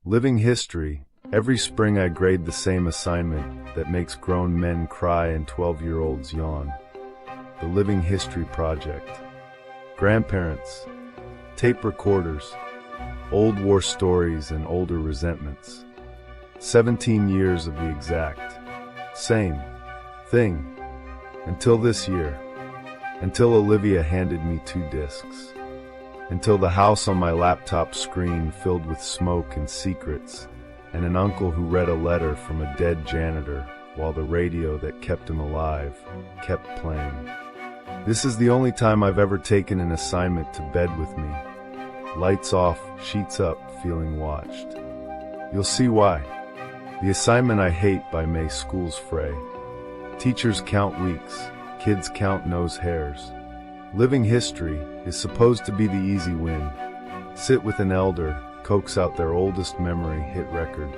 Living history. Every spring I grade the same assignment that makes grown men cry and 12-year-olds yawn. The Living History Project. Grandparents. Tape recorders. Old war stories and older resentments. 17 years of the exact same thing. Until this year. Until Olivia handed me 2 discs. Until the house on my laptop screen filled with smoke and secrets, and an uncle who read a letter from a dead janitor while the radio that kept him alive kept playing. This is the only time I've ever taken an assignment to bed with me. Lights off, sheets up, feeling watched. You'll see why. The assignment I hate by May School's fray. Teachers count weeks, kids count nose hairs. Living history is supposed to be the easy win. Sit with an elder, coax out their oldest memory hit record.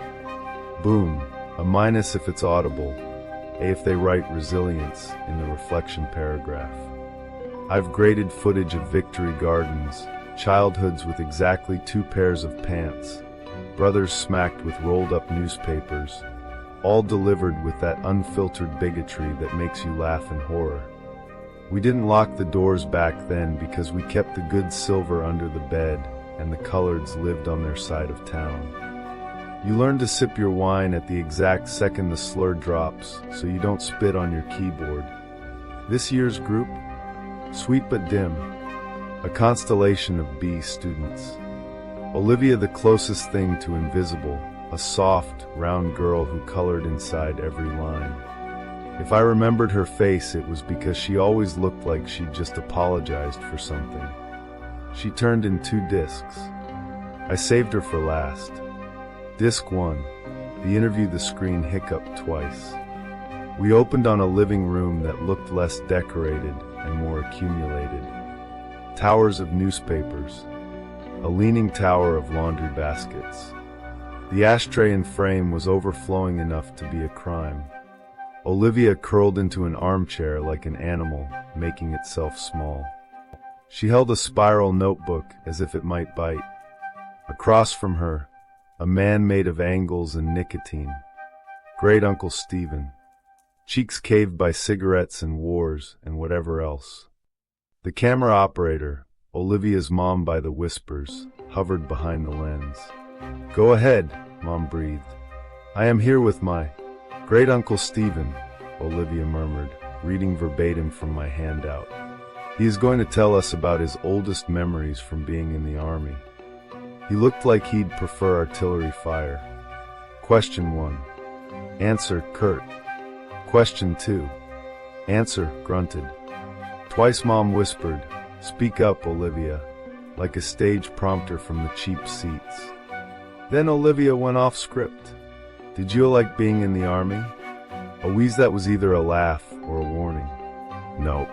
Boom, a minus if it's audible, A if they write resilience in the reflection paragraph. I've graded footage of victory gardens, childhoods with exactly 2 pairs of pants, brothers smacked with rolled up newspapers, all delivered with that unfiltered bigotry that makes you laugh in horror. We didn't lock the doors back then because we kept the good silver under the bed, and the coloreds lived on their side of town. You learn to sip your wine at the exact second the slur drops, so you don't spit on your keyboard. This year's group? Sweet but dim. A constellation of B students. Olivia, the closest thing to invisible, a soft, round girl who colored inside every line. If I remembered her face, it was because she always looked like she'd just apologized for something. She turned in 2 discs. I saved her for last. Disc 1. The interview. The screen hiccuped twice. We opened on a living room that looked less decorated and more accumulated. Towers of newspapers. A leaning tower of laundry baskets. The ashtray and frame was overflowing enough to be a crime. Olivia curled into an armchair like an animal, making itself small. She held a spiral notebook as if it might bite. Across from her, a man made of angles and nicotine. Great Uncle Stephen. Cheeks caved by cigarettes and wars and whatever else. The camera operator, Olivia's mom by the whispers, hovered behind the lens. Go ahead, Mom breathed. I am here with my Great Uncle Stephen, Olivia murmured, reading verbatim from my handout. He is going to tell us about his oldest memories from being in the army. He looked like he'd prefer artillery fire. Question 1. Answer, curt. Question 2. Answer, grunted. Twice Mom whispered, Speak up, Olivia, like a stage prompter from the cheap seats. Then Olivia went off script. Did you like being in the army? A wheeze that was either a laugh or a warning. Nope.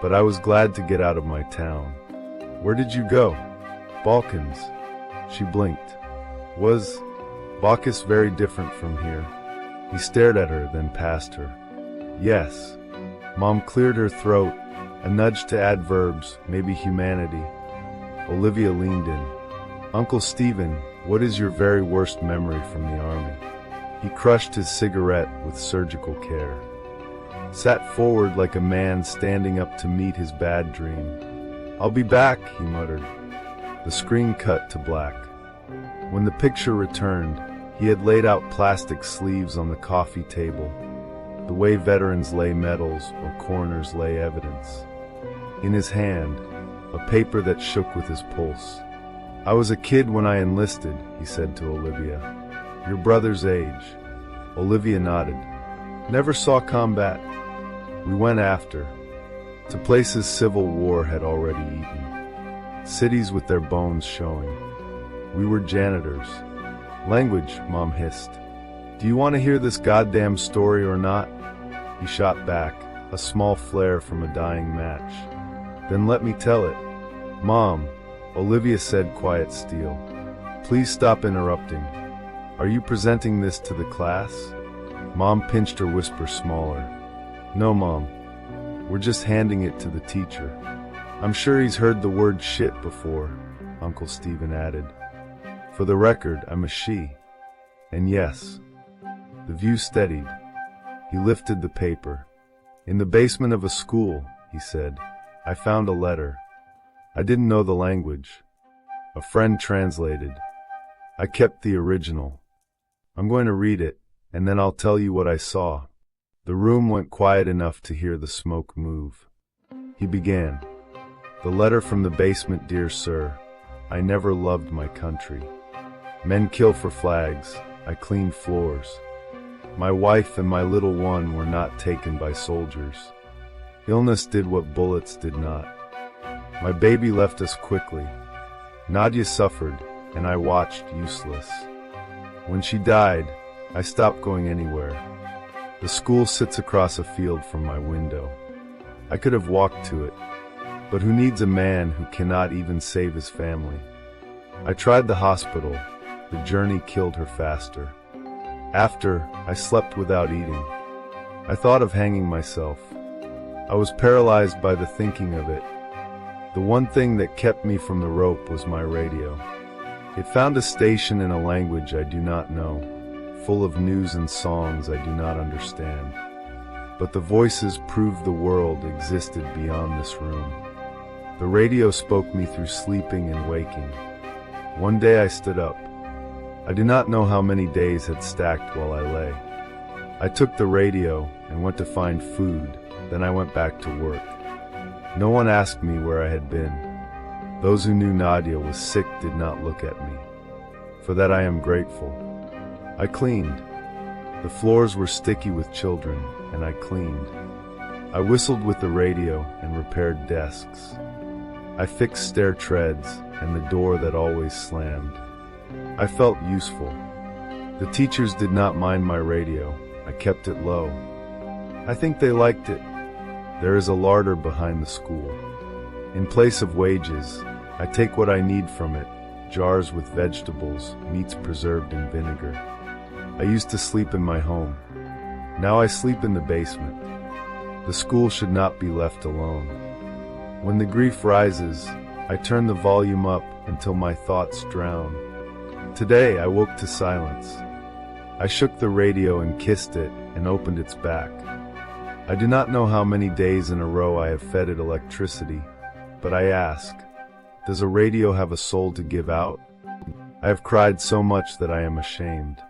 But I was glad to get out of my town. Where did you go? Balkans. She blinked. Was Bacchus very different from here? He stared at her, then past her. Yes. Mom cleared her throat, a nudge to add verbs, maybe humanity. Olivia leaned in. Uncle Stephen, what is your very worst memory from the army? He crushed his cigarette with surgical care. Sat forward like a man standing up to meet his bad dream. I'll be back, he muttered. The screen cut to black. When the picture returned, he had laid out plastic sleeves on the coffee table, the way veterans lay medals or coroners lay evidence. In his hand, a paper that shook with his pulse. I was a kid when I enlisted, he said to Olivia. Your brother's age. Olivia nodded. Never saw combat. We went after, to places civil war had already eaten. Cities with their bones showing. We were janitors. Language, Mom hissed. Do you want to hear this goddamn story or not? He shot back, a small flare from a dying match. Then let me tell it. Mom, Olivia said, quiet steel. Please stop interrupting. Are you presenting this to the class? Mom pinched her whisper smaller. No, Mom. We're just handing it to the teacher. I'm sure he's heard the word shit before, Uncle Stephen added. For the record, I'm a she. And yes. The view steadied. He lifted the paper. In the basement of a school, he said, I found a letter. I didn't know the language. A friend translated. I kept the original. I'm going to read it, and then I'll tell you what I saw. The room went quiet enough to hear the smoke move. He began. The letter from the basement, dear sir. I never loved my country. Men kill for flags. I cleaned floors. My wife and my little one were not taken by soldiers. Illness did what bullets did not. My baby left us quickly. Nadia suffered, and I watched useless. When she died, I stopped going anywhere. The school sits across a field from my window. I could have walked to it, but who needs a man who cannot even save his family? I tried the hospital. The journey killed her faster. After, I slept without eating. I thought of hanging myself. I was paralyzed by the thinking of it. The one thing that kept me from the rope was my radio. It found a station in a language I do not know, full of news and songs I do not understand. But the voices proved the world existed beyond this room. The radio spoke me through sleeping and waking. One day I stood up. I do not know how many days had stacked while I lay. I took the radio and went to find food, then I went back to work. No one asked me where I had been. Those who knew Nadia was sick did not look at me. For that I am grateful. I cleaned. The floors were sticky with children, and I cleaned. I whistled with the radio and repaired desks. I fixed stair treads and the door that always slammed. I felt useful. The teachers did not mind my radio. I kept it low. I think they liked it. There is a larder behind the school. In place of wages, I take what I need from it, jars with vegetables, meats preserved in vinegar. I used to sleep in my home. Now I sleep in the basement. The school should not be left alone. When the grief rises, I turn the volume up until my thoughts drown. Today I woke to silence. I shook the radio and kissed it and opened its back. I do not know how many days in a row I have fed it electricity, but I ask, does a radio have a soul to give out? I have cried so much that I am ashamed.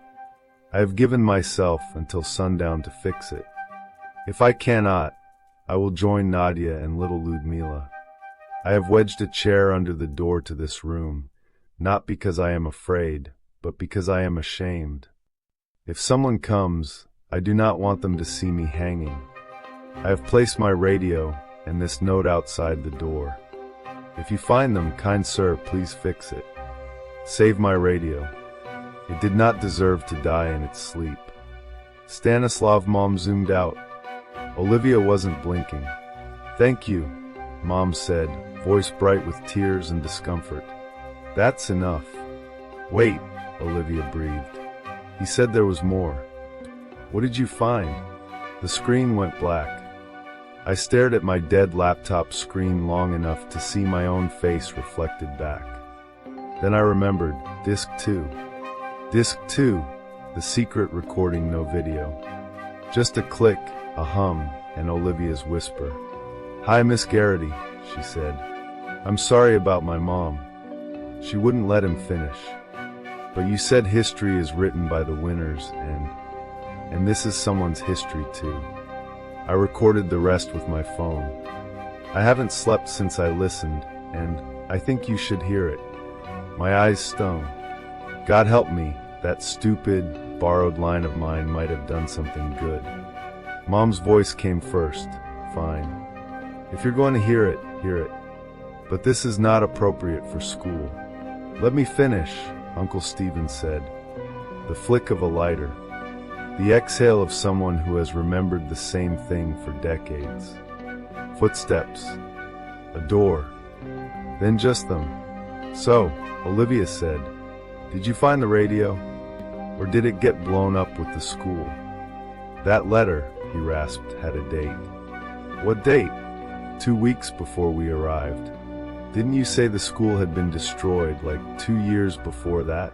I have given myself until sundown to fix it. If I cannot, I will join Nadia and little Ludmila. I have wedged a chair under the door to this room, not because I am afraid, but because I am ashamed. If someone comes, I do not want them to see me hanging. I have placed my radio and this note outside the door. If you find them, kind sir, please fix it. Save my radio. It did not deserve to die in its sleep. Stanislav, Mom zoomed out. Olivia wasn't blinking. Thank you, Mom said, voice bright with tears and discomfort. That's enough. Wait, Olivia breathed. He said there was more. What did you find? The screen went black. I stared at my dead laptop screen long enough to see my own face reflected back. Then I remembered, Disc 2. Disc 2, the secret recording, no video. Just a click, a hum, and Olivia's whisper. Hi, Miss Garrity, she said. I'm sorry about my mom. She wouldn't let him finish. But you said history is written by the winners, and this is someone's history too. I recorded the rest with my phone. I haven't slept since I listened, and I think you should hear it. My eyes stung. God help me, that stupid, borrowed line of mine might have done something good. Mom's voice came first. Fine. If you're going to hear it, hear it. But this is not appropriate for school. Let me finish, Uncle Stephen said. The flick of a lighter. The exhale of someone who has remembered the same thing for decades. Footsteps. A door. Then just them. So, Olivia said, did you find the radio? Or did it get blown up with the school? That letter, he rasped, had a date. What date? 2 weeks before we arrived. Didn't you say the school had been destroyed like 2 years before that?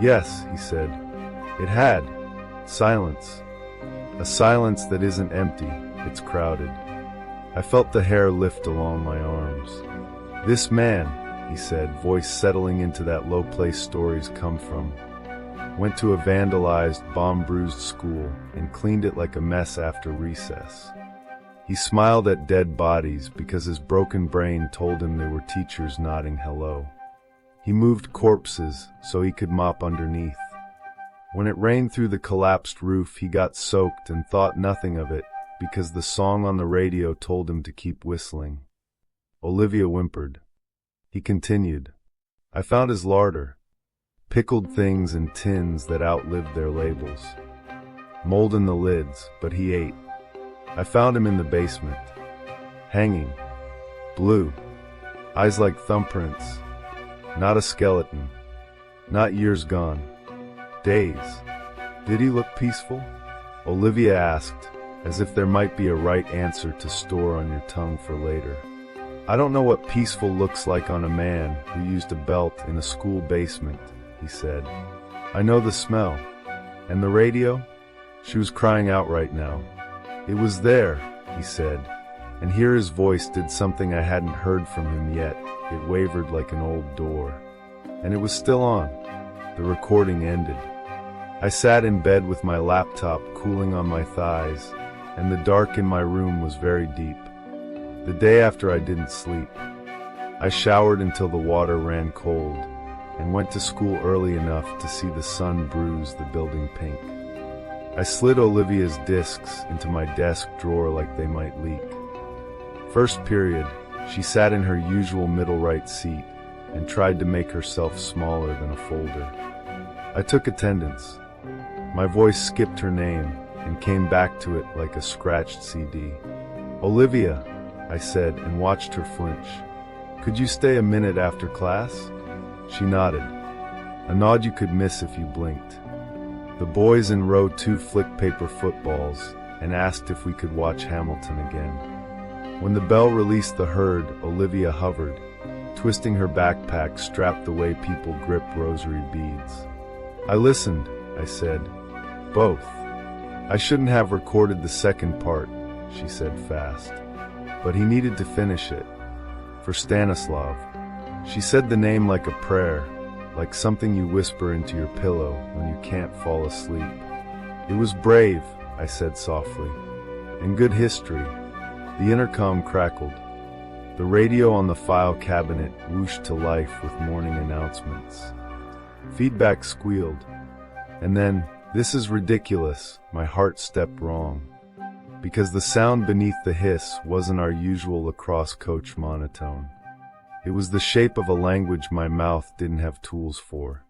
Yes, he said. It had. Silence. A silence that isn't empty, it's crowded. I felt the hair lift along my arms. This man, he said, voice settling into that low place stories come from, went to a vandalized, bomb-bruised school and cleaned it like a mess after recess. He smiled at dead bodies because his broken brain told him they were teachers nodding hello. He moved corpses so he could mop underneath. When it rained through the collapsed roof, he got soaked and thought nothing of it because the song on the radio told him to keep whistling. Olivia whimpered. He continued. I found his larder. Pickled things in tins that outlived their labels. Mold in the lids, but he ate. I found him in the basement. Hanging. Blue. Eyes like thumbprints. Not a skeleton. Not years gone. Days. Did he look peaceful? Olivia asked, as if there might be a right answer to store on your tongue for later. I don't know what peaceful looks like on a man who used a belt in a school basement, he said. I know the smell. And the radio? She was crying out right now. It was there, he said, and here his voice did something I hadn't heard from him yet. It wavered like an old door. And it was still on. The recording ended. I sat in bed with my laptop cooling on my thighs, and the dark in my room was very deep. The day after I didn't sleep. I showered until the water ran cold, and went to school early enough to see the sun bruise the building pink. I slid Olivia's discs into my desk drawer like they might leak. First period, she sat in her usual middle right seat and tried to make herself smaller than a folder. I took attendance. My voice skipped her name and came back to it like a scratched CD. Olivia, I said, and watched her flinch. Could you stay a minute after class? She nodded. A nod you could miss if you blinked. The boys in row 2 flicked paper footballs and asked if we could watch Hamilton again. When the bell released the herd, Olivia hovered, twisting her backpack strapped the way people grip rosary beads. I listened, I said. Both. I shouldn't have recorded the second part, she said fast. But he needed to finish it. For Stanislav. She said the name like a prayer, like something you whisper into your pillow when you can't fall asleep. It was brave, I said softly. And good history. The intercom crackled. The radio on the file cabinet whooshed to life with morning announcements. Feedback squealed. And then, this is ridiculous, my heart stepped wrong. Because the sound beneath the hiss wasn't our usual lacrosse coach monotone. It was the shape of a language my mouth didn't have tools for.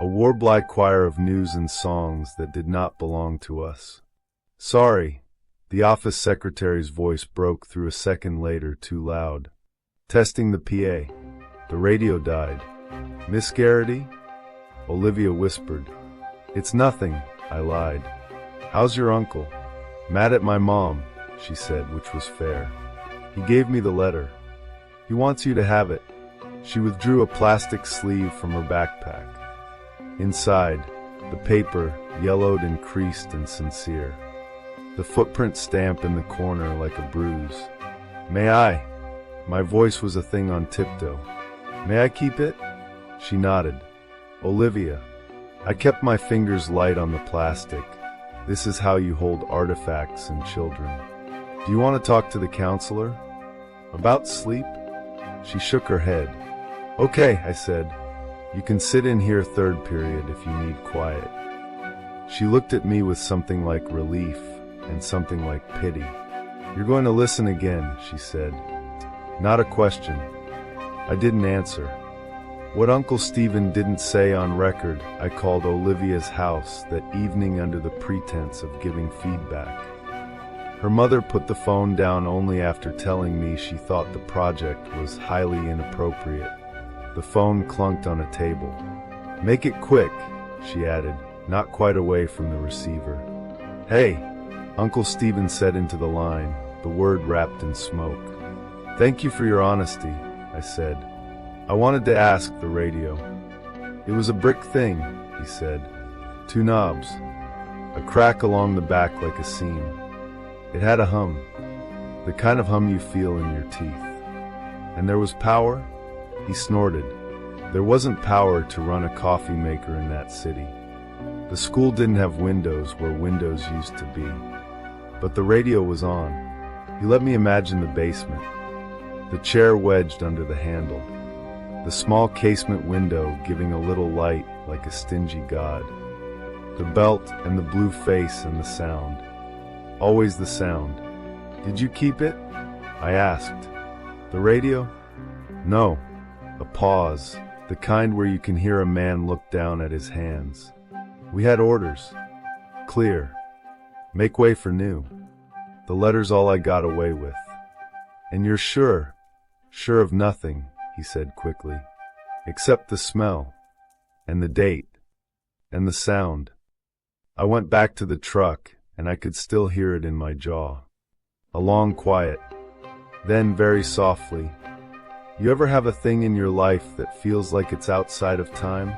A warbly choir of news and songs that did not belong to us. Sorry, the office secretary's voice broke through a second later, too loud. Testing the PA. The radio died. Miss Garrity? Olivia whispered. It's nothing, I lied. How's your uncle? Mad at my mom, she said, which was fair. He gave me the letter. He wants you to have it. She withdrew a plastic sleeve from her backpack. Inside, the paper, yellowed and creased and sincere. The footprint stamp in the corner like a bruise. May I? My voice was a thing on tiptoe. May I keep it? She nodded. Olivia. I kept my fingers light on the plastic. This is how you hold artifacts and children. Do you want to talk to the counselor? About sleep? She shook her head. Okay, I said. You can sit in here third period if you need quiet. She looked at me with something like relief and something like pity. You're going to listen again, she said. Not a question. I didn't answer. What Uncle Stephen didn't say on record, I called Olivia's house that evening under the pretense of giving feedback. Her mother put the phone down only after telling me she thought the project was highly inappropriate. The phone clunked on a table. Make it quick, she added, not quite away from the receiver. Hey, Uncle Stephen said into the line, the word wrapped in smoke. Thank you for your honesty, I said. I wanted to ask the radio. It was a brick thing, he said. 2 knobs. A crack along the back like a seam. It had a hum. The kind of hum you feel in your teeth. And there was power? He snorted. There wasn't power to run a coffee maker in that city. The school didn't have windows where windows used to be. But the radio was on. He let me imagine the basement. The chair wedged under the handle. The small casement window giving a little light like a stingy god. The belt and the blue face and the sound. Always the sound. Did you keep it? I asked. The radio? No. A pause. The kind where you can hear a man look down at his hands. We had orders. Clear. Make way for new. The letter's all I got away with. And you're sure? Sure of nothing, he said quickly. Except the smell. And the date. And the sound. I went back to the truck, and I could still hear it in my jaw. A long quiet. Then, very softly, you ever have a thing in your life that feels like it's outside of time?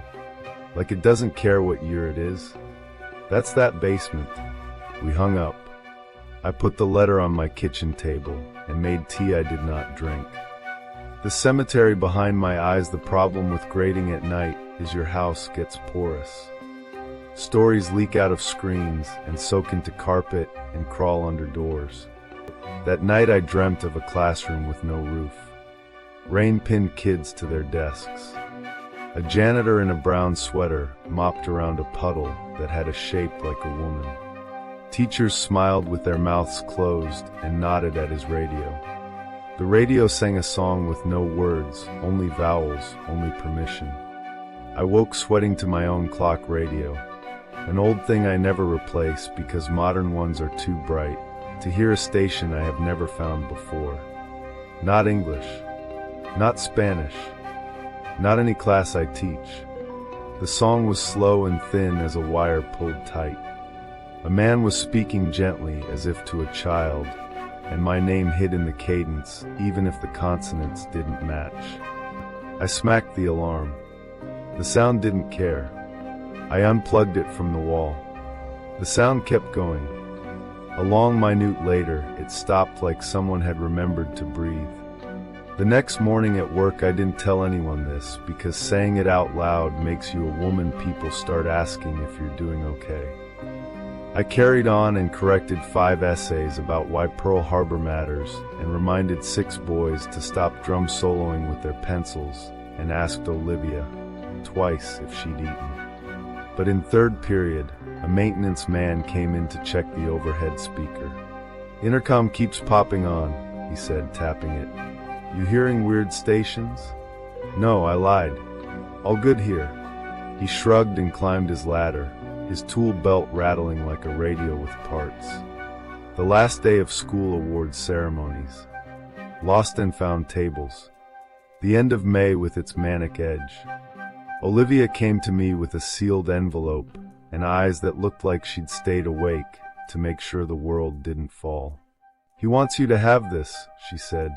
Like it doesn't care what year it is? That's that basement. We hung up. I put the letter on my kitchen table and made tea I did not drink. The cemetery behind my eyes. The problem with grading at night is your house gets porous. Stories leak out of screens and soak into carpet and crawl under doors. That night I dreamt of a classroom with no roof. Rain pinned kids to their desks. A janitor in a brown sweater mopped around a puddle that had a shape like a woman. Teachers smiled with their mouths closed and nodded at his radio. The radio sang a song with no words, only vowels, only permission. I woke sweating to my own clock radio, an old thing I never replace because modern ones are too bright, to hear a station I have never found before. Not English, not Spanish, not any class I teach. The song was slow and thin as a wire pulled tight. A man was speaking gently as if to a child, and my name hid in the cadence even if the consonants didn't match. I smacked the alarm. The sound didn't care. I unplugged it from the wall. The sound kept going. A long minute later, it stopped like someone had remembered to breathe. The next morning at work I didn't tell anyone this because saying it out loud makes you a woman. People start asking if you're doing okay. I carried on and corrected 5 essays about why Pearl Harbor matters and reminded 6 boys to stop drum soloing with their pencils and asked Olivia twice if she'd eaten. But in 3rd period, a maintenance man came in to check the overhead speaker. Intercom keeps popping on, he said, tapping it. You hearing weird stations? No, I lied. All good here. He shrugged and climbed his ladder, his tool belt rattling like a radio with parts. The last day of school awards ceremonies. Lost and found tables. The end of May with its manic edge. Olivia came to me with a sealed envelope and eyes that looked like she'd stayed awake to make sure the world didn't fall. He wants you to have this, she said.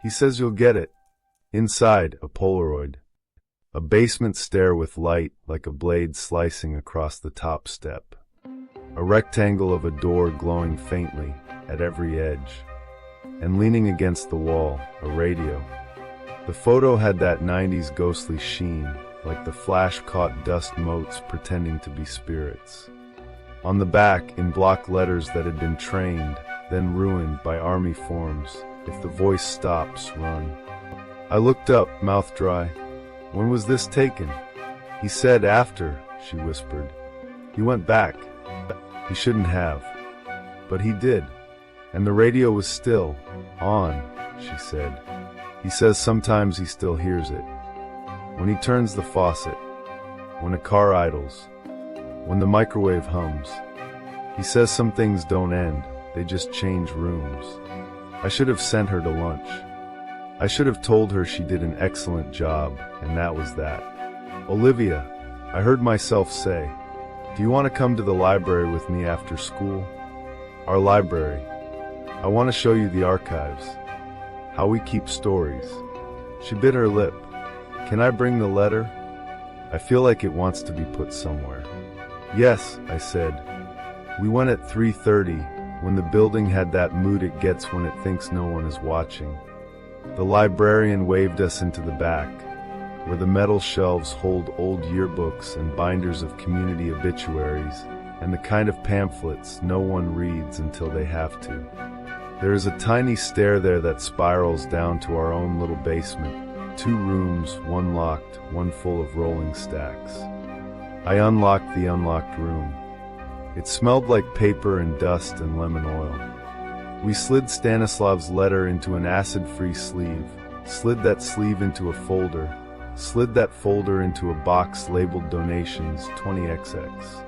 He says you'll get it. Inside, a Polaroid. A basement stair with light like a blade slicing across the top step. A rectangle of a door glowing faintly at every edge. And leaning against the wall, a radio. The photo had that 90s ghostly sheen, like the flash-caught dust motes pretending to be spirits. On the back, in block letters that had been trained, then ruined by army forms, if the voice stops, run. I looked up, mouth dry. When was this taken? He said after, she whispered. He went back. He shouldn't have. But he did. And the radio was still on, she said. He says sometimes he still hears it. When he turns the faucet, when a car idles, when the microwave hums. He says some things don't end, they just change rooms. I should have sent her to lunch. I should have told her she did an excellent job, and that was that. Olivia, I heard myself say, do you want to come to the library with me after school? Our library. I want to show you the archives. How we keep stories. She bit her lip. Can I bring the letter? I feel like it wants to be put somewhere. Yes, I said. We went at 3:30, when the building had that mood it gets when it thinks no one is watching. The librarian waved us into the back, where the metal shelves hold old yearbooks and binders of community obituaries, and the kind of pamphlets no one reads until they have to. There is a tiny stair there that spirals down to our own little basement, 2 rooms, one locked, one full of rolling stacks. I unlocked the unlocked room. It smelled like paper and dust and lemon oil. We slid Stanislav's letter into an acid-free sleeve, slid that sleeve into a folder, slid that folder into a box labeled Donations 20XX.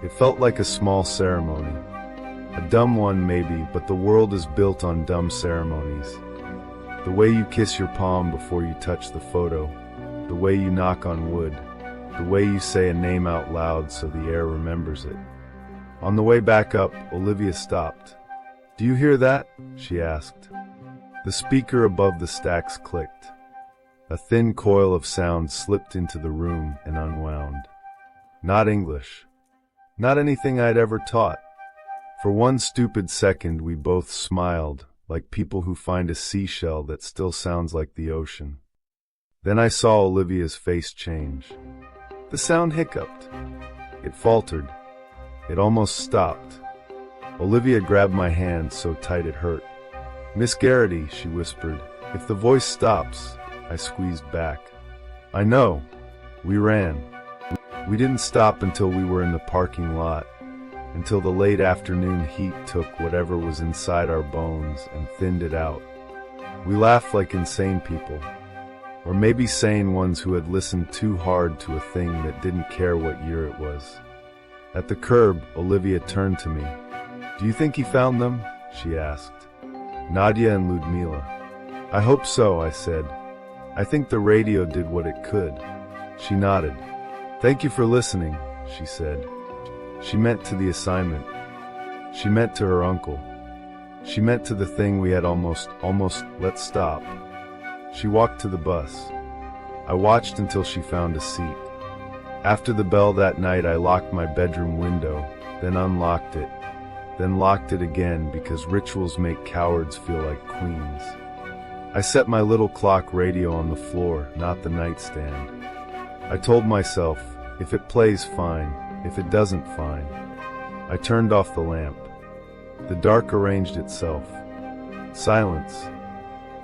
It felt like a small ceremony. A dumb one maybe, but the world is built on dumb ceremonies. The way you kiss your palm before you touch the photo, the way you knock on wood, the way you say a name out loud so the air remembers it. On the way back up, Olivia stopped. Do you hear that? She asked. The speaker above the stacks clicked. A thin coil of sound slipped into the room and unwound. Not English. Not anything I'd ever taught. For one stupid second we both smiled, like people who find a seashell that still sounds like the ocean. Then I saw Olivia's face change. The sound hiccuped. It faltered. It almost stopped. Olivia grabbed my hand so tight it hurt. Miss Garrity, she whispered, if the voice stops. I squeezed back. I know. We ran. We didn't stop until we were in the parking lot, until the late afternoon heat took whatever was inside our bones and thinned it out. We laughed like insane people, or maybe sane ones who had listened too hard to a thing that didn't care what year it was. At the curb, Olivia turned to me. Do you think he found them? She asked. Nadia and Ludmila. I hope so, I said. I think the radio did what it could. She nodded. Thank you for listening, she said. She meant to the assignment. She meant to her uncle. She meant to the thing we had almost, let's stop. She walked to the bus. I watched until she found a seat. After the bell that night, I locked my bedroom window, then unlocked it, then locked it again because rituals make cowards feel like queens. I set my little clock radio on the floor, not the nightstand. I told myself, if it plays, fine. If it doesn't, fine. I turned off the lamp. The dark arranged itself. Silence.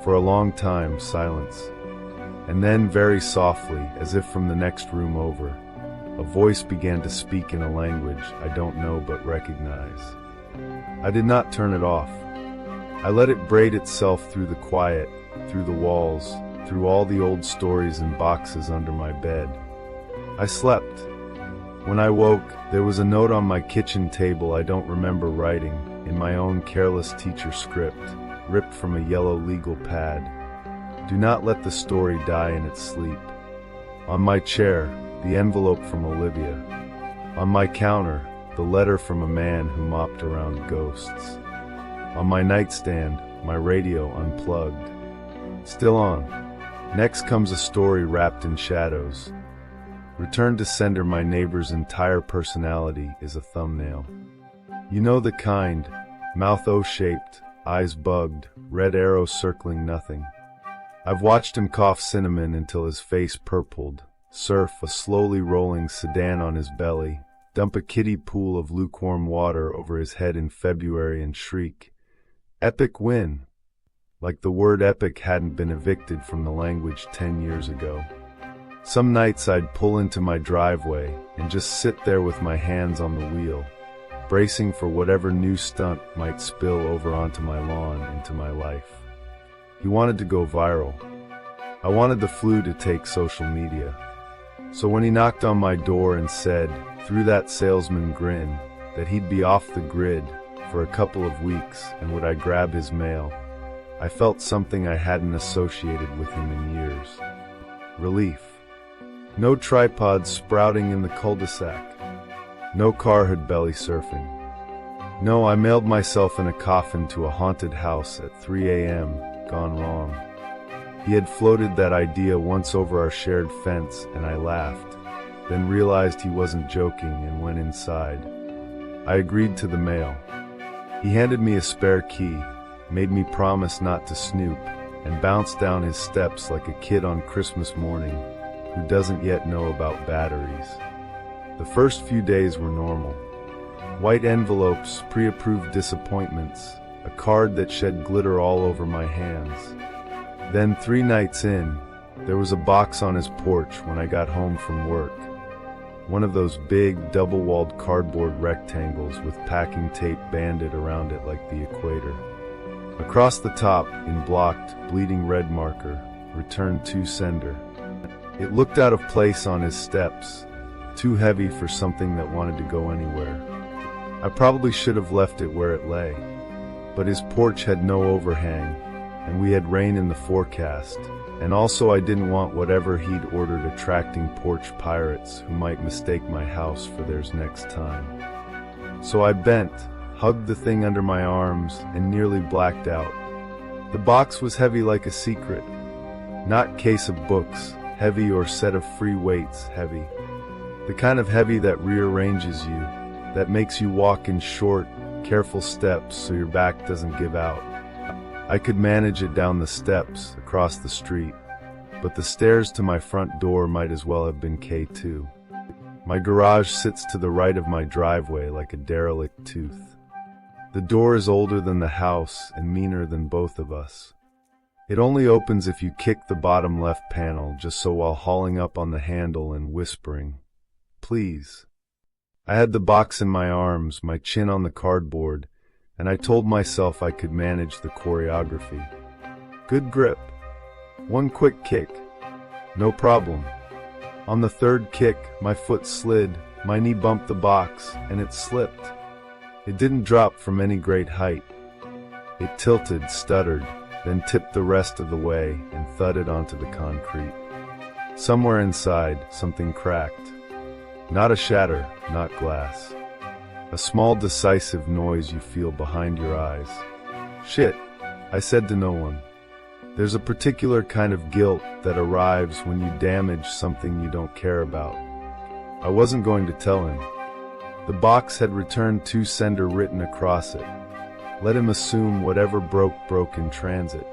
For a long time, silence. And then, very softly, as if from the next room over, a voice began to speak in a language I don't know but recognize. I did not turn it off. I let it braid itself through the quiet, through the walls, through all the old stories and boxes under my bed. I slept. When I woke, there was a note on my kitchen table I don't remember writing, in my own careless teacher script, ripped from a yellow legal pad. Do not let the story die in its sleep. On my chair, the envelope from Olivia. On my counter, the letter from a man who mopped around ghosts. On my nightstand, my radio unplugged. Still on. Next comes a story wrapped in shadows. Return to sender, my neighbor's entire personality is a thumbnail. You know the kind, mouth O-shaped, eyes bugged, red arrow circling nothing. I've watched him cough cinnamon until his face purpled, surf a slowly rolling sedan on his belly, dump a kiddie pool of lukewarm water over his head in February and shriek, "Epic win!" Like the word epic hadn't been evicted from the language 10 years ago. Some nights I'd pull into my driveway and just sit there with my hands on the wheel, bracing for whatever new stunt might spill over onto my lawn into my life. He wanted to go viral. I wanted the flu to take social media. So when he knocked on my door and said, through that salesman grin, that he'd be off the grid for a couple of weeks and would I grab his mail, I felt something I hadn't associated with him in years. Relief. No tripods sprouting in the cul-de-sac. No car hood belly surfing. No, I mailed myself in a coffin to a haunted house at 3 a.m., gone wrong. He had floated that idea once over our shared fence, and I laughed, then realized he wasn't joking and went inside. I agreed to the mail. He handed me a spare key, made me promise not to snoop, and bounced down his steps like a kid on Christmas morning who doesn't yet know about batteries. The first few days were normal. White envelopes, pre-approved disappointments, a card that shed glitter all over my hands. Then 3 nights in, there was a box on his porch when I got home from work. One of those big, double-walled cardboard rectangles with packing tape banded around it like the equator. Across the top, in blocked, bleeding red marker, "Return to sender." It looked out of place on his steps, too heavy for something that wanted to go anywhere. I probably should have left it where it lay, but his porch had no overhang, and we had rain in the forecast, and also I didn't want whatever he'd ordered attracting porch pirates who might mistake my house for theirs next time. So I bent, hugged the thing under my arms, and nearly blacked out. The box was heavy like a secret. Not case of books, heavy, or set of free weights, heavy. The kind of heavy that rearranges you, that makes you walk in short, careful steps so your back doesn't give out. I could manage it down the steps, across the street, but the stairs to my front door might as well have been K2. My garage sits to the right of my driveway like a derelict tooth. The door is older than the house and meaner than both of us. It only opens if you kick the bottom left panel, just so while hauling up on the handle and whispering, "Please." I had the box in my arms, my chin on the cardboard, and I told myself I could manage the choreography. Good grip. 1 quick kick. No problem. On the 3rd kick, my foot slid, my knee bumped the box, and it slipped. It didn't drop from any great height. It tilted, stuttered, then tipped the rest of the way and thudded onto the concrete. Somewhere inside, something cracked. Not a shatter, not glass. A small decisive noise you feel behind your eyes. Shit, I said to no one. There's a particular kind of guilt that arrives when you damage something you don't care about. I wasn't going to tell him. The box had "Return to sender" written across it. Let him assume whatever broke in transit.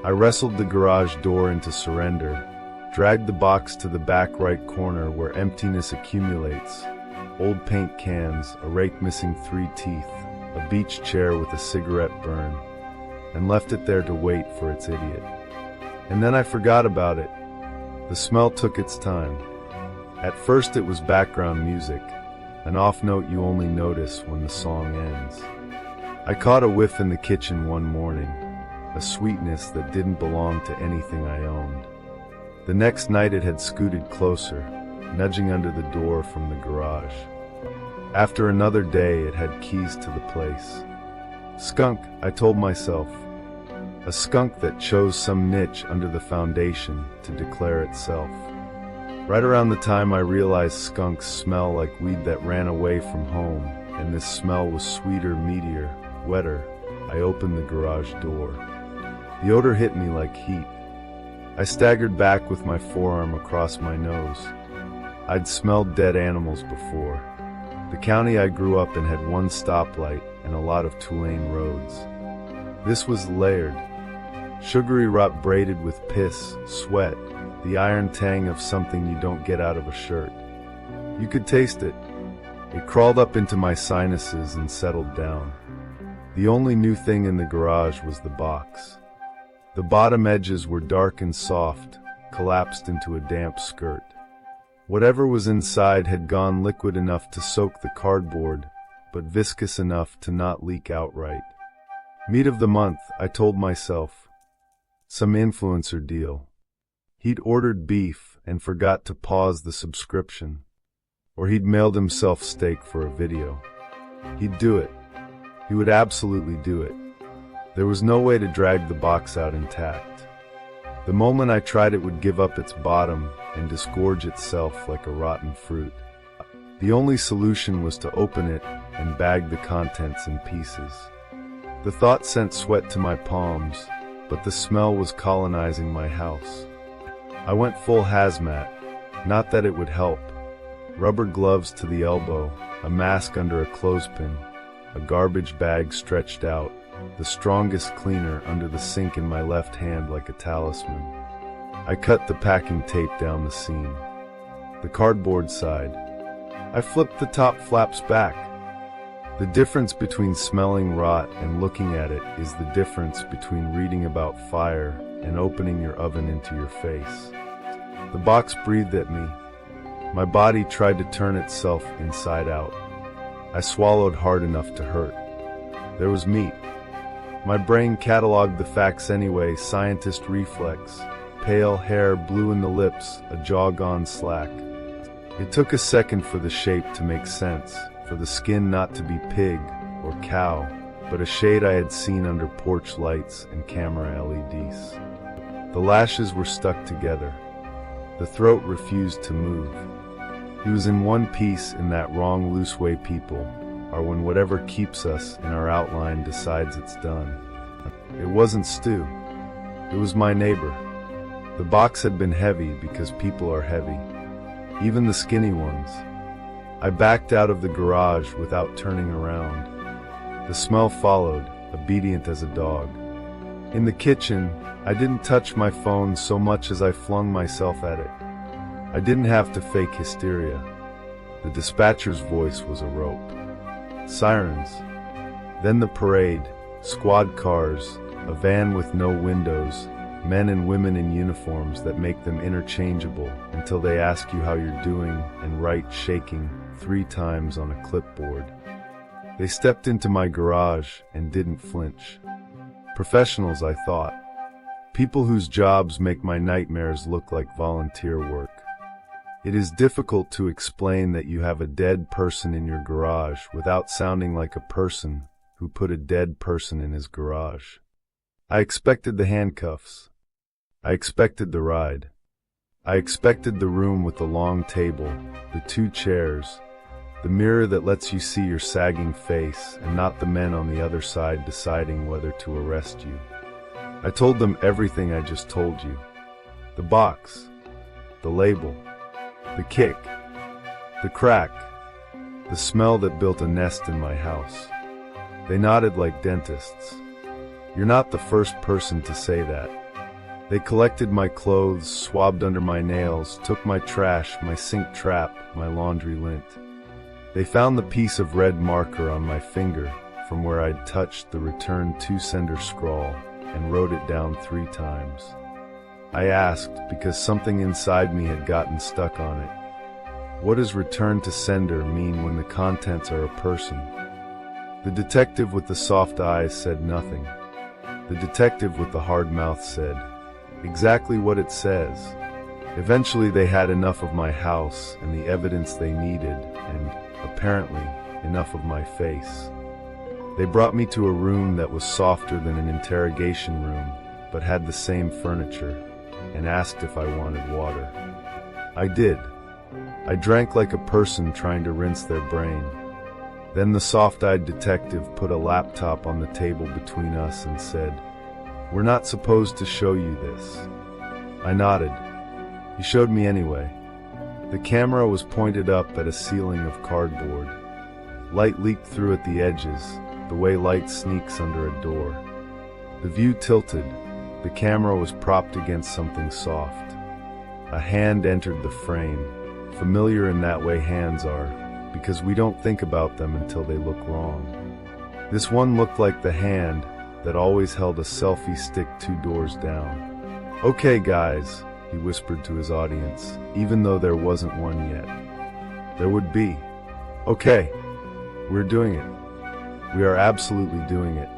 I wrestled the garage door into surrender, dragged the box to the back right corner where emptiness accumulates. Old paint cans, a rake missing 3 teeth, a beach chair with a cigarette burn, and left it there to wait for its idiot. And then I forgot about it. The smell took its time. At first it was background music, an off note you only notice when the song ends. I caught a whiff in the kitchen one morning, a sweetness that didn't belong to anything I owned. The next night it had scooted closer, nudging under the door from the garage. After another day it had keys to the place. Skunk, I told myself. A skunk that chose some niche under the foundation to declare itself. Right around the time I realized skunks smell like weed that ran away from home, and this smell was sweeter, meatier, wetter, I opened the garage door. The odor hit me like heat. I staggered back with my forearm across my nose. I'd smelled dead animals before. The county I grew up in had 1 stoplight and a lot of 2-lane roads. This was layered. Sugary rot braided with piss, sweat, the iron tang of something you don't get out of a shirt. You could taste it. It crawled up into my sinuses and settled down. The only new thing in the garage was the box. The bottom edges were dark and soft, collapsed into a damp skirt. Whatever was inside had gone liquid enough to soak the cardboard, but viscous enough to not leak outright. Meat of the month, I told myself. Some influencer deal. He'd ordered beef and forgot to pause the subscription. Or he'd mailed himself steak for a video. He'd do it. He would absolutely do it. There was no way to drag the box out intact. The moment I tried it would give up its bottom and disgorge itself like a rotten fruit. The only solution was to open it and bag the contents in pieces. The thought sent sweat to my palms, but the smell was colonizing my house. I went full hazmat, not that it would help. Rubber gloves to the elbow, a mask under a clothespin, a garbage bag stretched out, the strongest cleaner under the sink in my left hand like a talisman. I cut the packing tape down the seam. The cardboard side. I flipped the top flaps back. The difference between smelling rot and looking at it is the difference between reading about fire and opening your oven into your face. The box breathed at me. My body tried to turn itself inside out. I swallowed hard enough to hurt. There was meat. My brain cataloged the facts anyway, scientist reflex. Pale hair, blue in the lips, a jaw gone slack. It took a second for the shape to make sense, for the skin not to be pig or cow, but a shade I had seen under porch lights and camera LEDs. The lashes were stuck together. The throat refused to move. He was in one piece in that wrong loose way people are when whatever keeps us in our outline decides it's done. It wasn't Stu. It was my neighbor. The box had been heavy because people are heavy, even the skinny ones. I backed out of the garage without turning around. The smell followed, obedient as a dog. In the kitchen, I didn't touch my phone so much as I flung myself at it. I didn't have to fake hysteria. The dispatcher's voice was a rope. Sirens. Then the parade, squad cars, a van with no windows, men and women in uniforms that make them interchangeable until they ask you how you're doing and write shaking 3 times on a clipboard. They stepped into my garage and didn't flinch. Professionals, I thought. People whose jobs make my nightmares look like volunteer work. It is difficult to explain that you have a dead person in your garage without sounding like a person who put a dead person in his garage. I expected the handcuffs. I expected the ride. I expected the room with the long table, the 2 chairs, the mirror that lets you see your sagging face and not the men on the other side deciding whether to arrest you. I told them everything I just told you. The box, the label, the kick, the crack, the smell that built a nest in my house. They nodded like dentists. You're not the first person to say that. They collected my clothes, swabbed under my nails, took my trash, my sink trap, my laundry lint. They found the piece of red marker on my finger from where I'd touched the return to sender scrawl and wrote it down 3 times. I asked because something inside me had gotten stuck on it. What does return to sender mean when the contents are a person? The detective with the soft eyes said nothing. The detective with the hard mouth said exactly what it says. Eventually they had enough of my house and the evidence they needed, and, apparently, enough of my face. They brought me to a room that was softer than an interrogation room, but had the same furniture, and asked if I wanted water. I did. I drank like a person trying to rinse their brain. Then the soft-eyed detective put a laptop on the table between us and said, "We're not supposed to show you this." I nodded. He showed me anyway. The camera was pointed up at a ceiling of cardboard. Light leaked through at the edges, the way light sneaks under a door. The view tilted. The camera was propped against something soft. A hand entered the frame, familiar in that way hands are, because we don't think about them until they look wrong. This one looked like the hand that always held a selfie stick 2 doors down. "Okay, guys," he whispered to his audience, even though there wasn't one yet. There would be. "Okay, we're doing it. We are absolutely doing it.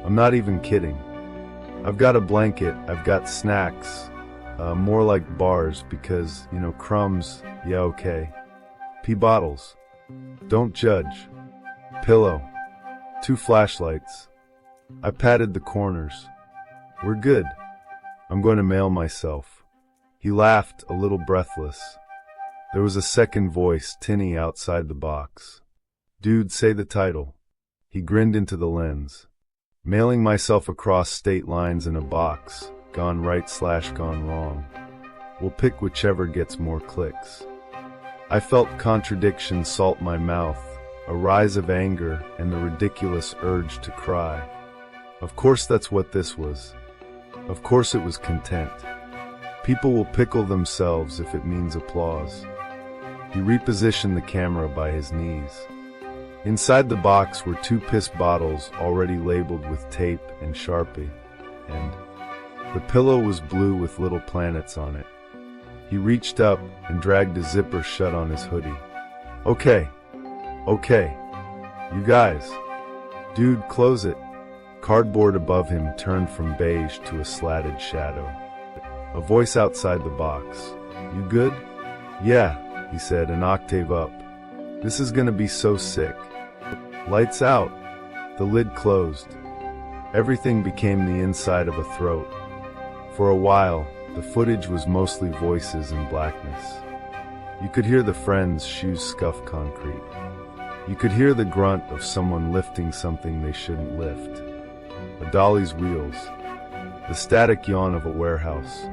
I'm not even kidding. I've got a blanket, I've got snacks, more like bars because, crumbs, yeah, okay. Pee bottles. Don't judge. Pillow. 2 flashlights. I patted the corners. We're good. I'm going to mail myself." He laughed, a little breathless. There was a second voice, tinny, outside the box. "Dude, say the title." He grinned into the lens. Mailing myself across state lines in a box, gone right/gone wrong. We'll pick whichever gets more clicks. I felt contradiction salt my mouth, a rise of anger, and the ridiculous urge to cry. Of course that's what this was. Of course it was content. People will pickle themselves if it means applause. He repositioned the camera by his knees. Inside the box were 2 piss bottles already labeled with tape and Sharpie, and the pillow was blue with little planets on it. He reached up and dragged a zipper shut on his hoodie. Okay, you guys. Dude, close it. Cardboard above him turned from beige to a slatted shadow. A voice outside the box. You good? Yeah, he said, an octave up. This is gonna be so sick. Lights out. The lid closed. Everything became the inside of a throat. For a while, the footage was mostly voices and blackness. You could hear the friends' shoes scuff concrete. You could hear the grunt of someone lifting something they shouldn't lift. A dolly's wheels. The static yawn of a warehouse.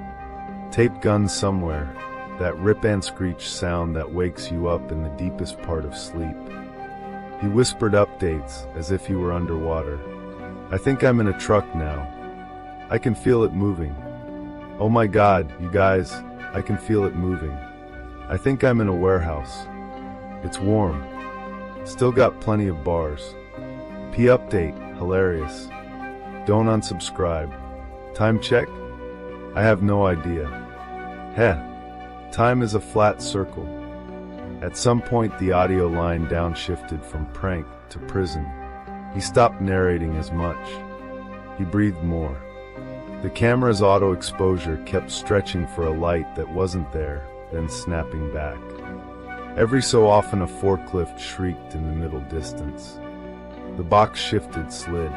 Tape guns somewhere. That rip and screech sound that wakes you up in the deepest part of sleep. He whispered updates as if he were underwater. I think I'm in a truck now. I can feel it moving. Oh my God, you guys, I can feel it moving. I think I'm in a warehouse. It's warm. Still got plenty of bars. P update, hilarious. Don't unsubscribe. Time check? I have no idea. Heh. Time is a flat circle. At some point the audio line downshifted from prank to prison. He stopped narrating as much. He breathed more. The camera's auto exposure kept stretching for a light that wasn't there, then snapping back. Every so often a forklift shrieked in the middle distance. The box shifted, slid.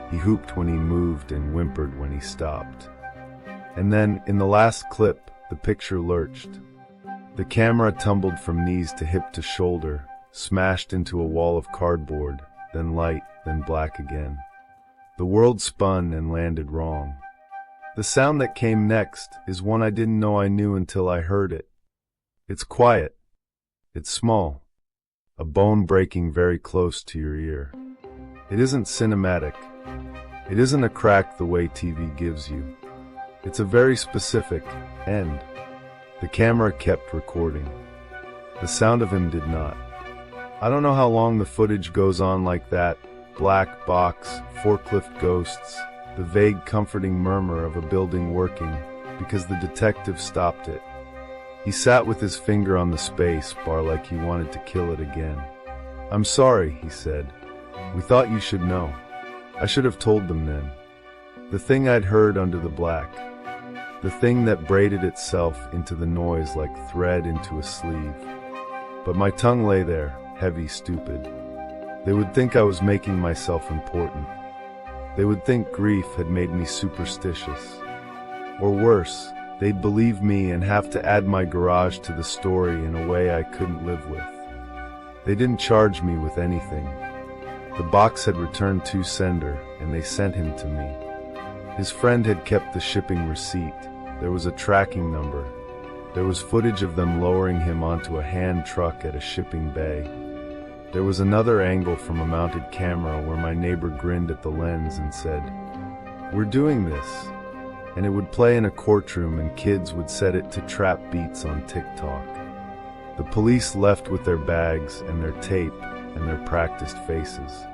He hooped when he moved and whimpered when he stopped. And then, in the last clip, the picture lurched. The camera tumbled from knees to hip to shoulder, smashed into a wall of cardboard, then light, then black again. The world spun and landed wrong. The sound that came next is one I didn't know I knew until I heard it. It's quiet. It's small. A bone breaking very close to your ear. It isn't cinematic. It isn't a crack the way TV gives you. It's a very specific end. The camera kept recording. The sound of him did not. I don't know how long the footage goes on like that. Black box, forklift ghosts, the vague comforting murmur of a building working, because the detective stopped it. He sat with his finger on the space bar like he wanted to kill it again. I'm sorry, he said. We thought you should know. I should have told them then. The thing I'd heard under the black. The thing that braided itself into the noise like thread into a sleeve. But my tongue lay there, heavy, stupid. They would think I was making myself important. They would think grief had made me superstitious. Or worse, they'd believe me and have to add my garage to the story in a way I couldn't live with. They didn't charge me with anything. The box had returned to sender, and they sent him to me. His friend had kept the shipping receipt. There was a tracking number. There was footage of them lowering him onto a hand truck at a shipping bay. There was another angle from a mounted camera where my neighbor grinned at the lens and said, "We're doing this." And it would play in a courtroom and kids would set it to trap beats on TikTok. The police left with their bags and their tape and their practiced faces.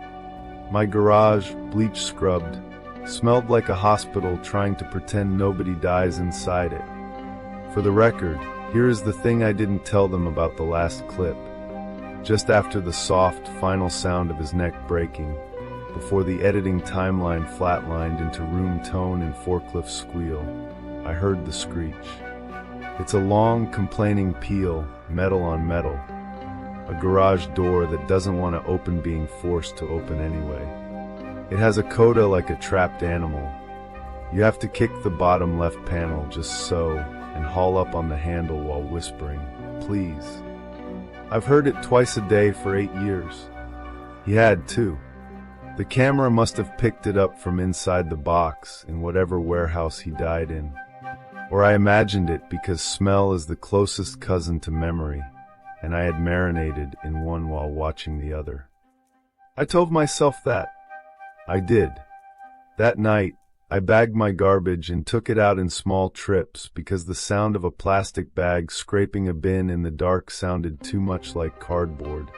My garage, bleach scrubbed, smelled like a hospital trying to pretend nobody dies inside it. For the record, here is the thing I didn't tell them about the last clip. Just after the soft, final sound of his neck breaking, before the editing timeline flatlined into room tone and forklift squeal, I heard the screech. It's a long, complaining peal, metal on metal. A garage door that doesn't want to open being forced to open anyway. It has a coda like a trapped animal. You have to kick the bottom left panel just so, and haul up on the handle while whispering, "Please." I've heard it twice a day for 8 years. He had too. The camera must have picked it up from inside the box in whatever warehouse he died in. Or I imagined it because smell is the closest cousin to memory, and I had marinated in one while watching the other. I told myself that. I did. That night, I bagged my garbage and took it out in small trips because the sound of a plastic bag scraping a bin in the dark sounded too much like cardboard.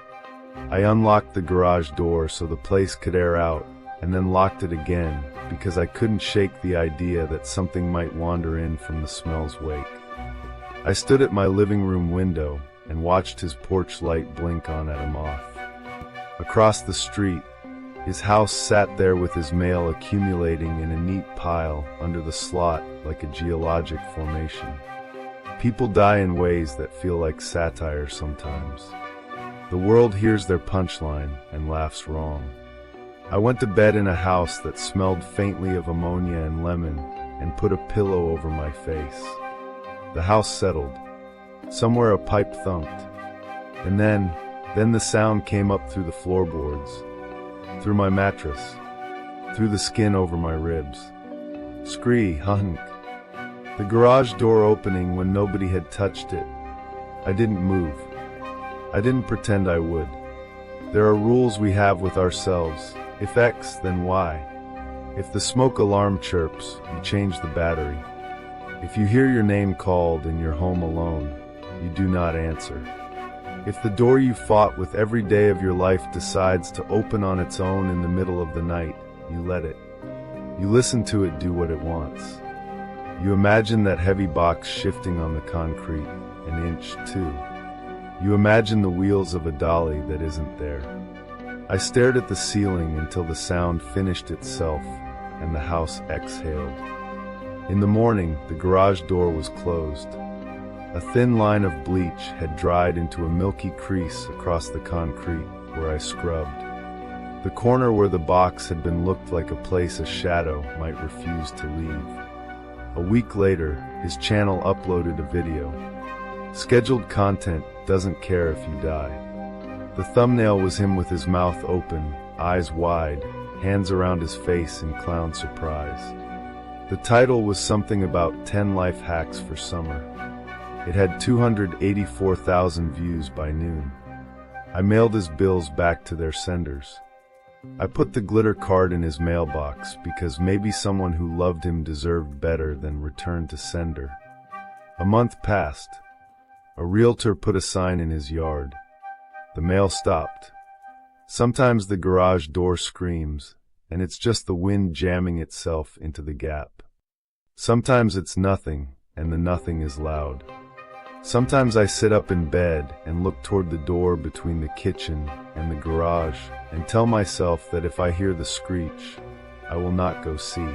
I unlocked the garage door so the place could air out, and then locked it again because I couldn't shake the idea that something might wander in from the smell's wake. I stood at my living room window and watched his porch light blink on at a moth. Across the street, his house sat there with his mail accumulating in a neat pile under the slot like a geologic formation. People die in ways that feel like satire sometimes. The world hears their punchline and laughs wrong. I went to bed in a house that smelled faintly of ammonia and lemon and put a pillow over my face. The house settled. Somewhere a pipe thumped. And then the sound came up through the floorboards, through my mattress, through the skin over my ribs. Scree, hunk. The garage door opening when nobody had touched it. I didn't move. I didn't pretend I would. There are rules we have with ourselves. If X, then Y. If the smoke alarm chirps, you change the battery. If you hear your name called and you're home alone, you do not answer. If the door you fought with every day of your life decides to open on its own in the middle of the night, you let it. You listen to it do what it wants. You imagine that heavy box shifting on the concrete, an inch, two. You imagine the wheels of a dolly that isn't there. I stared at the ceiling until the sound finished itself and the house exhaled. In the morning, the garage door was closed. A thin line of bleach had dried into a milky crease across the concrete where I scrubbed. The corner where the box had been looked like a place a shadow might refuse to leave. A week later, his channel uploaded a video. Scheduled content doesn't care if you die. The thumbnail was him with his mouth open, eyes wide, hands around his face in clown surprise. The title was something about 10 life hacks for summer. It had 284,000 views by noon. I mailed his bills back to their senders. I put the glitter card in his mailbox because maybe someone who loved him deserved better than return to sender. A month passed. A realtor put a sign in his yard. The mail stopped. Sometimes the garage door screams, and it's just the wind jamming itself into the gap. Sometimes it's nothing, and the nothing is loud. Sometimes I sit up in bed and look toward the door between the kitchen and the garage and tell myself that if I hear the screech, I will not go see.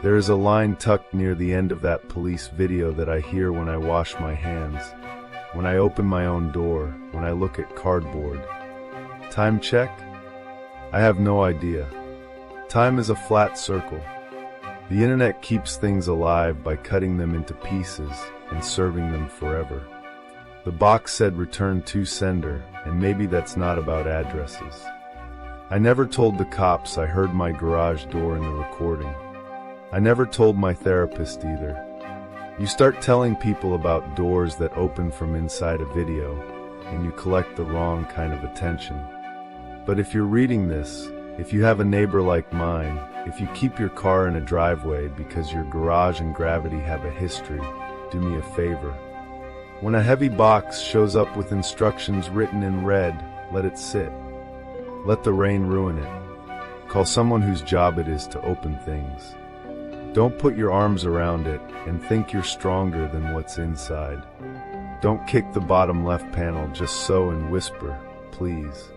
There is a line tucked near the end of that police video that I hear when I wash my hands, when I open my own door, when I look at cardboard. Time check? I have no idea. Time is a flat circle. The internet keeps things alive by cutting them into pieces and serving them forever. The box said return to sender, and maybe that's not about addresses. I never told the cops I heard my garage door in the recording. I never told my therapist either. You start telling people about doors that open from inside a video, and you collect the wrong kind of attention. But if you're reading this, if you have a neighbor like mine, if you keep your car in a driveway because your garage and gravity have a history, do me a favor. When a heavy box shows up with instructions written in red, let it sit. Let the rain ruin it. Call someone whose job it is to open things. Don't put your arms around it and think you're stronger than what's inside. Don't kick the bottom left panel just so and whisper, please.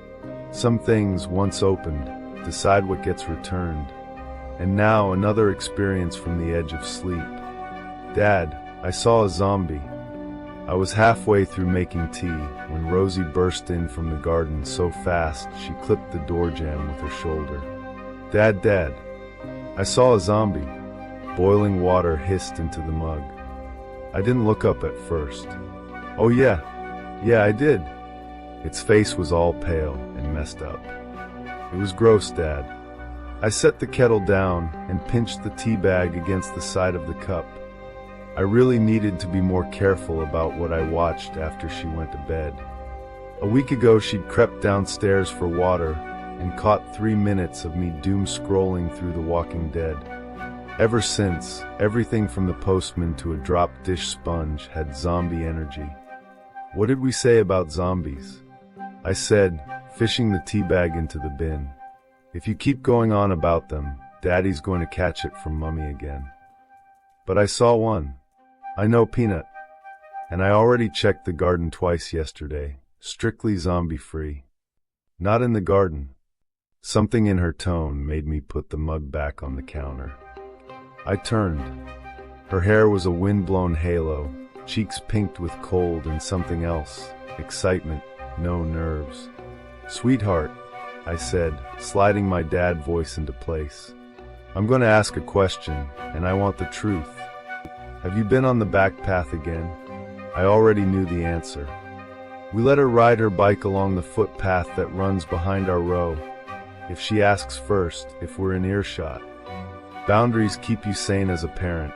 Some things, once opened, decide what gets returned. And now another experience from the edge of sleep. Dad, I saw a zombie. I was halfway through making tea when Rosie burst in from the garden so fast she clipped the door jamb with her shoulder. Dad, I saw a zombie. Boiling water hissed into the mug. I didn't look up at first. Oh yeah, I did. Its face was all pale and messed up. It was gross, Dad. I set the kettle down and pinched the tea bag against the side of the cup. I really needed to be more careful about what I watched after she went to bed. A week ago she'd crept downstairs for water and caught 3 minutes of me doom scrolling through The Walking Dead. Ever since, everything from the postman to a dropped dish sponge had zombie energy. What did we say about zombies? I said, fishing the tea bag into the bin. If you keep going on about them, Daddy's going to catch it from Mummy again. But I saw one. I know, Peanut. And I already checked the garden twice yesterday. Strictly zombie-free. Not in the garden. Something in her tone made me put the mug back on the counter. I turned. Her hair was a wind-blown halo, cheeks pinked with cold and something else. Excitement, no nerves. Sweetheart, I said, sliding my dad voice into place. I'm going to ask a question, and I want the truth. Have you been on the back path again? I already knew the answer. We let her ride her bike along the footpath that runs behind our row. If she asks first, if we're in earshot. Boundaries keep you sane as a parent.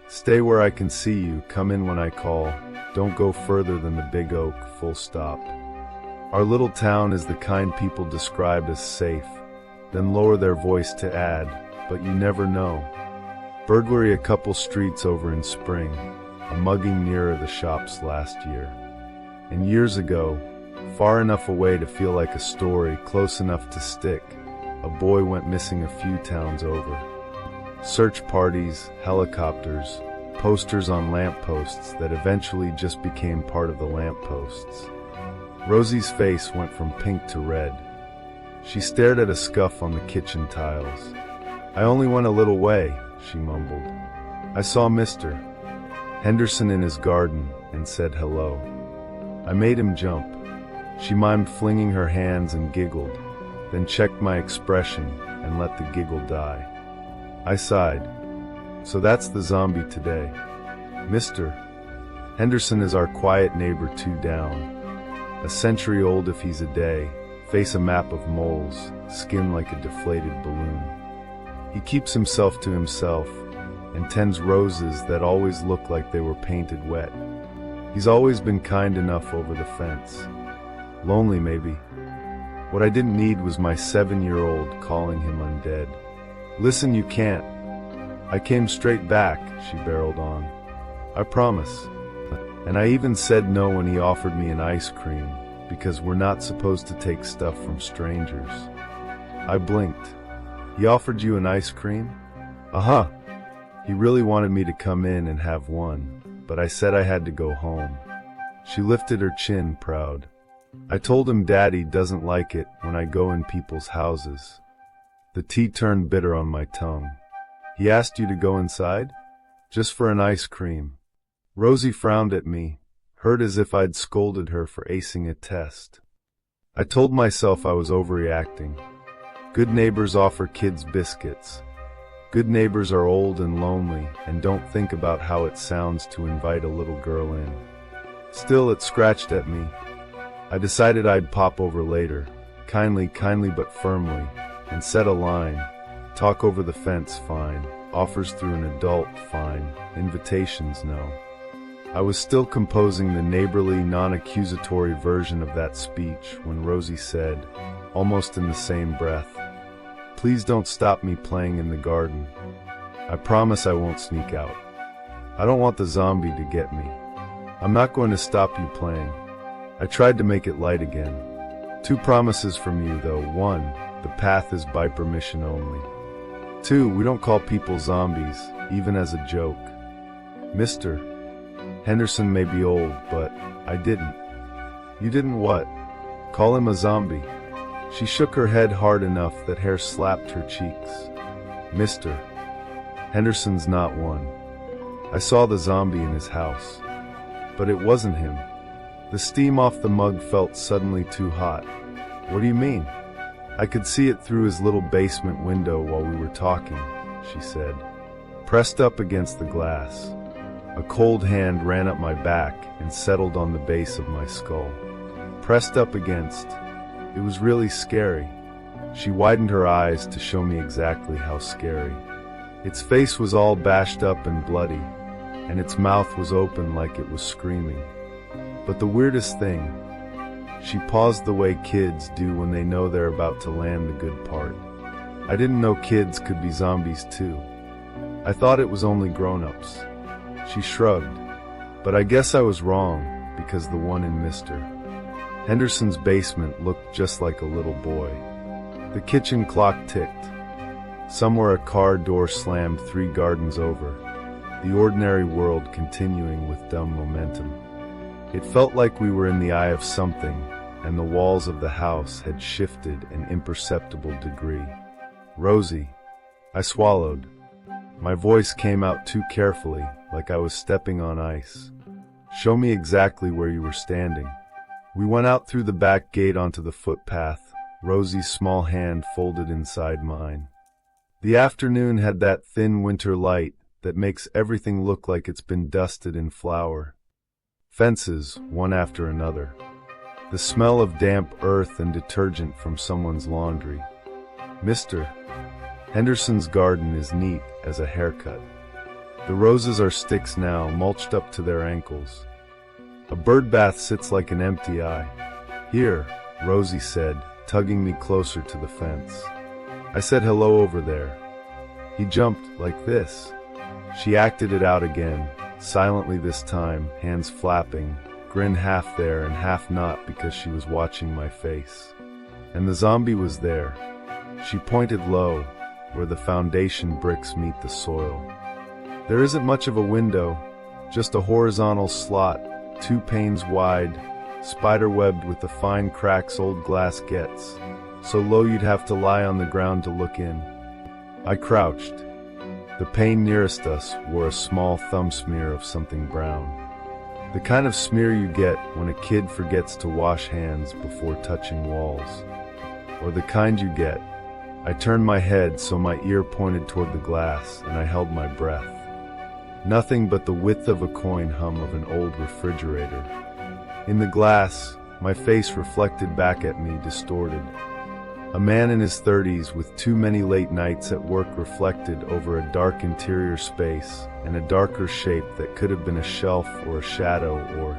Stay where I can see you, come in when I call. Don't go further than the big oak, full stop. Our little town is the kind people describe as safe, then lower their voice to add, but you never know. Burglary a couple streets over in Spring, a mugging nearer the shops last year. And years ago, far enough away to feel like a story, close enough to stick, a boy went missing a few towns over. Search parties, helicopters, posters on lampposts that eventually just became part of the lampposts. Rosie's face went from pink to red. She stared at a scuff on the kitchen tiles. I only went a little way, she mumbled. I saw Mr. Henderson in his garden and said hello. I made him jump. She mimed flinging her hands and giggled, then checked my expression and let the giggle die. I sighed. So that's the zombie today. Mr. Henderson is our quiet neighbor 2 down. A century old if he's a day, face a map of moles, skin like a deflated balloon. He keeps himself to himself and tends roses that always look like they were painted wet. He's always been kind enough over the fence. Lonely, maybe. What I didn't need was my 7-year-old calling him undead. Listen, you can't. I came straight back, she barreled on. I promise. And I even said no when he offered me an ice cream, because we're not supposed to take stuff from strangers. I blinked. He offered you an ice cream? Uh-huh. He really wanted me to come in and have one, but I said I had to go home. She lifted her chin, proud. I told him Daddy doesn't like it when I go in people's houses. The tea turned bitter on my tongue. He asked you to go inside? Just for an ice cream. Rosie frowned at me, hurt as if I'd scolded her for acing a test. I told myself I was overreacting. Good neighbors offer kids biscuits. Good neighbors are old and lonely and don't think about how it sounds to invite a little girl in. Still, it scratched at me. I decided I'd pop over later, kindly but firmly, and set a line. Talk over the fence, fine. Offers through an adult, fine. Invitations, no. I was still composing the neighborly, non-accusatory version of that speech when Rosie said, almost in the same breath, "Please don't stop me playing in the garden. I promise I won't sneak out. I don't want the zombie to get me. I'm not going to stop you playing." I tried to make it light again. 2 promises from you, though. 1, the path is by permission only. 2, we don't call people zombies, even as a joke. Mr. Henderson may be old, but I didn't. You didn't what? Call him a zombie. She shook her head hard enough that hair slapped her cheeks. Mr. Henderson's not one. I saw the zombie in his house. But it wasn't him. The steam off the mug felt suddenly too hot. What do you mean? I could see it through his little basement window while we were talking, she said. Pressed up against the glass. A cold hand ran up my back and settled on the base of my skull. Pressed up against. It was really scary. She widened her eyes to show me exactly how scary. Its face was all bashed up and bloody, and its mouth was open like it was screaming. But the weirdest thing, she paused the way kids do when they know they're about to land the good part. I didn't know kids could be zombies too. I thought it was only grown-ups. She shrugged, but I guess I was wrong, because the one in Mr. Henderson's basement looked just like a little boy. The kitchen clock ticked. Somewhere a car door slammed 3 gardens over, the ordinary world continuing with dumb momentum. It felt like we were in the eye of something, and the walls of the house had shifted an imperceptible degree. Rosie. I swallowed. My voice came out too carefully, like I was stepping on ice. Show me exactly where you were standing. We went out through the back gate onto the footpath, Rosie's small hand folded inside mine. The afternoon had that thin winter light that makes everything look like it's been dusted in flour. Fences, one after another. The smell of damp earth and detergent from someone's laundry. Mr. Henderson's garden is neat as a haircut. The roses are sticks now, mulched up to their ankles. A birdbath sits like an empty eye. Here, Rosie said, tugging me closer to the fence. I said hello over there. He jumped like this. She acted it out again, silently this time, hands flapping, grin half there and half not because she was watching my face. And the zombie was there. She pointed low, where the foundation bricks meet the soil. There isn't much of a window, just a horizontal slot, 2 panes wide, spider-webbed with the fine cracks old glass gets, so low you'd have to lie on the ground to look in. I crouched. The pane nearest us wore a small thumb smear of something brown. The kind of smear you get when a kid forgets to wash hands before touching walls. Or the kind you get. I turned my head so my ear pointed toward the glass, and I held my breath. Nothing but the width of a coin hum of an old refrigerator. In the glass, my face reflected back at me, distorted. A man in his 30s with too many late nights at work reflected over a dark interior space and a darker shape that could have been a shelf or a shadow or,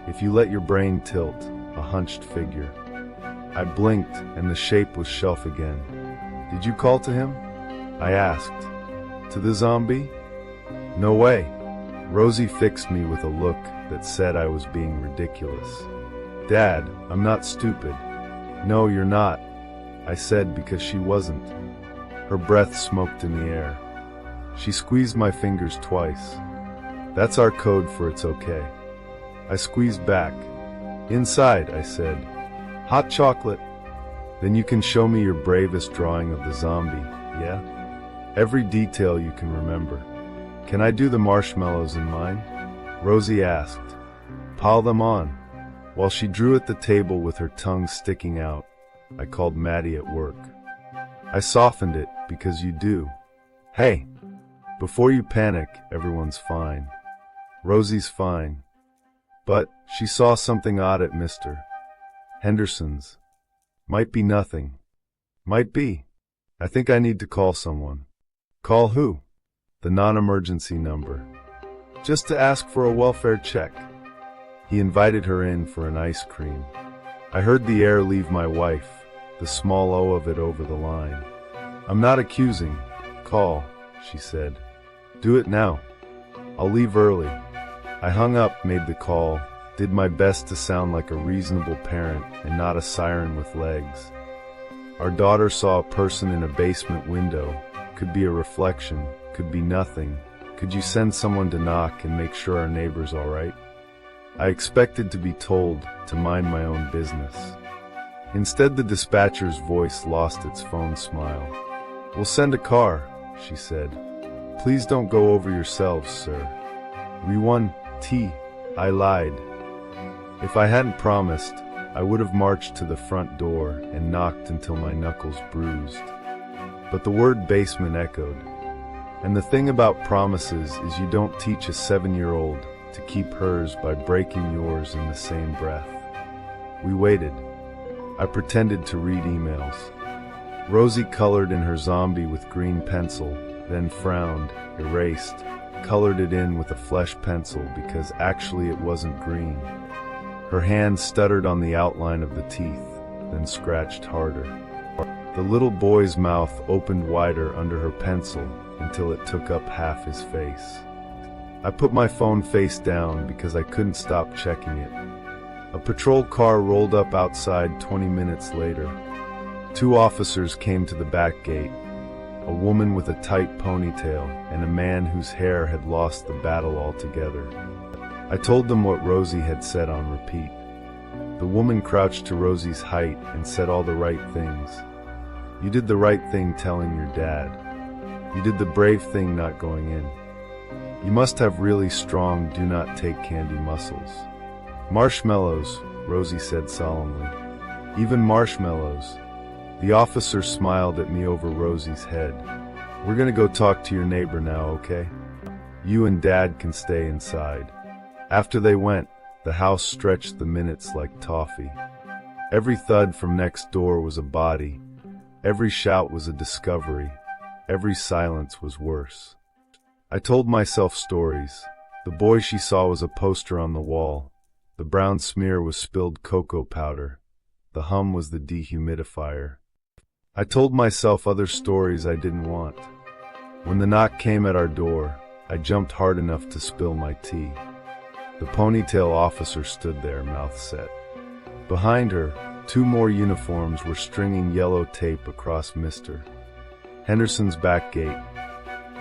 if you let your brain tilt, a hunched figure. I blinked and the shape was shelf again. Did you call to him? I asked. To the zombie? No way. Rosie fixed me with a look that said I was being ridiculous. Dad, I'm not stupid. No, you're not, I said because she wasn't. Her breath smoked in the air. She squeezed my fingers twice. That's our code for it's okay. I squeezed back. Inside, I said. Hot chocolate. Then you can show me your bravest drawing of the zombie, yeah? Every detail you can remember. Can I do the marshmallows in mine? Rosie asked. Pile them on. While she drew at the table with her tongue sticking out, I called Maddie at work. I softened it because you do. Hey, before you panic, everyone's fine. Rosie's fine. But she saw something odd at Mr. Henderson's. Might be nothing. Might be. I think I need to call someone. Call who? The non-emergency number. Just to ask for a welfare check. He invited her in for an ice cream. I heard the air leave my wife, the small O of it over the line. I'm not accusing. Call, she said. Do it now. I'll leave early. I hung up, made the call, did my best to sound like a reasonable parent and not a siren with legs. Our daughter saw a person in a basement window. Could be a reflection, could be nothing. Could you send someone to knock and make sure our neighbor's all right? I expected to be told to mind my own business. Instead, the dispatcher's voice lost its phone smile. We'll send a car, she said. Please don't go over yourselves, sir. We won, I lied. If I hadn't promised, I would have marched to the front door and knocked until my knuckles bruised. But the word basement echoed. And the thing about promises is you don't teach a 7-year-old to keep hers by breaking yours in the same breath. We waited. I pretended to read emails. Rosie colored in her zombie with green pencil, then frowned, erased, colored it in with a flesh pencil because actually it wasn't green. Her hand stuttered on the outline of the teeth, then scratched harder. The little boy's mouth opened wider under her pencil until it took up half his face. I put my phone face down because I couldn't stop checking it. A patrol car rolled up outside 20 minutes later. 2 officers came to the back gate, a woman with a tight ponytail and a man whose hair had lost the battle altogether. I told them what Rosie had said on repeat. The woman crouched to Rosie's height and said all the right things. You did the right thing telling your dad. You did the brave thing not going in. You must have really strong do not take candy muscles. Marshmallows, Rosie said solemnly. Even marshmallows. The officer smiled at me over Rosie's head. We're gonna go talk to your neighbor now, okay? You and Dad can stay inside. After they went, the house stretched the minutes like toffee. Every thud from next door was a body. Every shout was a discovery. Every silence was worse. I told myself stories. The boy she saw was a poster on the wall. The brown smear was spilled cocoa powder. The hum was the dehumidifier. I told myself other stories I didn't want. When the knock came at our door, I jumped hard enough to spill my tea. The ponytail officer stood there, mouth set. Behind her, 2 more uniforms were stringing yellow tape across Mr. Henderson's back gate.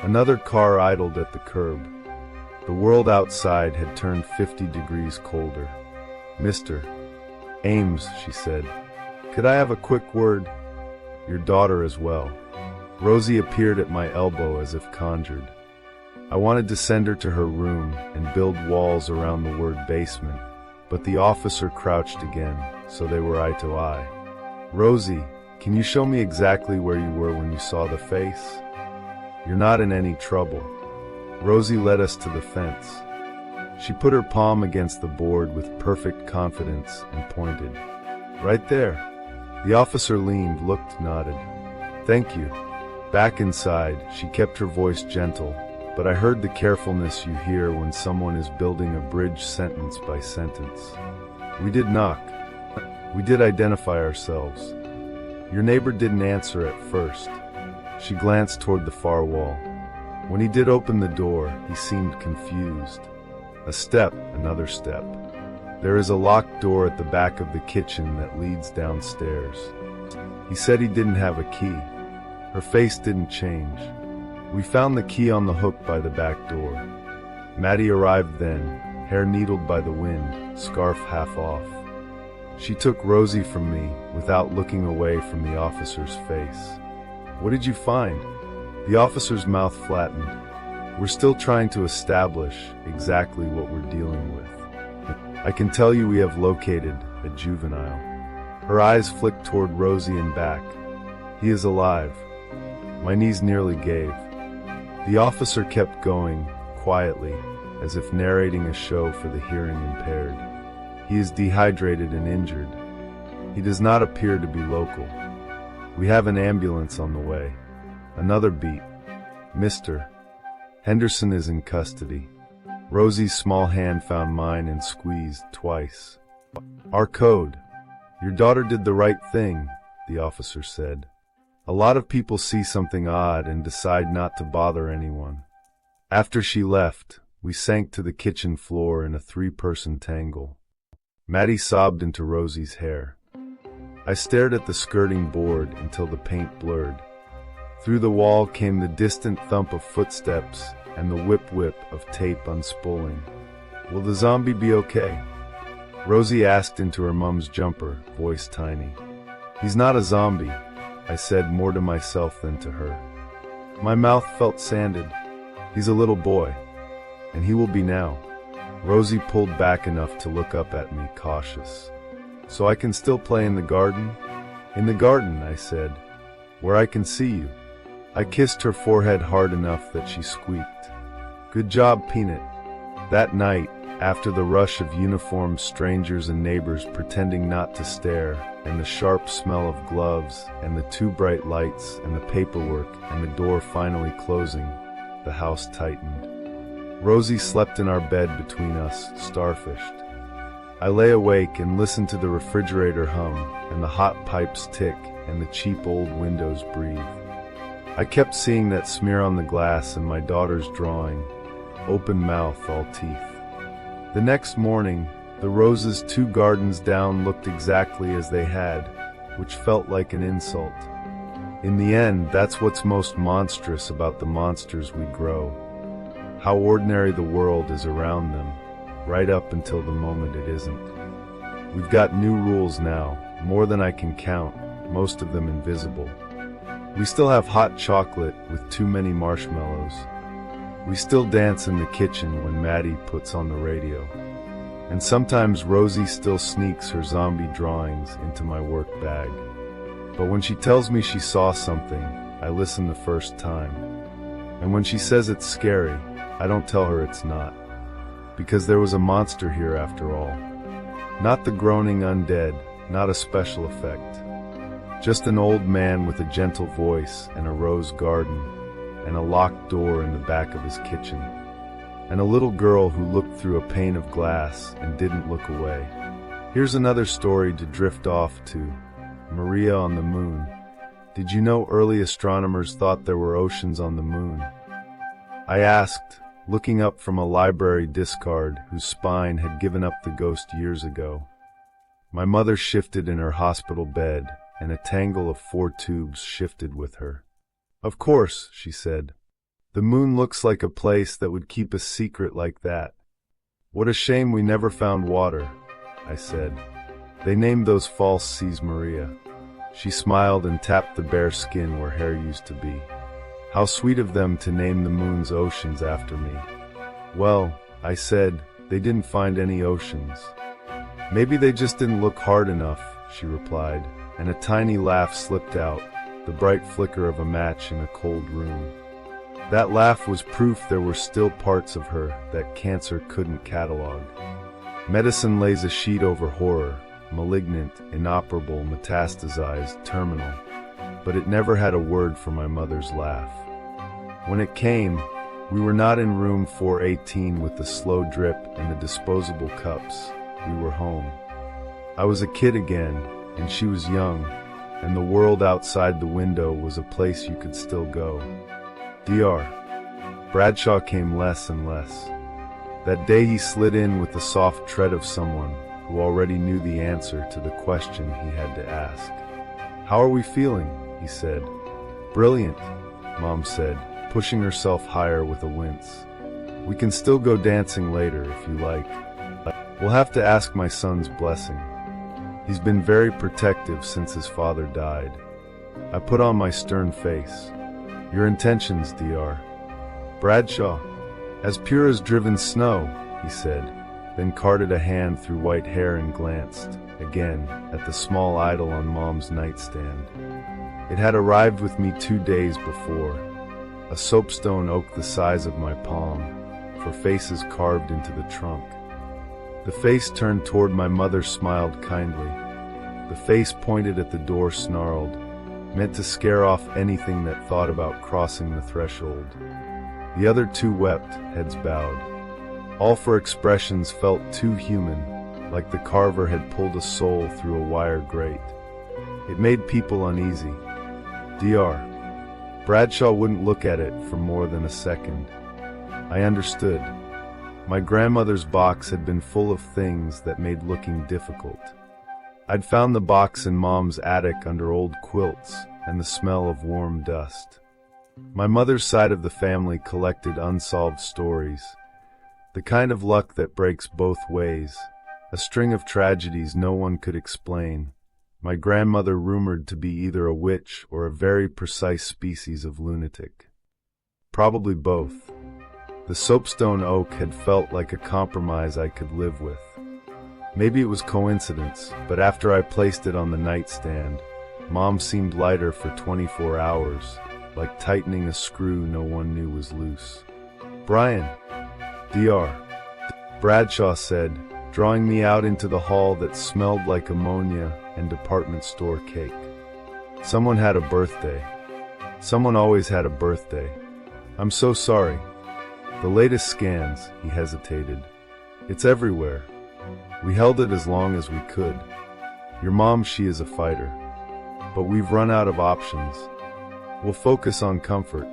Another car idled at the curb. The world outside had turned 50 degrees colder. Mr. Ames, she said, could I have a quick word? Your daughter as well. Rosie appeared at my elbow as if conjured. I wanted to send her to her room and build walls around the word basement, but the officer crouched again, so they were eye to eye. Rosie, can you show me exactly where you were when you saw the face? You're not in any trouble. Rosie led us to the fence. She put her palm against the board with perfect confidence and pointed. Right there. The officer leaned, looked, nodded. Thank you. Back inside, she kept her voice gentle, but I heard the carefulness you hear when someone is building a bridge sentence by sentence. We did knock. We did identify ourselves. Your neighbor didn't answer at first. She glanced toward the far wall. When he did open the door, he seemed confused. A step, another step. There is a locked door at the back of the kitchen that leads downstairs. He said he didn't have a key. Her face didn't change. We found the key on the hook by the back door. Maddie arrived then, hair needled by the wind, scarf half off. She took Rosie from me without looking away from the officer's face. What did you find? The officer's mouth flattened. We're still trying to establish exactly what we're dealing with. I can tell you we have located a juvenile. Her eyes flicked toward Rosie and back. He is alive. My knees nearly gave. The officer kept going, quietly, as if narrating a show for the hearing impaired. He is dehydrated and injured. He does not appear to be local. We have an ambulance on the way. Another beat. Mr. Henderson is in custody. Rosie's small hand found mine and squeezed twice. Our code. Your daughter did the right thing, the officer said. A lot of people see something odd and decide not to bother anyone. After she left, we sank to the kitchen floor in a 3-person tangle. Maddie sobbed into Rosie's hair. I stared at the skirting board until the paint blurred. Through the wall came the distant thump of footsteps and the whip-whip of tape unspooling. Will the zombie be okay? Rosie asked into her mum's jumper, voice tiny. He's not a zombie, I said more to myself than to her. My mouth felt sanded. He's a little boy, and he will be now. Rosie pulled back enough to look up at me, cautious. So I can still play in the garden? In the garden, I said, where I can see you. I kissed her forehead hard enough that she squeaked. Good job, Peanut. That night, After the rush of uniformed strangers and neighbors pretending not to stare, and the sharp smell of gloves, and the too bright lights, and the paperwork, and the door finally closing, the house tightened. Rosie slept in our bed between us, starfished. I lay awake and listened to the refrigerator hum, and the hot pipes tick, and the cheap old windows breathe. I kept seeing that smear on the glass and my daughter's drawing, open mouth, all teeth. The next morning, the roses 2 gardens down looked exactly as they had, which felt like an insult. In the end, that's what's most monstrous about the monsters we grow. How ordinary the world is around them, right up until the moment it isn't. We've got new rules now, more than I can count, most of them invisible. We still have hot chocolate with too many marshmallows. We still dance in the kitchen when Maddie puts on the radio. And sometimes Rosie still sneaks her zombie drawings into my work bag. But when she tells me she saw something, I listen the first time. And when she says it's scary, I don't tell her it's not. Because there was a monster here after all. Not the groaning undead, not a special effect. Just an old man with a gentle voice and a rose garden, and a locked door in the back of his kitchen, and a little girl who looked through a pane of glass and didn't look away. Here's another story to drift off to. Maria on the moon. Did you know early astronomers thought there were oceans on the moon? I asked, looking up from a library discard whose spine had given up the ghost years ago. My mother shifted in her hospital bed, and a tangle of 4 tubes shifted with her. Of course, she said. The moon looks like a place that would keep a secret like that. What a shame we never found water, I said. They named those false seas Maria. She smiled and tapped the bare skin where hair used to be. How sweet of them to name the moon's oceans after me. Well, I said, they didn't find any oceans. Maybe they just didn't look hard enough, she replied, and a tiny laugh slipped out, the bright flicker of a match in a cold room. That laugh was proof there were still parts of her that cancer couldn't catalog. Medicine lays a sheet over horror, malignant, inoperable, metastasized, terminal, but it never had a word for my mother's laugh. When it came, we were not in room 418 with the slow drip and the disposable cups. We were home. I was a kid again, and she was young, and the world outside the window was a place you could still go. Dr. Bradshaw came less and less. That day he slid in with the soft tread of someone who already knew the answer to the question he had to ask. "How are we feeling?" he said. "Brilliant," Mom said, pushing herself higher with a wince. "We can still go dancing later if you like. We'll have to ask my son's blessing. He's been very protective since his father died." I put on my stern face. "Your intentions, Dr. Bradshaw?" "As pure as driven snow," he said, then carted a hand through white hair and glanced, again, at the small idol on Mom's nightstand. It had arrived with me 2 days before, a soapstone oak the size of my palm, for faces carved into the trunk. The face turned toward my mother smiled kindly. The face pointed at the door snarled, meant to scare off anything that thought about crossing the threshold. The other 2 wept, heads bowed. All for expressions felt too human, like the carver had pulled a soul through a wire grate. It made people uneasy. Dr. Bradshaw wouldn't look at it for more than a second. I understood. My grandmother's box had been full of things that made looking difficult. I'd found the box in Mom's attic under old quilts and the smell of warm dust. My mother's side of the family collected unsolved stories, the kind of luck that breaks both ways, a string of tragedies no one could explain. My grandmother rumored to be either a witch or a very precise species of lunatic. Probably both. The soapstone oak had felt like a compromise I could live with. Maybe it was coincidence, but after I placed it on the nightstand, Mom seemed lighter for 24 hours, like tightening a screw no one knew was loose. "Brian." Dr. Bradshaw said, drawing me out into the hall that smelled like ammonia and department store cake. Someone had a birthday. Someone always had a birthday. I'm so sorry. The latest scans, he hesitated. It's everywhere. We held it as long as we could. Your mom, she is a fighter. But we've run out of options. We'll focus on comfort.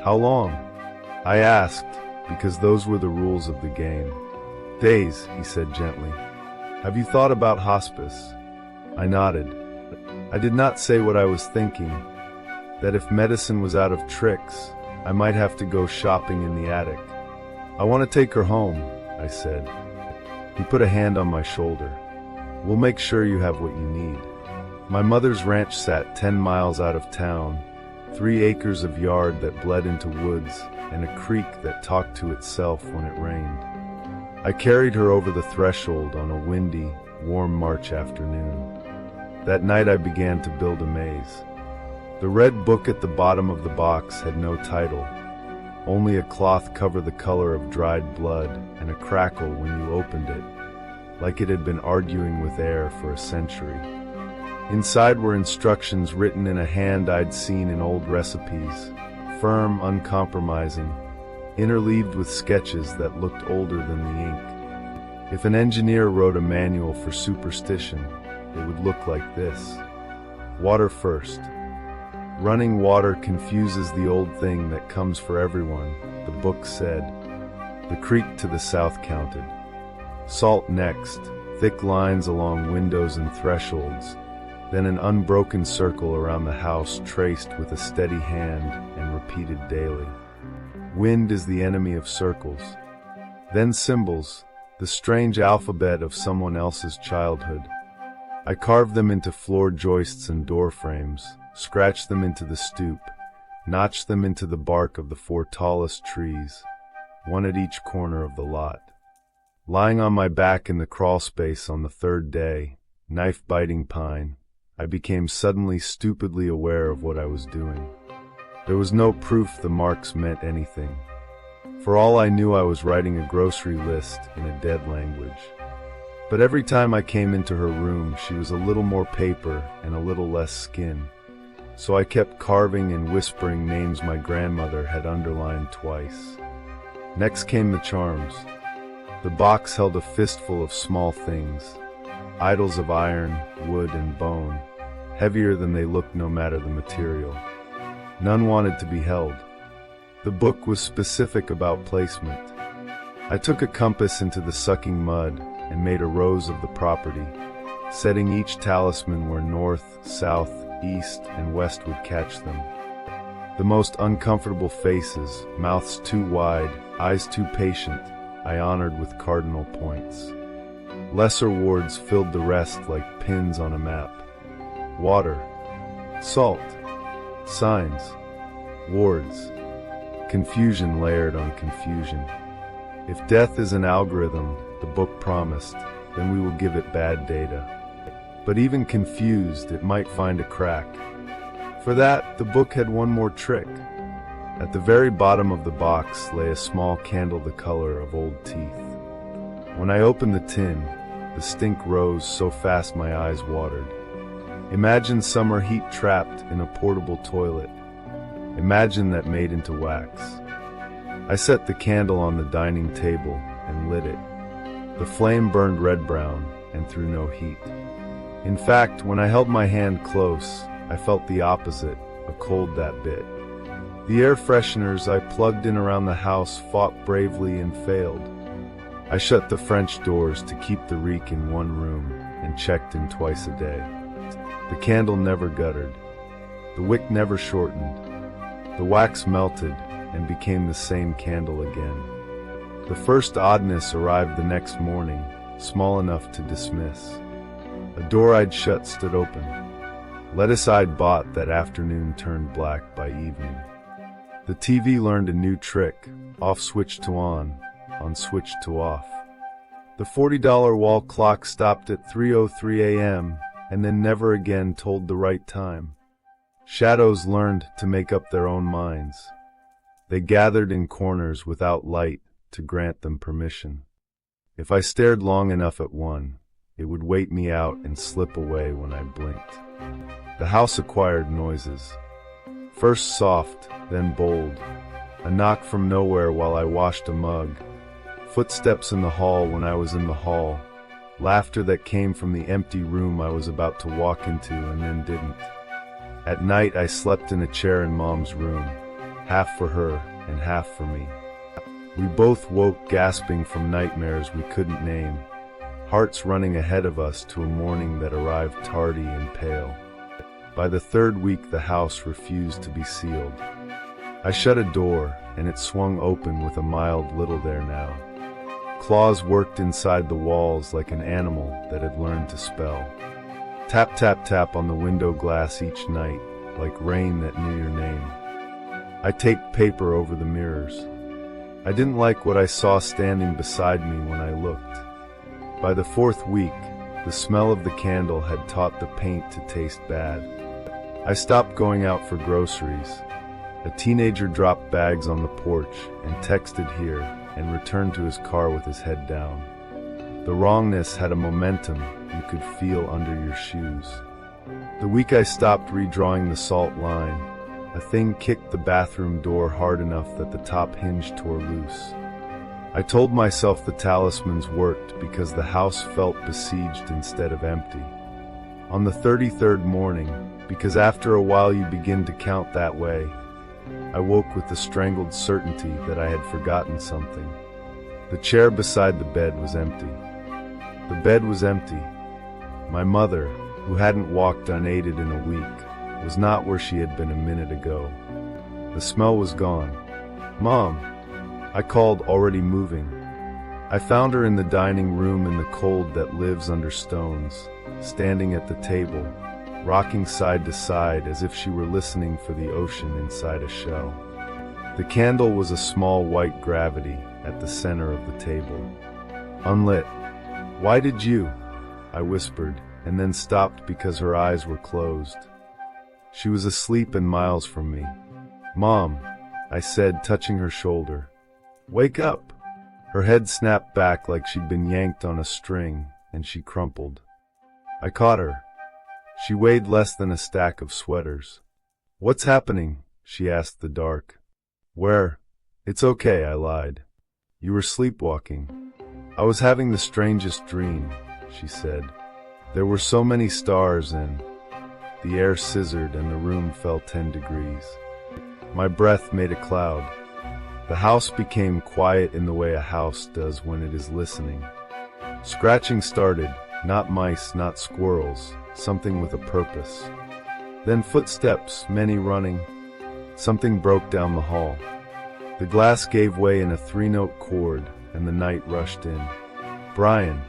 How long? I asked, because those were the rules of the game. Days, he said gently. Have you thought about hospice? I nodded. I did not say what I was thinking, that if medicine was out of tricks, I might have to go shopping in the attic. I want to take her home, I said. He put a hand on my shoulder. We'll make sure you have what you need. My mother's ranch sat 10 miles out of town, 3 acres of yard that bled into woods, and a creek that talked to itself when it rained. I carried her over the threshold on a windy, warm March afternoon. That night I began to build a maze. The red book at the bottom of the box had no title, only a cloth cover the color of dried blood and a crackle when you opened it, like it had been arguing with air for a century. Inside were instructions written in a hand I'd seen in old recipes, firm, uncompromising, interleaved with sketches that looked older than the ink. If an engineer wrote a manual for superstition, it would look like this. Water first. Running water confuses the old thing that comes for everyone, the book said. The creek to the south counted. Salt next, thick lines along windows and thresholds, then an unbroken circle around the house traced with a steady hand and repeated daily. Wind is the enemy of circles. Then symbols, the strange alphabet of someone else's childhood. I carved them into floor joists and door frames, scratched them into the stoop, notched them into the bark of the 4 tallest trees, one at each corner of the lot. Lying on my back in the crawl space on the 3rd day, knife-biting pine, I became suddenly stupidly aware of what I was doing. There was no proof the marks meant anything. For all I knew, I was writing a grocery list in a dead language. But every time I came into her room, she was a little more paper and a little less skin. So I kept carving and whispering names my grandmother had underlined twice. Next came the charms. The box held a fistful of small things, idols of iron, wood, and bone, heavier than they looked no matter the material. None wanted to be held. The book was specific about placement. I took a compass into the sucking mud and made a rose of the property, setting each talisman where north, south, east, and west would catch them. The most uncomfortable faces, mouths too wide, eyes too patient, I honored with cardinal points. Lesser wards filled the rest like pins on a map. Water, salt, signs, wards, confusion layered on confusion. If death is an algorithm, the book promised, then we will give it bad data. But even confused, it might find a crack. For that, the book had one more trick. At the very bottom of the box lay a small candle the color of old teeth. When I opened the tin, the stink rose so fast my eyes watered. Imagine summer heat trapped in a portable toilet. Imagine that made into wax. I set the candle on the dining table and lit it. The flame burned red-brown and threw no heat. In fact, when I held my hand close, I felt the opposite, a cold that bit. The air fresheners I plugged in around the house fought bravely and failed. I shut the French doors to keep the reek in one room and checked in twice a day. The candle never guttered. The wick never shortened. The wax melted and became the same candle again. The first oddness arrived the next morning, small enough to dismiss. A door I'd shut stood open. Lettuce I'd bought that afternoon turned black by evening. The TV learned a new trick, off switch to on switch to off. The $40 wall clock stopped at 3:03 a.m. and then never again told the right time. Shadows learned to make up their own minds. They gathered in corners without light to grant them permission. If I stared long enough at one, it would wait me out and slip away when I blinked. The house acquired noises. First soft, then bold. A knock from nowhere while I washed a mug. Footsteps in the hall when I was in the hall. Laughter that came from the empty room I was about to walk into and then didn't. At night I slept in a chair in Mom's room, half for her and half for me. We both woke gasping from nightmares we couldn't name, hearts running ahead of us to a morning that arrived tardy and pale. By the third week the house refused to be sealed. I shut a door, and it swung open with a mild little there now. Claws worked inside the walls like an animal that had learned to spell. Tap, tap, tap on the window glass each night, like rain that knew your name. I taped paper over the mirrors. I didn't like what I saw standing beside me when I looked. By the fourth week, the smell of the candle had taught the paint to taste bad. I stopped going out for groceries. A teenager dropped bags on the porch and texted here and returned to his car with his head down. The wrongness had a momentum you could feel under your shoes. The week I stopped redrawing the salt line, a thing kicked the bathroom door hard enough that the top hinge tore loose. I told myself the talismans worked because the house felt besieged instead of empty. On the 33rd morning, because after a while you begin to count that way, I woke with the strangled certainty that I had forgotten something. The chair beside the bed was empty. The bed was empty. My mother, who hadn't walked unaided in a week, was not where she had been a minute ago. The smell was gone. "Mom," I called, already moving. I found her in the dining room in the cold that lives under stones, standing at the table, rocking side to side as if she were listening for the ocean inside a shell. The candle was a small white gravity at the center of the table, unlit. "Why did you?" I whispered, and then stopped because her eyes were closed. She was asleep and miles from me. "Mom," I said, touching her shoulder. "Wake up!" Her head snapped back like she'd been yanked on a string, and she crumpled. I caught her. She weighed less than a stack of sweaters. "What's happening?" she asked the dark. "Where?" "It's okay," I lied. "You were sleepwalking." "I was having the strangest dream," she said. "There were so many stars and..." The air scissored and the room fell 10 degrees. My breath made a cloud. The house became quiet in the way a house does when it is listening. Scratching started, not mice, not squirrels, something with a purpose. Then footsteps, many running. Something broke down the hall. The glass gave way in a 3-note chord, and the night rushed in. "Brian,"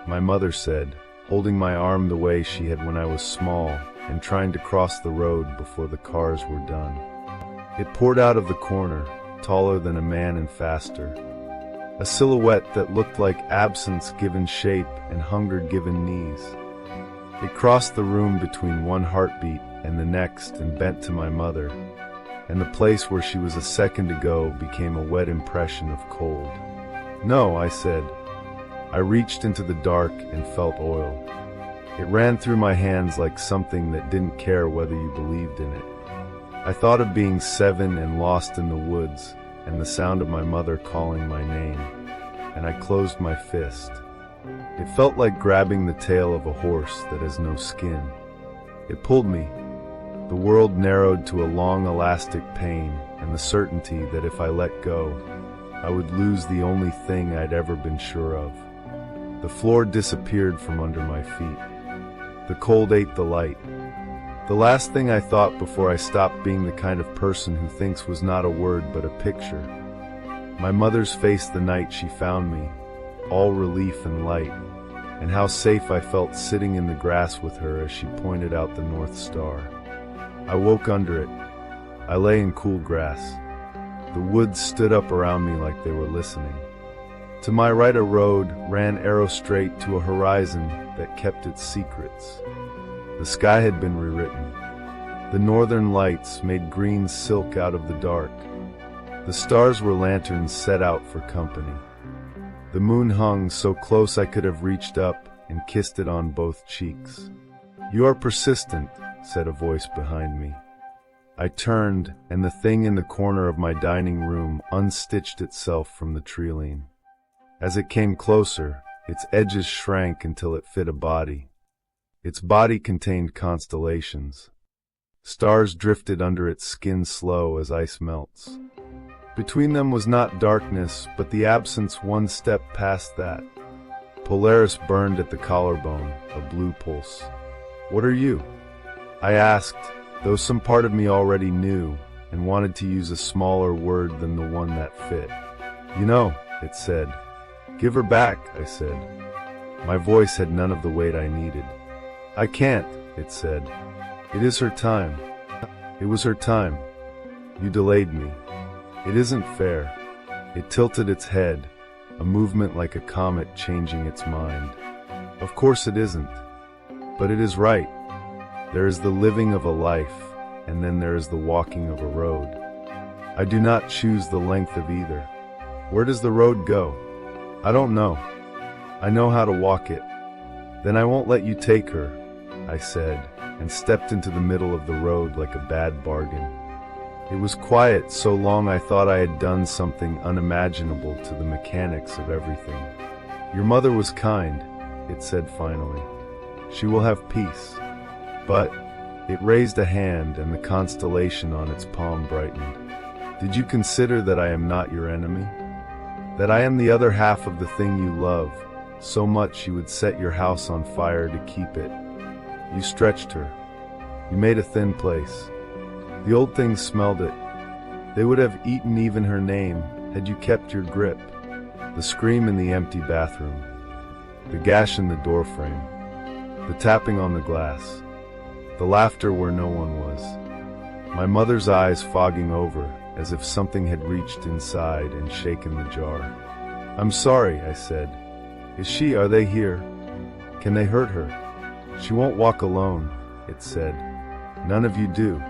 my mother said, holding my arm the way she had when I was small, and trying to cross the road before the cars were done. It poured out of the corner, taller than a man and faster. A silhouette that looked like absence given shape and hunger given knees. It crossed the room between one heartbeat and the next and bent to my mother, and the place where she was a second ago became a wet impression of cold. "No," I said. I reached into the dark and felt oil. It ran through my hands like something that didn't care whether you believed in it. I thought of being 7 and lost in the woods, and the sound of my mother calling my name, and I closed my fist. It felt like grabbing the tail of a horse that has no skin. It pulled me. The world narrowed to a long elastic pain, and the certainty that if I let go, I would lose the only thing I'd ever been sure of. The floor disappeared from under my feet. The cold ate the light. The last thing I thought before I stopped being the kind of person who thinks was not a word but a picture. My mother's face the night she found me, all relief and light, and how safe I felt sitting in the grass with her as she pointed out the North Star. I woke under it. I lay in cool grass. The woods stood up around me like they were listening. To my right a road ran arrow straight to a horizon that kept its secrets. The sky had been rewritten. The northern lights made green silk out of the dark. The stars were lanterns set out for company. The moon hung so close I could have reached up and kissed it on both cheeks. "You are persistent," said a voice behind me. I turned, and the thing in the corner of my dining room unstitched itself from the treeline. As it came closer, its edges shrank until it fit a body. Its body contained constellations. Stars drifted under its skin slow as ice melts. Between them was not darkness, but the absence one step past that. Polaris burned at the collarbone, a blue pulse. "What are you?" I asked, though some part of me already knew and wanted to use a smaller word than the one that fit. "You know," it said. "Give her back," I said. My voice had none of the weight I needed. "I can't," it said. "It is her time. It was her time. You delayed me. It isn't fair." It tilted its head, a movement like a comet changing its mind. "Of course it isn't. But it is right. There is the living of a life, and then there is the walking of a road. I do not choose the length of either. Where does the road go? I don't know. I know how to walk it." "Then I won't let you take her," I said, and stepped into the middle of the road like a bad bargain. It was quiet so long I thought I had done something unimaginable to the mechanics of everything. "Your mother was kind," it said finally. "She will have peace." But it raised a hand, and the constellation on its palm brightened. "Did you consider that I am not your enemy? That I am the other half of the thing you love, so much you would set your house on fire to keep it? You stretched her. You made a thin place. The old things smelled it. They would have eaten even her name had you kept your grip. The scream in the empty bathroom. The gash in the doorframe. The tapping on the glass. The laughter where no one was. My mother's eyes fogging over, as if something had reached inside and shaken the jar. "I'm sorry," I said. Are they here? Can they hurt her?" "She won't walk alone," it said. "None of you do.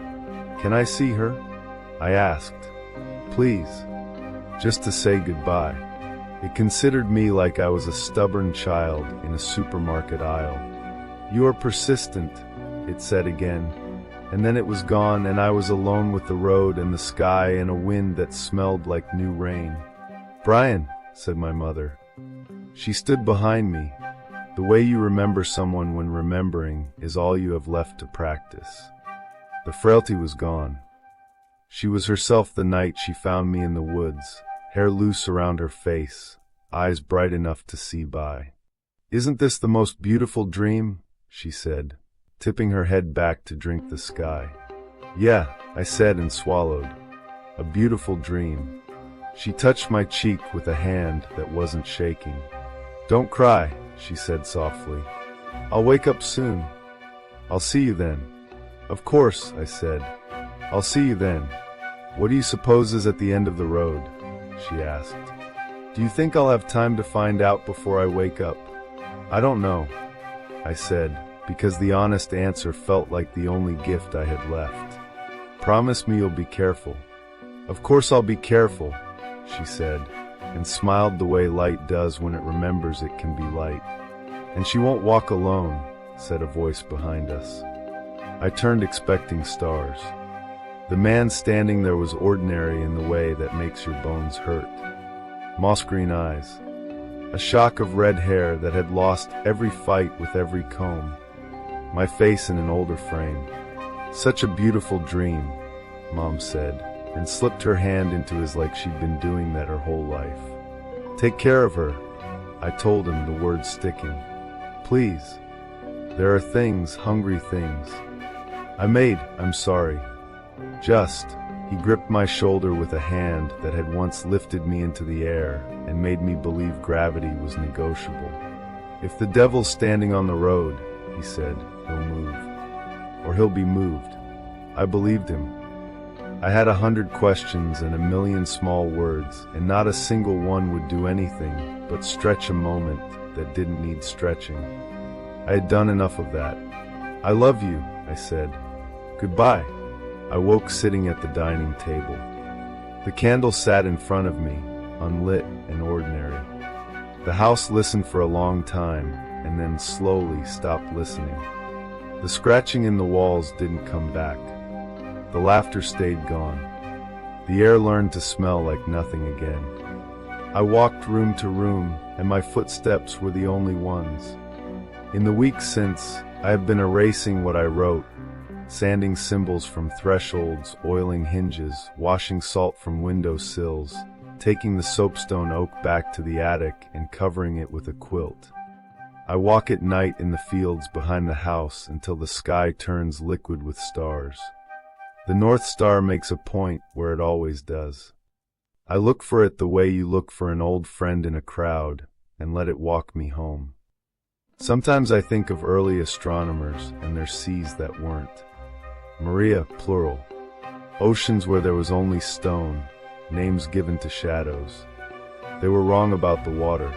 Can I see her?" I asked. "Please. Just to say goodbye." It considered me like I was a stubborn child in a supermarket aisle. "You are persistent," it said again, and then it was gone, and I was alone with the road and the sky and a wind that smelled like new rain. "Brian," said my mother. She stood behind me. The way you remember someone when remembering is all you have left to practice. The frailty was gone. She was herself the night she found me in the woods, hair loose around her face, eyes bright enough to see by. "Isn't this the most beautiful dream?" she said, tipping her head back to drink the sky. "Yeah," I said and swallowed. "A beautiful dream." She touched my cheek with a hand that wasn't shaking. "Don't cry," she said softly. "I'll wake up soon. I'll see you then." "Of course," I said. "I'll see you then." "What do you suppose is at the end of the road?" she asked. "Do you think I'll have time to find out before I wake up?" "I don't know," I said, because the honest answer felt like the only gift I had left. "Promise me you'll be careful." "Of course I'll be careful," she said, and smiled the way light does when it remembers it can be light. "And she won't walk alone," said a voice behind us. I turned expecting stars. The man standing there was ordinary in the way that makes your bones hurt. Moss-green eyes. A shock of red hair that had lost every fight with every comb. My face in an older frame. "Such a beautiful dream," Mom said, and slipped her hand into his like she'd been doing that her whole life. "Take care of her," I told him, the words sticking. "Please. There are things, hungry things. I'm sorry. He gripped my shoulder with a hand that had once lifted me into the air and made me believe gravity was negotiable. "If the devil's standing on the road," he said, "he'll move. Or he'll be moved." I believed him. I had 100 questions and 1,000,000 small words, and not a single one would do anything but stretch a moment that didn't need stretching. I had done enough of that. "I love you," I said. "Goodbye." I woke sitting at the dining table. The candle sat in front of me, unlit and ordinary. The house listened for a long time, and then slowly stopped listening. The scratching in the walls didn't come back. The laughter stayed gone. The air learned to smell like nothing again. I walked room to room, and my footsteps were the only ones. In the weeks since, I have been erasing what I wrote, sanding symbols from thresholds, oiling hinges, washing salt from window sills, taking the soapstone oak back to the attic and covering it with a quilt. I walk at night in the fields behind the house until the sky turns liquid with stars. The North Star makes a point where it always does. I look for it the way you look for an old friend in a crowd, and let it walk me home. Sometimes I think of early astronomers and their seas that weren't. Maria, plural. Oceans where there was only stone, names given to shadows. They were wrong about the water.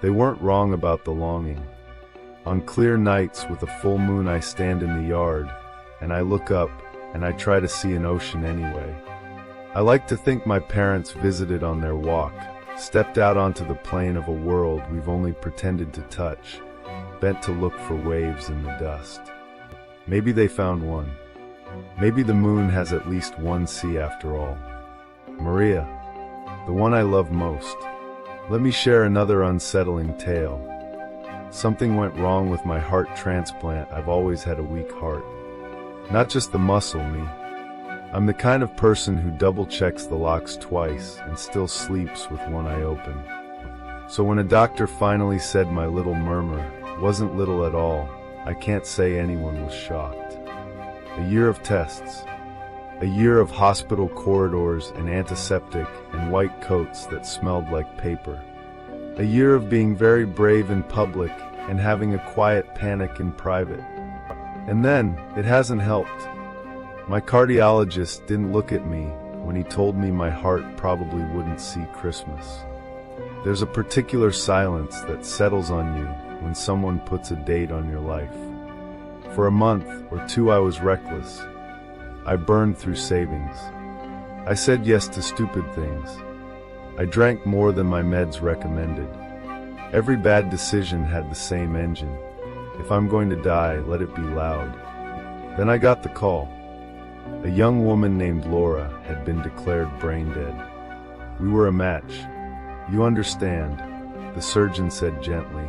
They weren't wrong about the longing. On clear nights with a full moon I stand in the yard, and I look up, and I try to see an ocean anyway. I like to think my parents visited on their walk, stepped out onto the plane of a world we've only pretended to touch, bent to look for waves in the dust. Maybe they found one. Maybe the moon has at least one sea after all. Maria, the one I love most. Let me share another unsettling tale. Something went wrong with my heart transplant. I've always had a weak heart. Not just the muscle, me. I'm the kind of person who double-checks the locks twice and still sleeps with one eye open. So when a doctor finally said my little murmur wasn't little at all, I can't say anyone was shocked. A year of tests. A year of hospital corridors and antiseptic and white coats that smelled like paper. A year of being very brave in public and having a quiet panic in private. And then, it hasn't helped. My cardiologist didn't look at me when he told me my heart probably wouldn't see Christmas. There's a particular silence that settles on you when someone puts a date on your life. For a month or two I was reckless. I burned through savings. I said yes to stupid things. I drank more than my meds recommended. Every bad decision had the same engine. If I'm going to die, let it be loud. Then I got the call. A young woman named Laura had been declared brain dead. We were a match. You understand, the surgeon said gently.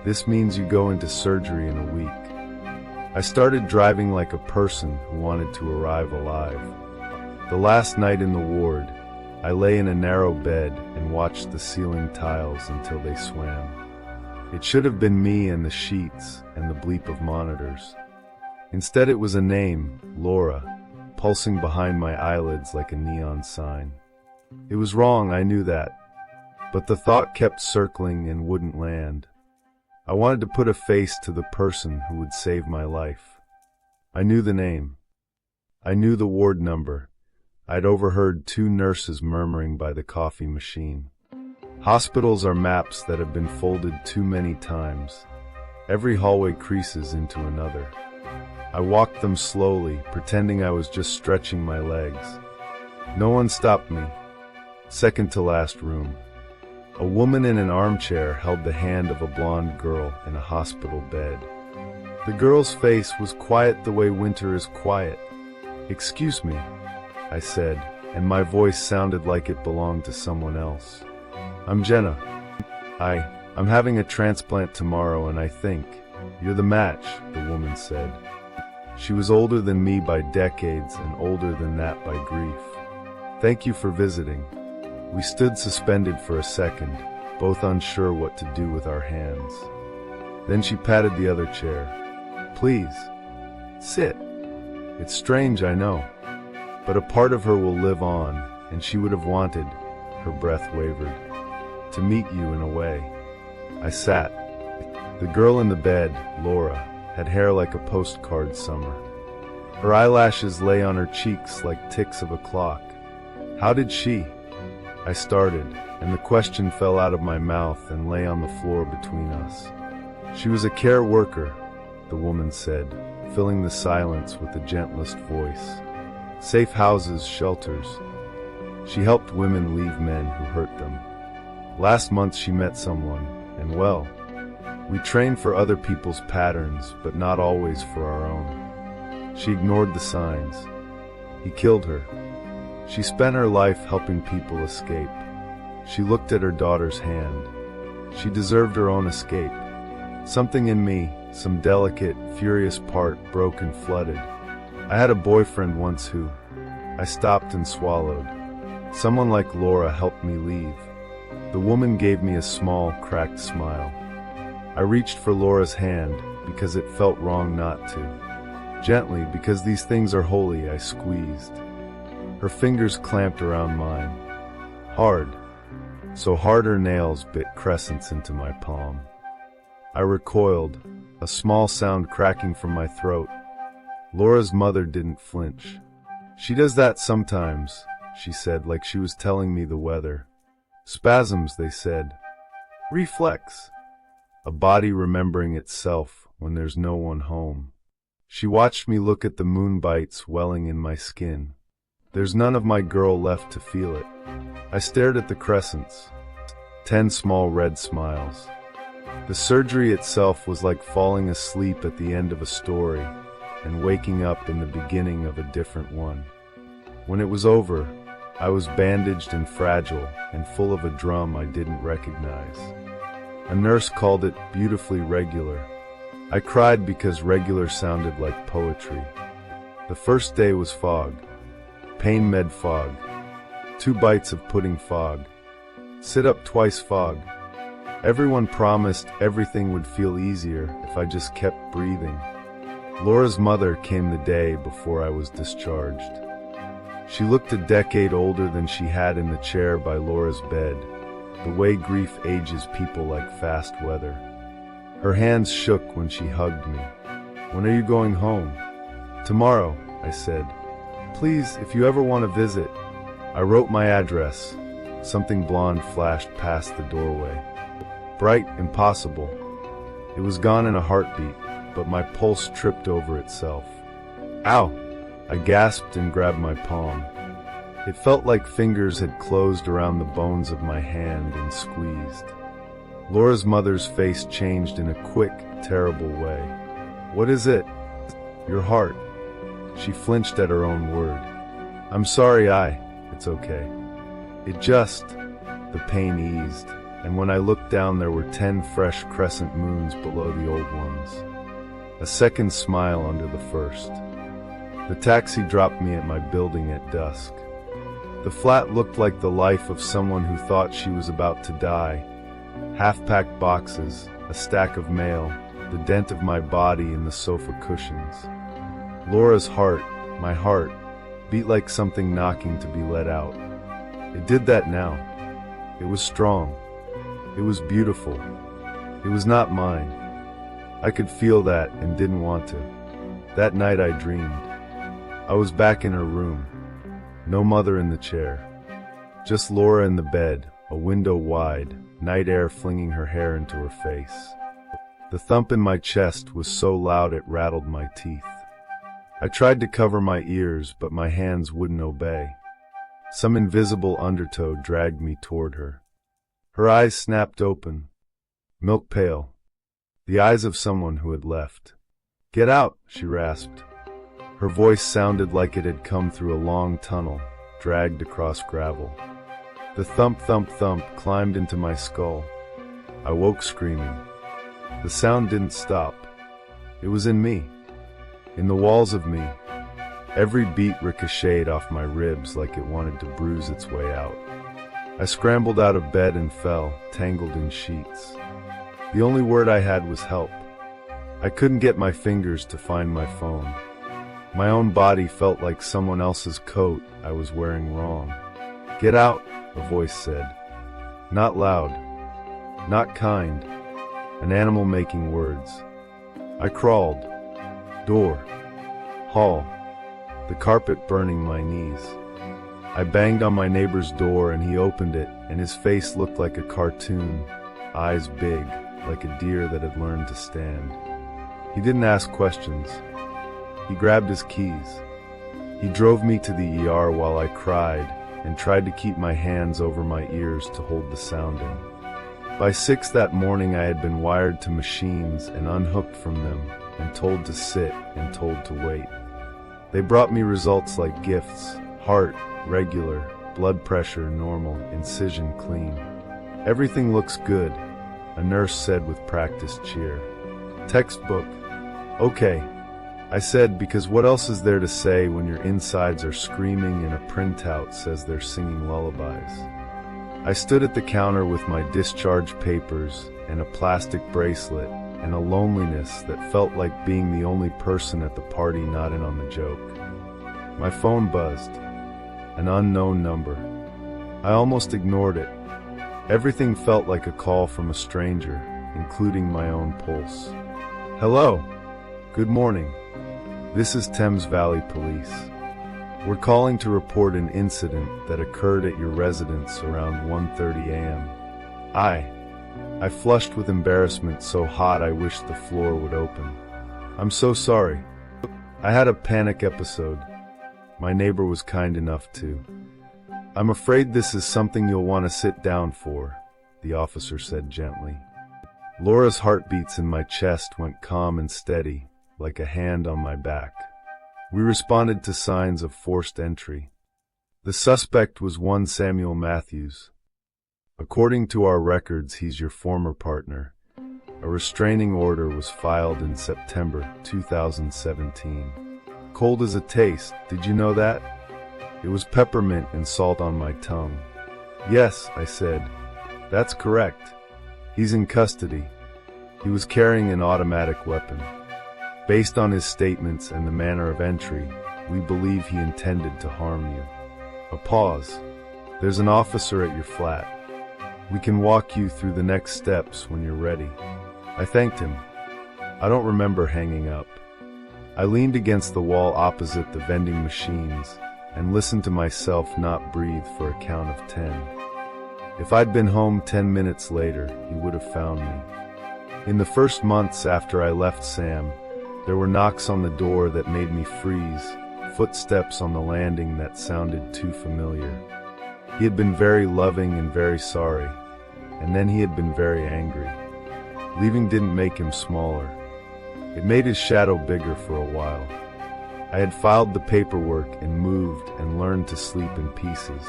This means you go into surgery in a week. I started driving like a person who wanted to arrive alive. The last night in the ward, I lay in a narrow bed and watched the ceiling tiles until they swam. It should have been me and the sheets and the bleep of monitors. Instead it was a name, Laura, pulsing behind my eyelids like a neon sign. It was wrong, I knew that. But the thought kept circling and wouldn't land. I wanted to put a face to the person who would save my life. I knew the name. I knew the ward number. I'd overheard 2 nurses murmuring by the coffee machine. Hospitals are maps that have been folded too many times. Every hallway creases into another. I walked them slowly, pretending I was just stretching my legs. No one stopped me. Second to last room. A woman in an armchair held the hand of a blonde girl in a hospital bed. The girl's face was quiet the way winter is quiet. "Excuse me," I said, and my voice sounded like it belonged to someone else. "I'm Jenna. I'm having a transplant tomorrow and I think you're the match," the woman said. She was older than me by decades and older than that by grief. "Thank you for visiting." We stood suspended for a second, both unsure what to do with our hands. Then she patted the other chair. "Please, sit. It's strange, I know, but a part of her will live on, and she would have wanted," her breath wavered, "to meet you in a way." I sat. The girl in the bed, Laura, had hair like a postcard summer. Her eyelashes lay on her cheeks like ticks of a clock. "How did she?" I started, and the question fell out of my mouth and lay on the floor between us. "She was a care worker," the woman said, filling the silence with the gentlest voice. "Safe houses, shelters. She helped women leave men who hurt them." Last month she met someone, and well, we train for other people's patterns, but not always for our own. She ignored the signs. He killed her. She spent her life helping people escape. She looked at her daughter's hand. She deserved her own escape. Something in me, some delicate, furious part, broke and flooded. I had a boyfriend once who I stopped and swallowed. Someone like Laura helped me leave. The woman gave me a small, cracked smile. I reached for Laura's hand because it felt wrong not to. Gently, because these things are holy, I squeezed. Her fingers clamped around mine. Hard, so hard her nails bit crescents into my palm. I recoiled, a small sound cracking from my throat. Laura's mother didn't flinch. She does that sometimes, she said, like she was telling me the weather. Spasms, they said. Reflex. A body remembering itself when there's no one home. She watched me look at the moonbites welling in my skin. There's none of my girl left to feel it. I stared at the crescents. 10 small red smiles. The surgery itself was like falling asleep at the end of a story and waking up in the beginning of a different one. When it was over, I was bandaged and fragile and full of a drum I didn't recognize. A nurse called it beautifully regular. I cried because regular sounded like poetry. The first day was fog. Pain med fog. 2 bites of pudding fog. Sit up twice fog. Everyone promised everything would feel easier if I just kept breathing. Laura's mother came the day before I was discharged. She looked a decade older than she had in the chair by Laura's bed, the way grief ages people like fast weather. Her hands shook when she hugged me. When are you going home? Tomorrow, I said. Please, if you ever want to visit. I wrote my address. Something blonde flashed past the doorway. Bright, impossible. It was gone in a heartbeat, but my pulse tripped over itself. Ow! I gasped and grabbed my palm. It felt like fingers had closed around the bones of my hand and squeezed. Laura's mother's face changed in a quick, terrible way. What is it? Your heart. She flinched at her own word. I'm sorry, It's okay. The pain eased, and when I looked down there were 10 fresh crescent moons below the old ones. A second smile under the first. The taxi dropped me at my building at dusk. The flat looked like the life of someone who thought she was about to die. Half-packed boxes, a stack of mail, the dent of my body in the sofa cushions. Laura's heart, my heart, beat like something knocking to be let out. It did that now. It was strong. It was beautiful. It was not mine. I could feel that and didn't want to. That night I dreamed. I was back in her room. No mother in the chair. Just Laura in the bed, a window wide, night air flinging her hair into her face. The thump in my chest was so loud it rattled my teeth. I tried to cover my ears, but my hands wouldn't obey. Some invisible undertow dragged me toward her. Her eyes snapped open, milk pale, the eyes of someone who had left. Get out, she rasped. Her voice sounded like it had come through a long tunnel, dragged across gravel. The thump, thump, thump climbed into my skull. I woke screaming. The sound didn't stop. It was in me, in the walls of me. Every beat ricocheted off my ribs like it wanted to bruise its way out. I scrambled out of bed and fell, tangled in sheets. The only word I had was help. I couldn't get my fingers to find my phone. My own body felt like someone else's coat I was wearing wrong. Get out, a voice said. Not loud, not kind, an animal making words. I crawled. Door. Hall. The carpet burning my knees. I banged on my neighbor's door and he opened it, and his face looked like a cartoon, eyes big, like a deer that had learned to stand. He didn't ask questions. He grabbed his keys. He drove me to the ER while I cried and tried to keep my hands over my ears to hold the sound in. By 6 that morning I had been wired to machines and unhooked from them, and told to sit and told to wait. They brought me results like gifts: heart, regular; blood pressure, normal; incision, clean. Everything looks good, a nurse said with practiced cheer. Textbook. Okay, I said, because what else is there to say when your insides are screaming and a printout says they're singing lullabies? I stood at the counter with my discharge papers and a plastic bracelet and a loneliness that felt like being the only person at the party not in on the joke. My phone buzzed. An unknown number. I almost ignored it. Everything felt like a call from a stranger, including my own pulse. Hello. Good morning. This is Thames Valley Police. We're calling to report an incident that occurred at your residence around 1:30 a.m. I flushed with embarrassment so hot I wished the floor would open. I'm so sorry. I had a panic episode. My neighbor was kind enough to. I'm afraid this is something you'll want to sit down for, the officer said gently. Laura's heartbeats in my chest went calm and steady, like a hand on my back. We responded to signs of forced entry. The suspect was one Samuel Matthews. According to our records, he's your former partner. A restraining order was filed in September 2017. Cold as a taste, did you know that? It was peppermint and salt on my tongue. Yes, I said. That's correct. He's in custody. He was carrying an automatic weapon. Based on his statements and the manner of entry, we believe he intended to harm you. A pause. There's an officer at your flat. We can walk you through the next steps when you're ready. I thanked him. I don't remember hanging up. I leaned against the wall opposite the vending machines and listened to myself not breathe for a count of 10. If I'd been home 10 minutes later, he would have found me. In the first months after I left Sam, there were knocks on the door that made me freeze, footsteps on the landing that sounded too familiar. He had been very loving and very sorry, and then he had been very angry. Leaving didn't make him smaller. It made his shadow bigger for a while. I had filed the paperwork and moved and learned to sleep in pieces.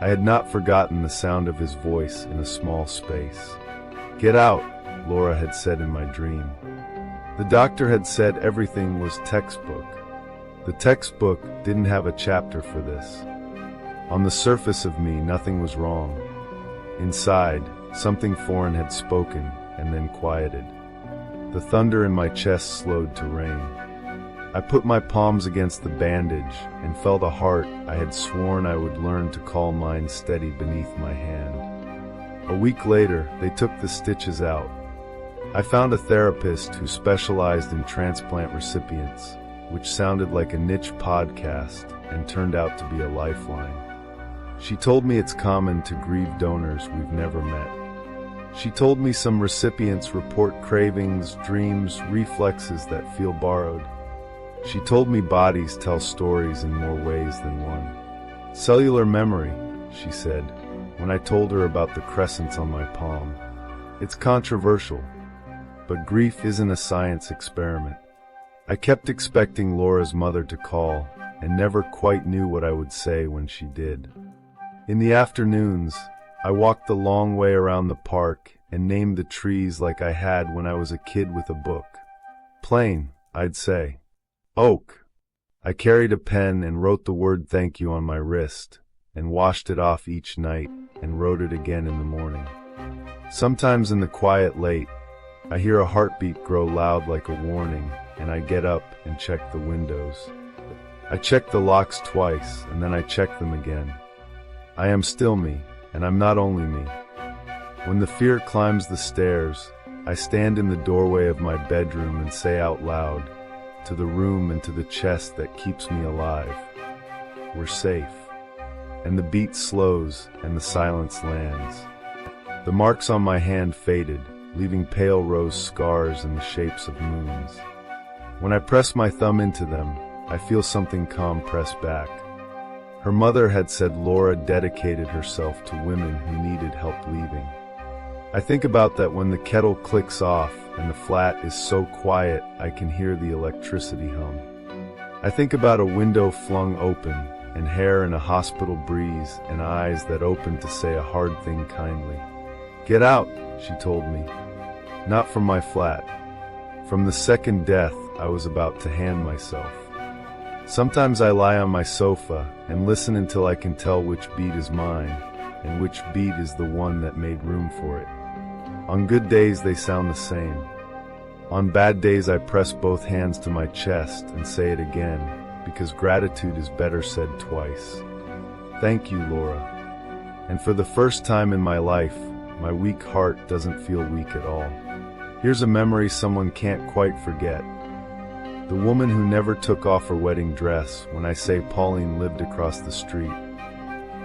I had not forgotten the sound of his voice in a small space. Get out, Laura had said in my dream. The doctor had said everything was textbook. The textbook didn't have a chapter for this. On the surface of me, nothing was wrong. Inside, something foreign had spoken and then quieted. The thunder in my chest slowed to rain. I put my palms against the bandage and felt a heart I had sworn I would learn to call mine steady beneath my hand. A week later, they took the stitches out. I found a therapist who specialized in transplant recipients, which sounded like a niche podcast and turned out to be a lifeline. She told me it's common to grieve donors we've never met. She told me some recipients report cravings, dreams, reflexes that feel borrowed. She told me bodies tell stories in more ways than one. Cellular memory, she said, when I told her about the crescents on my palm. It's controversial, but grief isn't a science experiment. I kept expecting Laura's mother to call and never quite knew what I would say when she did. In the afternoons, I walked the long way around the park and named the trees like I had when I was a kid with a book. Plain, I'd say. Oak. I carried a pen and wrote the word thank you on my wrist and washed it off each night and wrote it again in the morning. Sometimes in the quiet late, I hear a heartbeat grow loud like a warning, and I get up and check the windows. I check the locks twice, and then I check them again. I am still me, and I'm not only me. When the fear climbs the stairs, I stand in the doorway of my bedroom and say out loud, to the room and to the chest that keeps me alive, we're safe. And the beat slows, and the silence lands. The marks on my hand faded, leaving pale rose scars in the shapes of moons. When I press my thumb into them, I feel something calm press back. Her mother had said Laura dedicated herself to women who needed help leaving. I think about that when the kettle clicks off and the flat is so quiet I can hear the electricity hum. I think about a window flung open and hair in a hospital breeze and eyes that open to say a hard thing kindly. "Get out," she told me. Not from my flat. From the second death I was about to hand myself. Sometimes I lie on my sofa and listen until I can tell which beat is mine and which beat is the one that made room for it. On good days they sound the same. On bad days I press both hands to my chest and say it again, because gratitude is better said twice. Thank you, Laura. And for the first time in my life, my weak heart doesn't feel weak at all. Here's a memory someone can't quite forget. The woman who never took off her wedding dress when I say Pauline lived across the street.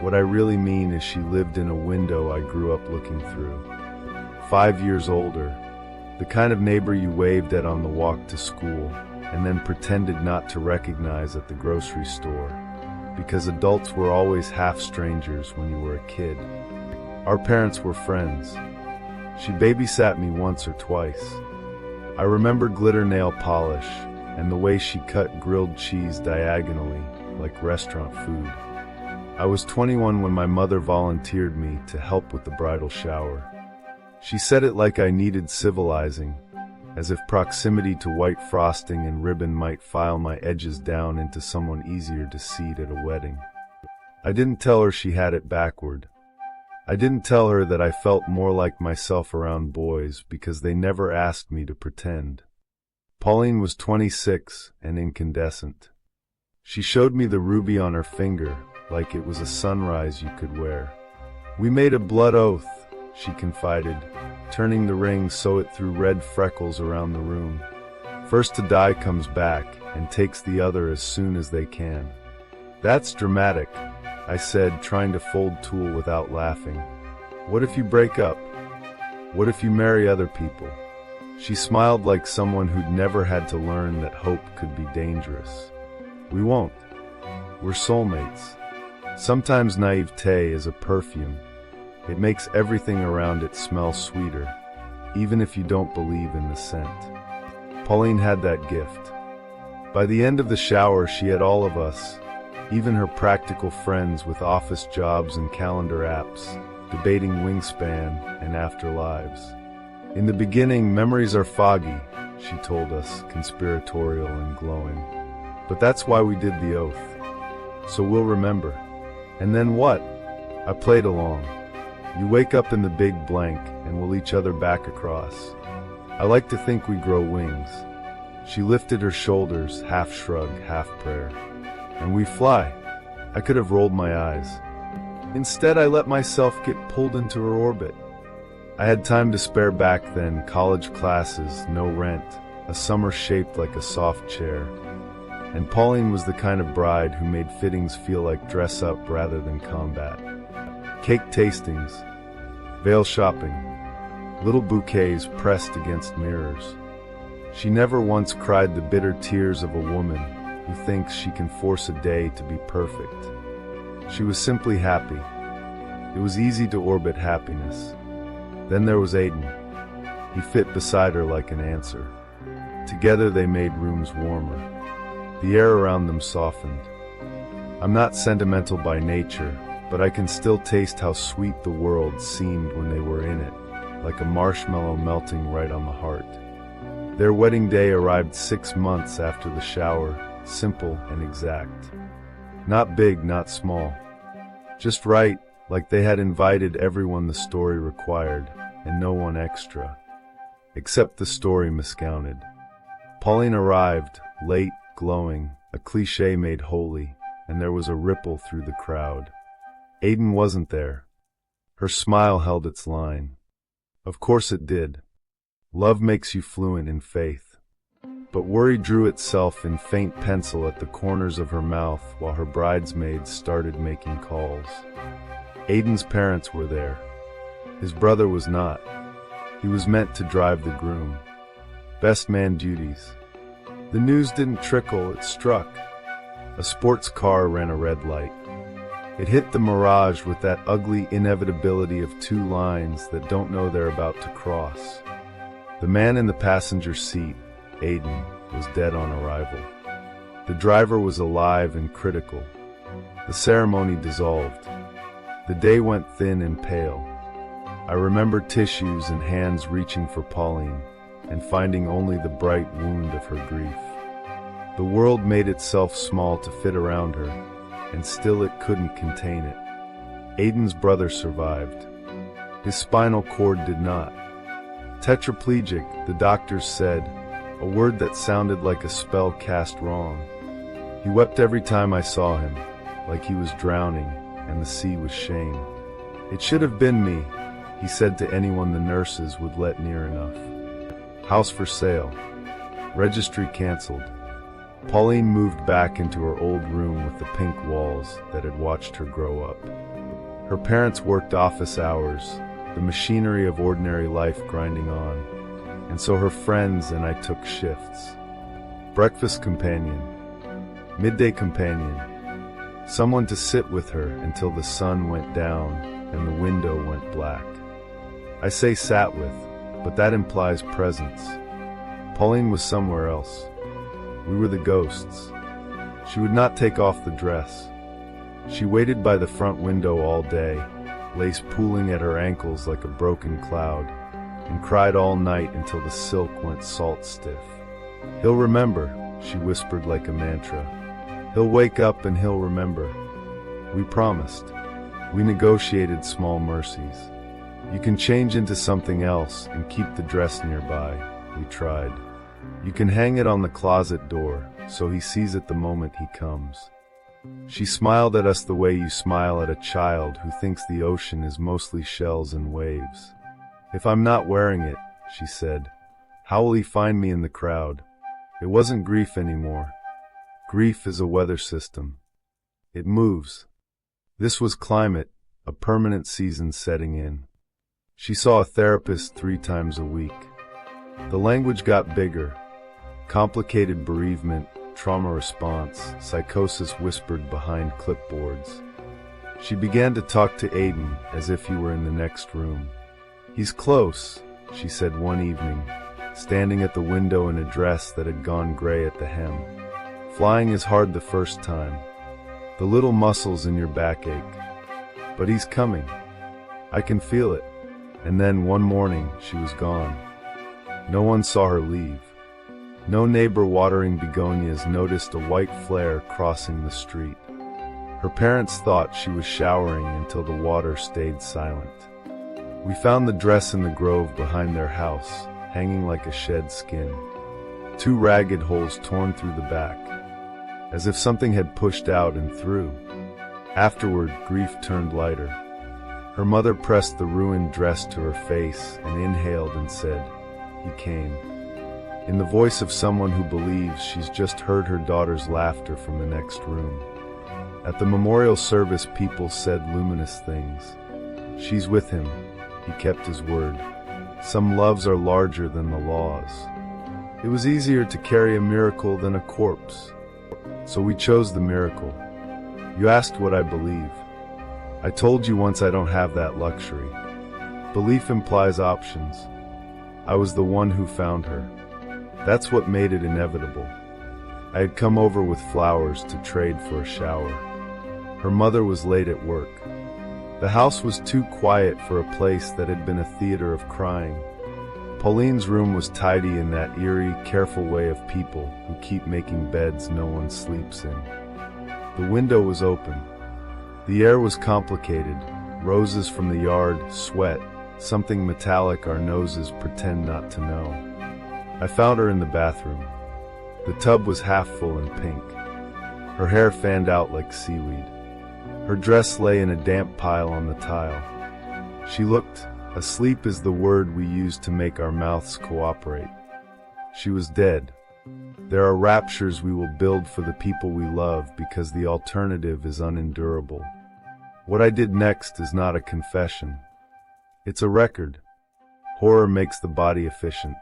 What I really mean is she lived in a window I grew up looking through. 5 years older, the kind of neighbor you waved at on the walk to school and then pretended not to recognize at the grocery store, because adults were always half strangers when you were a kid. Our parents were friends. She babysat me once or twice. I remember glitter nail polish and the way she cut grilled cheese diagonally, like restaurant food. I was 21 when my mother volunteered me to help with the bridal shower. She said it like I needed civilizing, as if proximity to white frosting and ribbon might file my edges down into someone easier to seat at a wedding. I didn't tell her she had it backward. I didn't tell her that I felt more like myself around boys because they never asked me to pretend. Pauline was 26 and incandescent. She showed me the ruby on her finger like it was a sunrise you could wear. "We made a blood oath," she confided, turning the ring so it threw red freckles around the room. "First to die comes back and takes the other as soon as they can." "That's dramatic," I said, trying to fold tulle without laughing. "What if you break up? What if you marry other people?" She smiled like someone who'd never had to learn that hope could be dangerous. "We won't. We're soulmates. Sometimes naivete is a perfume. It makes everything around it smell sweeter, even if you don't believe in the scent." Pauline had that gift. By the end of the shower, she had all of us, even her practical friends with office jobs and calendar apps, debating wingspan and afterlives. "In the beginning, memories are foggy," she told us, conspiratorial and glowing. "But that's why we did the oath. So we'll remember." "And then what?" I played along. "You wake up in the big blank and we'll each other back across. I like to think we grow wings." She lifted her shoulders, half shrug, half prayer. "And we fly." I could have rolled my eyes. Instead, I let myself get pulled into her orbit. I had time to spare back then, college classes, no rent, a summer shaped like a soft chair. And Pauline was the kind of bride who made fittings feel like dress up rather than combat. Cake tastings, veil shopping, little bouquets pressed against mirrors. She never once cried the bitter tears of a woman who thinks she can force a day to be perfect. She was simply happy. It was easy to orbit happiness. Then there was Aiden. He fit beside her like an answer. Together they made rooms warmer. The air around them softened. I'm not sentimental by nature, but I can still taste how sweet the world seemed when they were in it, like a marshmallow melting right on the heart. Their wedding day arrived 6 months after the shower, simple and exact. Not big, not small. Just right, like they had invited everyone the story required, and no one extra. Except the story miscounted. Pauline arrived, late, glowing, a cliché made holy, and there was a ripple through the crowd. Aiden wasn't there. Her smile held its line. Of course it did. Love makes you fluent in faith. But worry drew itself in faint pencil at the corners of her mouth while her bridesmaids started making calls. Aiden's parents were there. His brother was not. He was meant to drive the groom. Best man duties. The news didn't trickle, it struck. A sports car ran a red light. It hit the mirage with that ugly inevitability of two lines that don't know they're about to cross. The man in the passenger seat, Aiden, was dead on arrival. The driver was alive and critical. The ceremony dissolved. The day went thin and pale. I remember tissues and hands reaching for Pauline and finding only the bright wound of her grief. The world made itself small to fit around her, and still it couldn't contain it. Aiden's brother survived. His spinal cord did not. Tetraplegic, the doctors said, a word that sounded like a spell cast wrong. He wept every time I saw him, like he was drowning, and the sea was shamed. It should have been me, he said to anyone the nurses would let near enough. House for sale. Registry canceled. Pauline moved back into her old room with the pink walls that had watched her grow up. Her parents worked office hours, the machinery of ordinary life grinding on, and so her friends and I took shifts. Breakfast companion, midday companion, someone to sit with her until the sun went down and the window went black. I say sat with, but that implies presence. Pauline was somewhere else. We were the ghosts. She would not take off the dress. She waited by the front window all day, lace pooling at her ankles like a broken cloud, and cried all night until the silk went salt stiff. He'll remember, she whispered like a mantra. He'll wake up and he'll remember. We promised. We negotiated small mercies. You can change into something else and keep the dress nearby. We tried. You can hang it on the closet door, so he sees it the moment he comes. She smiled at us the way you smile at a child who thinks the ocean is mostly shells and waves. If I'm not wearing it, she said, how will he find me in the crowd? It wasn't grief anymore. Grief is a weather system. It moves. This was climate, a permanent season setting in. She saw a therapist 3 times a week. The language got bigger. Complicated bereavement, trauma response, psychosis whispered behind clipboards. She began to talk to Aiden as if he were in the next room. He's close, she said one evening, standing at the window in a dress that had gone gray at the hem. Flying is hard the first time. The little muscles in your back ache. But he's coming. I can feel it. And then one morning, she was gone. No one saw her leave. No neighbor watering begonias noticed a white flare crossing the street. Her parents thought she was showering until the water stayed silent. We found the dress in the grove behind their house, hanging like a shed skin. 2 ragged holes torn through the back, as if something had pushed out and through. Afterward, grief turned lighter. Her mother pressed the ruined dress to her face and inhaled and said, "He came." In the voice of someone who believes she's just heard her daughter's laughter from the next room. At the memorial service, people said luminous things. She's with him. He kept his word. Some loves are larger than the laws. It was easier to carry a miracle than a corpse. So we chose the miracle. You asked what I believe. I told you once I don't have that luxury. Belief implies options. I was the one who found her. That's what made it inevitable. I had come over with flowers to trade for a shower. Her mother was late at work. The house was too quiet for a place that had been a theater of crying. Pauline's room was tidy in that eerie, careful way of people who keep making beds no one sleeps in. The window was open. The air was complicated. Roses from the yard, sweat, something metallic our noses pretend not to know. I found her in the bathroom. The tub was half full and pink. Her hair fanned out like seaweed. Her dress lay in a damp pile on the tile. She looked, asleep is the word we use to make our mouths cooperate. She was dead. There are raptures we will build for the people we love because the alternative is unendurable. What I did next is not a confession. It's a record. Horror makes the body efficient.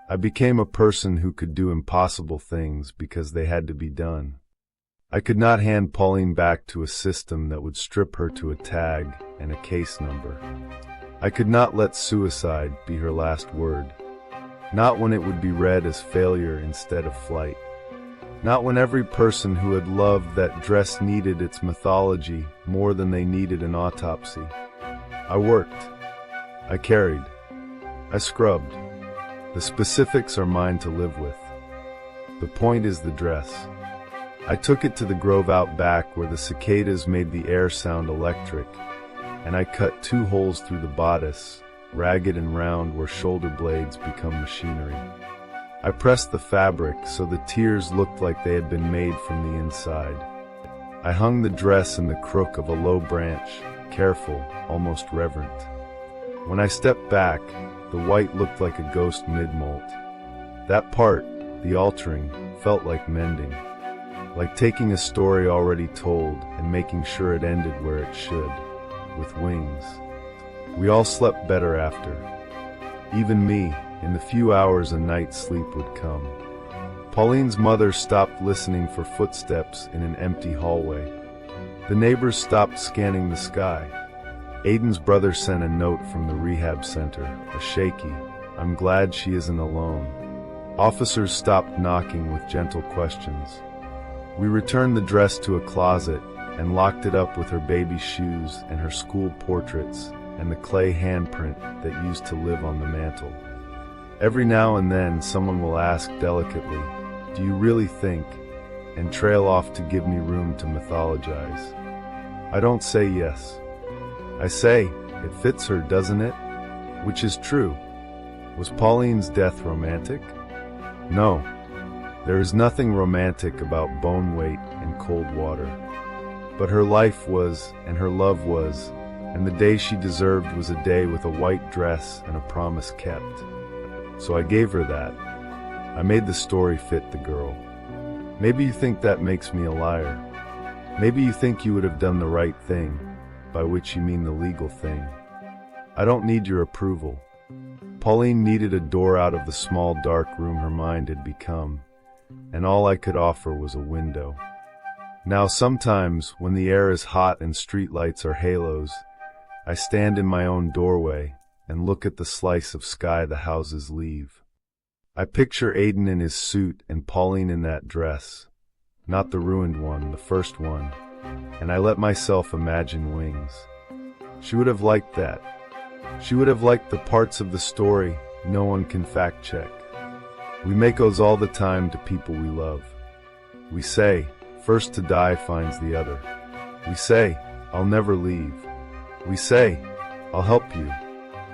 I became a person who could do impossible things because they had to be done. I could not hand Pauline back to a system that would strip her to a tag and a case number. I could not let suicide be her last word. Not when it would be read as failure instead of flight. Not when every person who had loved that dress needed its mythology more than they needed an autopsy. I worked. I carried. I scrubbed. The specifics are mine to live with. The point is the dress. I took it to the grove out back where the cicadas made the air sound electric, and I cut 2 holes through the bodice, ragged and round where shoulder blades become machinery. I pressed the fabric so the tears looked like they had been made from the inside. I hung the dress in the crook of a low branch, careful, almost reverent. When I stepped back, the white looked like a ghost mid-molt. That part, the altering, felt like mending. Like taking a story already told and making sure it ended where it should, with wings. We all slept better after. Even me, in the few hours a night's sleep would come. Pauline's mother stopped listening for footsteps in an empty hallway. The neighbors stopped scanning the sky. Aiden's brother sent a note from the rehab center, a shaky, "I'm glad she isn't alone." Officers stopped knocking with gentle questions. We returned the dress to a closet and locked it up with her baby shoes and her school portraits and the clay handprint that used to live on the mantle. Every now and then someone will ask delicately, "Do you really think?" and trail off to give me room to mythologize. I don't say yes. I say, it fits her, doesn't it? Which is true. Was Pauline's death romantic? No. There is nothing romantic about bone weight and cold water. But her life was, and her love was, and the day she deserved was a day with a white dress and a promise kept. So I gave her that. I made the story fit the girl. Maybe you think that makes me a liar. Maybe you think you would have done the right thing, by which you mean the legal thing. I don't need your approval. Pauline needed a door out of the small dark room her mind had become, and all I could offer was a window. Now sometimes, when the air is hot and streetlights are halos, I stand in my own doorway and look at the slice of sky the houses leave. I picture Aiden in his suit and Pauline in that dress, not the ruined one, the first one, and I let myself imagine wings. She would have liked that. She would have liked the parts of the story no one can fact-check. We make oaths all the time to people we love. We say, first to die finds the other. We say, I'll never leave. We say, I'll help you.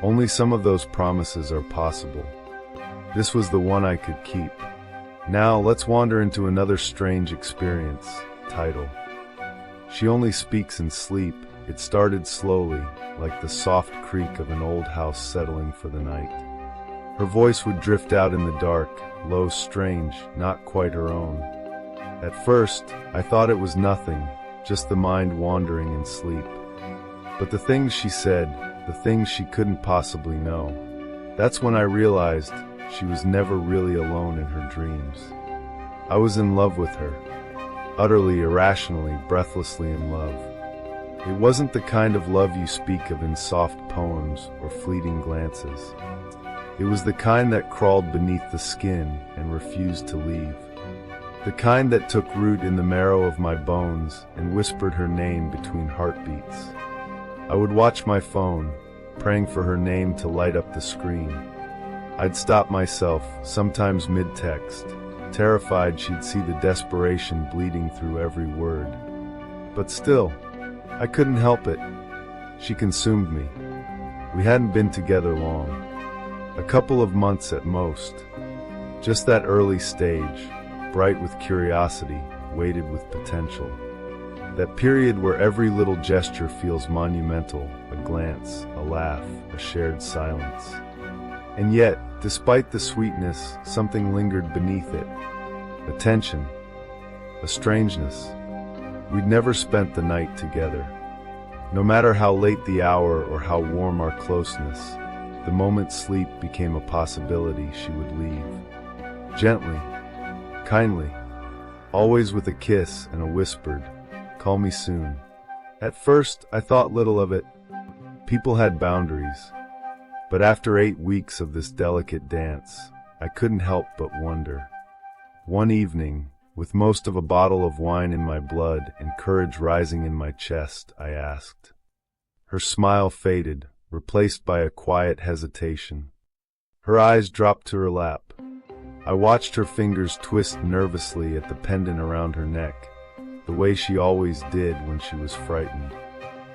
Only some of those promises are possible. This was the one I could keep. Now let's wander into another strange experience. Title. She only speaks in sleep. It started slowly, like the soft creak of an old house settling for the night. Her voice would drift out in the dark, low, strange, not quite her own. At first, I thought it was nothing, just the mind wandering in sleep. But the things she said, the things she couldn't possibly know, that's when I realized she was never really alone in her dreams. I was in love with her, utterly, irrationally, breathlessly in love. It wasn't the kind of love you speak of in soft poems or fleeting glances. It was the kind that crawled beneath the skin and refused to leave. The kind that took root in the marrow of my bones and whispered her name between heartbeats. I would watch my phone, praying for her name to light up the screen. I'd stop myself, sometimes mid-text, terrified she'd see the desperation bleeding through every word. But still, I couldn't help it. She consumed me. We hadn't been together long. A couple of months at most. Just that early stage, bright with curiosity, weighted with potential. That period where every little gesture feels monumental, a glance, a laugh, a shared silence. And yet, despite the sweetness, something lingered beneath it. A tension, a strangeness. We'd never spent the night together. No matter how late the hour or how warm our closeness, the moment sleep became a possibility she would leave. Gently, kindly, always with a kiss and a whispered, "Call me soon." At first, I thought little of it. People had boundaries. But after 8 weeks of this delicate dance, I couldn't help but wonder. One evening, with most of a bottle of wine in my blood and courage rising in my chest, I asked. Her smile faded, replaced by a quiet hesitation. Her eyes dropped to her lap. I watched her fingers twist nervously at the pendant around her neck, the way she always did when she was frightened.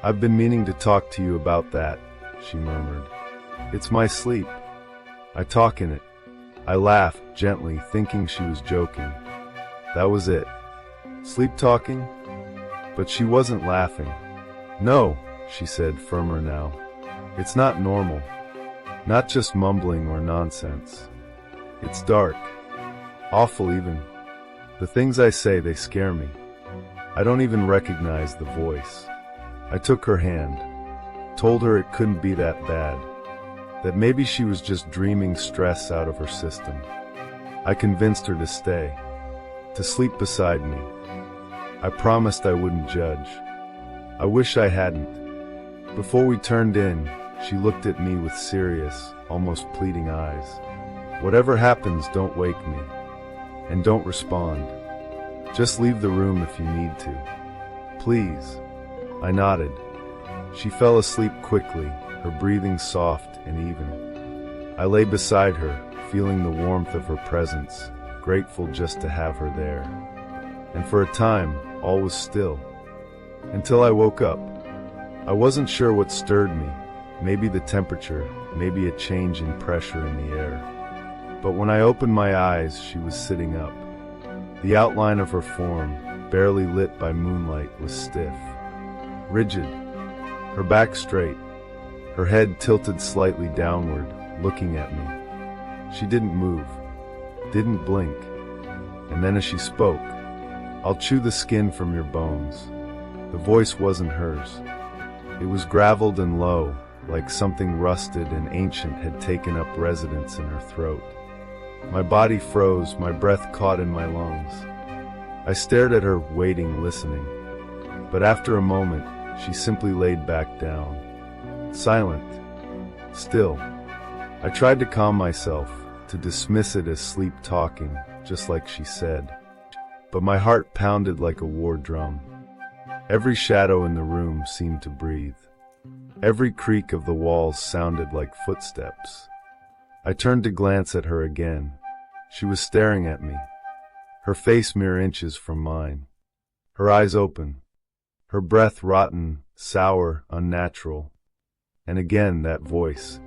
"I've been meaning to talk to you about that," she murmured. "It's my sleep. I talk in it." I laughed gently, thinking she was joking. That was it. Sleep talking? But she wasn't laughing. "No," she said, firmer now. "It's not normal. Not just mumbling or nonsense. It's dark. Awful even. The things I say, they scare me. I don't even recognize the voice." I took her hand, told her it couldn't be that bad, that maybe she was just dreaming stress out of her system. I convinced her to stay, to sleep beside me. I promised I wouldn't judge. I wish I hadn't. Before we turned in, she looked at me with serious, almost pleading eyes. "Whatever happens, don't wake me. And don't respond. Just leave the room if you need to. Please." I nodded. She fell asleep quickly, her breathing soft and even. I lay beside her, feeling the warmth of her presence, grateful just to have her there. And for a time, all was still. Until I woke up. I wasn't sure what stirred me. Maybe the temperature, maybe a change in pressure in the air. But when I opened my eyes, she was sitting up. The outline of her form, barely lit by moonlight, was stiff, rigid, her back straight, her head tilted slightly downward, looking at me. She didn't move, didn't blink, and then as she spoke, "I'll chew the skin from your bones." The voice wasn't hers. It was graveled and low, like something rusted and ancient had taken up residence in her throat. My body froze, my breath caught in my lungs. I stared at her, waiting, listening. But after a moment, she simply laid back down. Silent. Still. I tried to calm myself, to dismiss it as sleep talking, just like she said. But my heart pounded like a war drum. Every shadow in the room seemed to breathe. Every creak of the walls sounded like footsteps. I turned to glance at her again. She was staring at me, her face mere inches from mine, her eyes open, her breath rotten, sour, unnatural. And again that voice,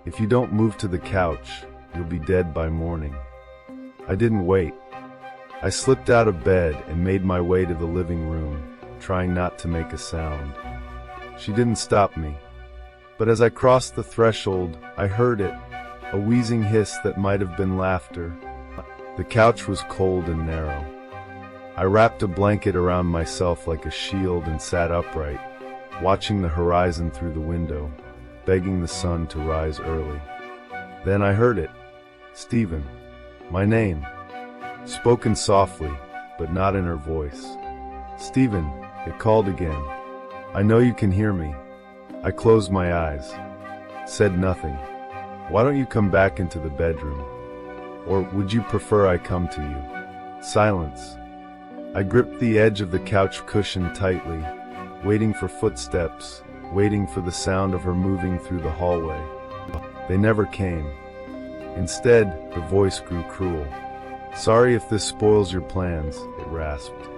"If you don't move to the couch, you'll be dead by morning." I didn't wait. I slipped out of bed and made my way to the living room, trying not to make a sound. She didn't stop me. But as I crossed the threshold, I heard it, a wheezing hiss that might have been laughter. The couch was cold and narrow. I wrapped a blanket around myself like a shield and sat upright, watching the horizon through the window, begging the sun to rise early. Then I heard it. Stephen. My name. Spoken softly, but not in her voice. "Stephen," it called again. "I know you can hear me." I closed my eyes, said nothing. "Why don't you come back into the bedroom? Or would you prefer I come to you?" Silence. I gripped the edge of the couch cushion tightly, waiting for footsteps, waiting for the sound of her moving through the hallway. They never came. Instead, the voice grew cruel. "Sorry if this spoils your plans," it rasped.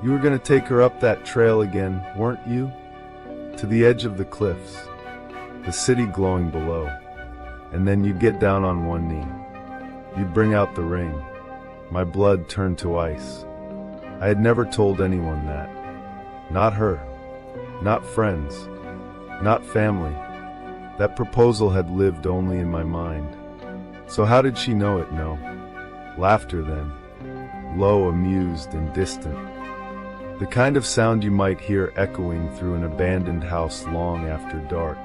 "You were going to take her up that trail again, weren't you? To the edge of the cliffs, the city glowing below. And then you'd get down on one knee. You'd bring out the ring." My blood turned to ice. I had never told anyone that. Not her. Not friends. Not family. That proposal had lived only in my mind. So how did she know it? No. Laughter then. Low, amused, and distant. The kind of sound you might hear echoing through an abandoned house long after dark.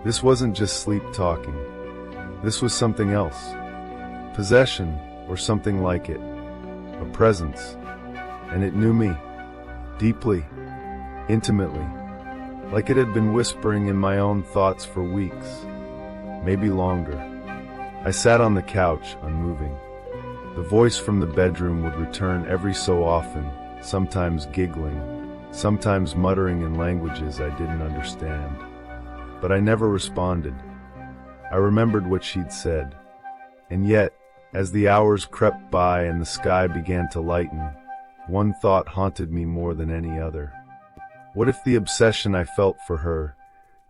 This wasn't just sleep talking. This was something else. Possession, or something like it. A presence. and it knew me, deeply, intimately, like it had been whispering in my own thoughts for weeks, maybe longer. I sat on the couch, unmoving. The voice from the bedroom would return every so often, sometimes giggling, sometimes muttering in languages I didn't understand. But I never responded. I remembered what she'd said. And yet, as the hours crept by and the sky began to lighten, one thought haunted me more than any other. What if the obsession I felt for her,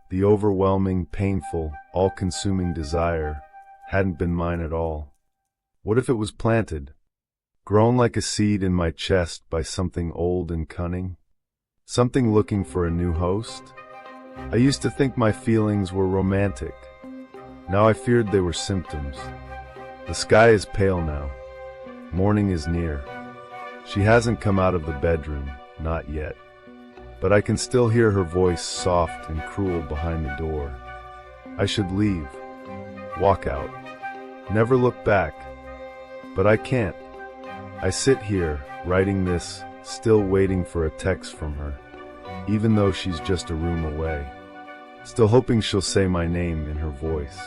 the overwhelming, painful, all-consuming desire, hadn't been mine at all? What if it was planted, grown like a seed in my chest by something old and cunning? Something looking for a new host? I used to think my feelings were romantic. Now I feared they were symptoms. The sky is pale now. Morning is near. She hasn't come out of the bedroom, not yet. But I can still hear her voice soft and cruel behind the door. I should leave. Walk out. Never look back. But I can't. I sit here, writing this, still waiting for a text from her, even though she's just a room away. Still hoping she'll say my name in her voice.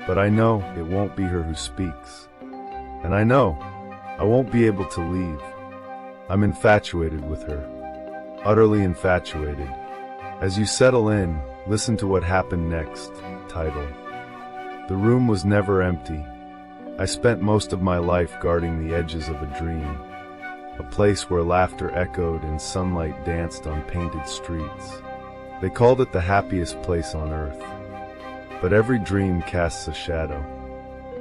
But I know it won't be her who speaks. And I know I won't be able to leave. I'm infatuated with her. Utterly infatuated. As you settle in, listen to what happened next. Title. The room was never empty. I spent most of my life guarding the edges of a dream. A place where laughter echoed and sunlight danced on painted streets. They called it the happiest place on earth. But every dream casts a shadow.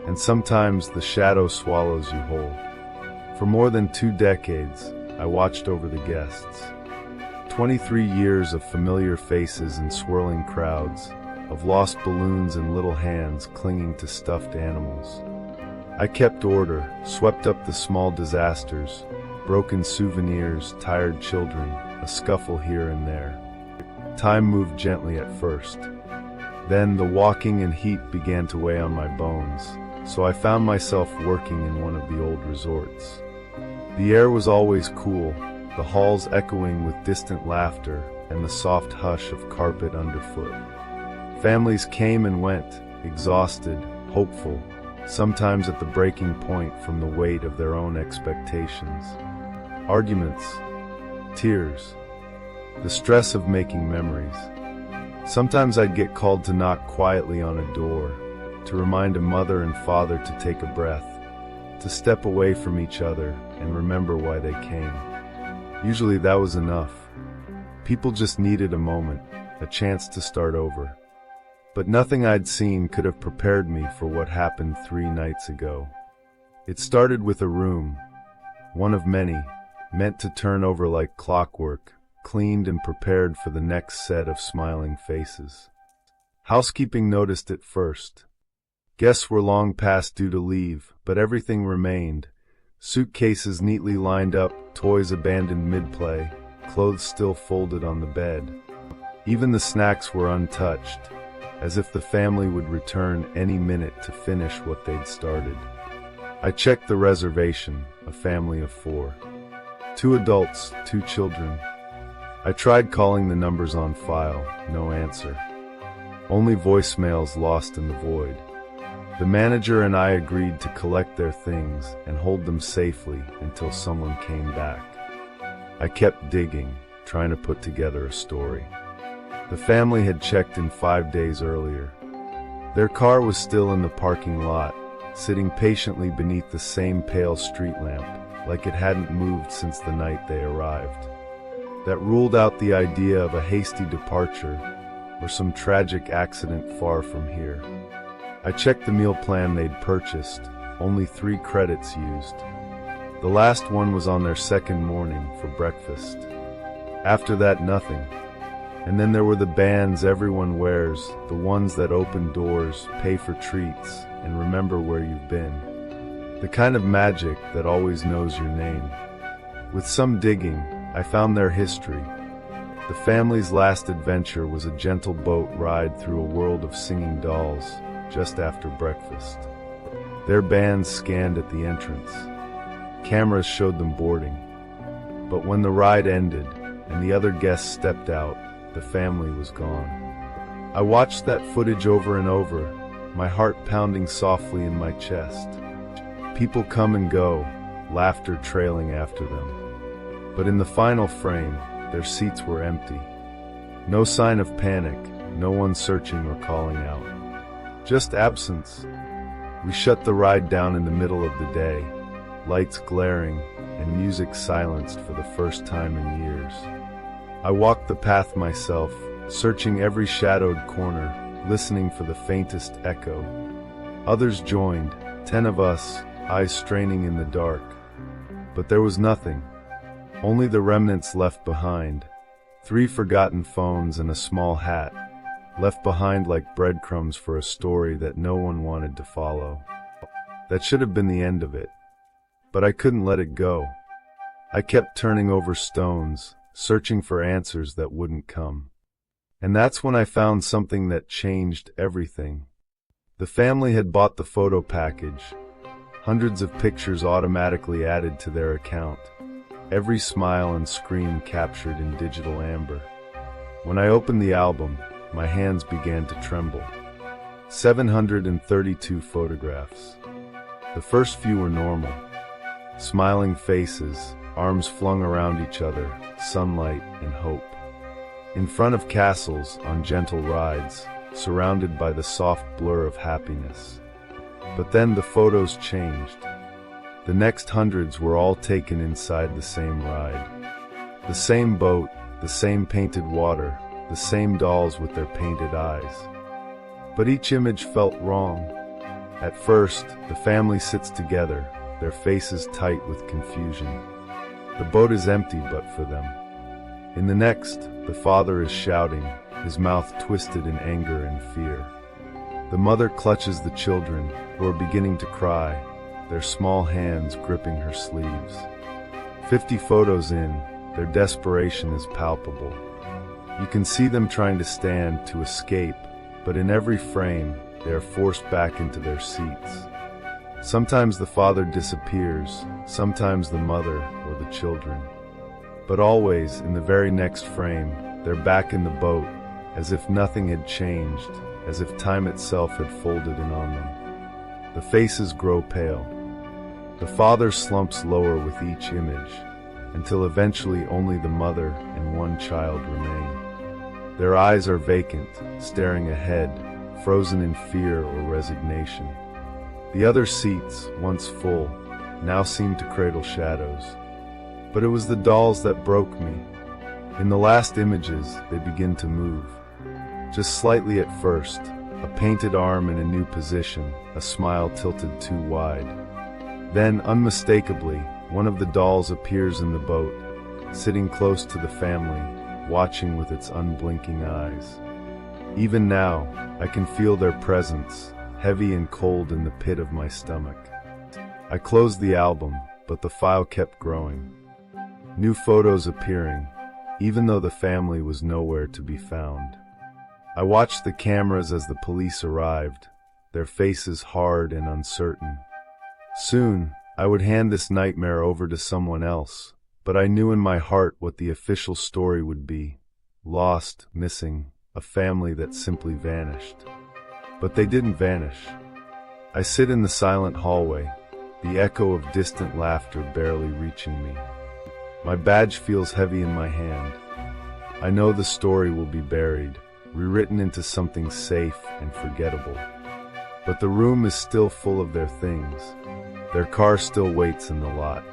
And sometimes the shadow swallows you whole. For more than 2 decades, I watched over the guests. 23 years of familiar faces and swirling crowds, of lost balloons and little hands clinging to stuffed animals. I kept order, swept up the small disasters, broken souvenirs, tired children, a scuffle here and there. Time moved gently at first. Then the walking and heat began to weigh on my bones, so I found myself working in one of the old resorts. The air was always cool, the halls echoing with distant laughter and the soft hush of carpet underfoot. Families came and went, exhausted, hopeful, sometimes at the breaking point from the weight of their own expectations. Arguments, tears, the stress of making memories. Sometimes I'd get called to knock quietly on a door, to remind a mother and father to take a breath, to step away from each other and remember why they came. Usually that was enough. People just needed a moment, a chance to start over. But nothing I'd seen could have prepared me for what happened 3 nights ago. It started with a room, one of many, meant to turn over like clockwork, cleaned and prepared for the next set of smiling faces. Housekeeping noticed it first. Guests were long past due to leave, but everything remained. Suitcases neatly lined up, toys abandoned mid-play, clothes still folded on the bed. Even the snacks were untouched, as if the family would return any minute to finish what they'd started. I checked the reservation, a family of 4. 2 adults, 2 children. I tried calling the numbers on file, no answer. Only voicemails lost in the void. The manager and I agreed to collect their things and hold them safely until someone came back. I kept digging, trying to put together a story. The family had checked in 5 days earlier. Their car was still in the parking lot, sitting patiently beneath the same pale street lamp, like it hadn't moved since the night they arrived. That ruled out the idea of a hasty departure or some tragic accident far from here. I checked the meal plan they'd purchased, only 3 credits used. The last one was on their second morning for breakfast. After that, nothing. And then there were the bands everyone wears, the ones that open doors, pay for treats, and remember where you've been. The kind of magic that always knows your name. With some digging, I found their history. The family's last adventure was a gentle boat ride through a world of singing dolls, just after breakfast. Their bands scanned at the entrance. Cameras showed them boarding. But when the ride ended and the other guests stepped out, the family was gone. I watched that footage over and over, my heart pounding softly in my chest. People come and go, laughter trailing after them. But in the final frame, their seats were empty. No sign of panic, no one searching or calling out. Just absence. We shut the ride down in the middle of the day, lights glaring and music silenced for the first time in years. I walked the path myself, searching every shadowed corner, listening for the faintest echo. Others joined, 10 of us, eyes straining in the dark. But there was nothing, only the remnants left behind. 3 forgotten phones and a small hat, left behind like breadcrumbs for a story that no one wanted to follow. That should have been the end of it. But I couldn't let it go. I kept turning over stones, searching for answers that wouldn't come. And that's when I found something that changed everything. The family had bought the photo package, hundreds of pictures automatically added to their account, every smile and scream captured in digital amber. When I opened the album, my hands began to tremble. 732 photographs. The first few were normal. Smiling faces, arms flung around each other, sunlight and hope. In front of castles, on gentle rides, surrounded by the soft blur of happiness. But then the photos changed. The next hundreds were all taken inside the same ride. The same boat, the same painted water, the same dolls with their painted eyes. But each image felt wrong. At first, the family sits together, their faces tight with confusion. The boat is empty but for them. In the next, the father is shouting, his mouth twisted in anger and fear. The mother clutches the children, who are beginning to cry, their small hands gripping her sleeves. 50 photos in, their desperation is palpable. You can see them trying to stand, to escape, but in every frame, they are forced back into their seats. Sometimes the father disappears, sometimes the mother or the children. But always, in the very next frame, they're back in the boat, as if nothing had changed, as if time itself had folded in on them. The faces grow pale. The father slumps lower with each image, until eventually only the mother and one child remain. Their eyes are vacant, staring ahead, frozen in fear or resignation. The other seats, once full, now seem to cradle shadows. But it was the dolls that broke me. In the last images, they begin to move. Just slightly at first, a painted arm in a new position, a smile tilted too wide. Then, unmistakably, one of the dolls appears in the boat, sitting close to the family, watching with its unblinking eyes. Even now, I can feel their presence, heavy and cold in the pit of my stomach. I closed the album, but the file kept growing. New photos appearing, even though the family was nowhere to be found. I watched the cameras as the police arrived, their faces hard and uncertain. Soon, I would hand this nightmare over to someone else, but I knew in my heart what the official story would be. Lost, missing, a family that simply vanished. But they didn't vanish. I sit in the silent hallway, the echo of distant laughter barely reaching me. My badge feels heavy in my hand. I know the story will be buried, rewritten into something safe and forgettable. But the room is still full of their things. Their car still waits in the lot.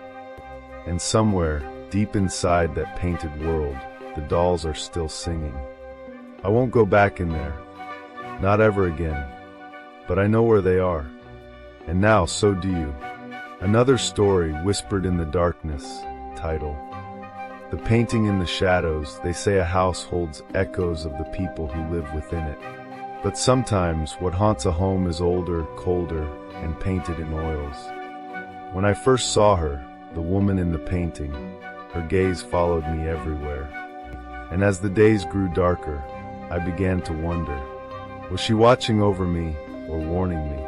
And somewhere, deep inside that painted world, the dolls are still singing. I won't go back in there. Not ever again. But I know where they are. And now, so do you. Another story whispered in the darkness. Title. The painting in the shadows, they say a house holds echoes of the people who live within it. But sometimes what haunts a home is older, colder, and painted in oils. When I first saw her, the woman in the painting, her gaze followed me everywhere. And as the days grew darker, I began to wonder, was she watching over me or warning me?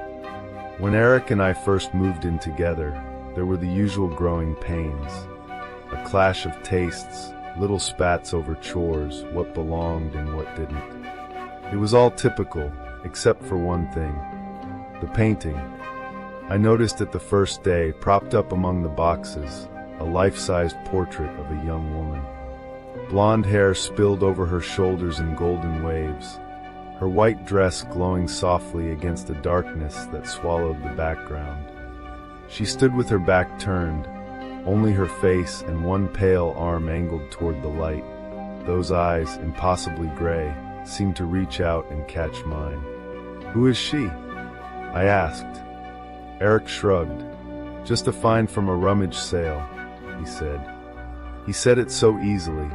When Eric and I first moved in together, there were the usual growing pains. a clash of tastes, little spats over chores, what belonged and what didn't. It was all typical, except for one thing. The painting. I noticed it the first day, propped up among the boxes, a life-sized portrait of a young woman. Blonde hair spilled over her shoulders in golden waves, her white dress glowing softly against the darkness that swallowed the background. She stood with her back turned, only her face and one pale arm angled toward the light. Those eyes, impossibly gray, seemed to reach out and catch mine. "Who is she?" I asked. Eric shrugged. "Just a find from a rummage sale," he said. He said it so easily,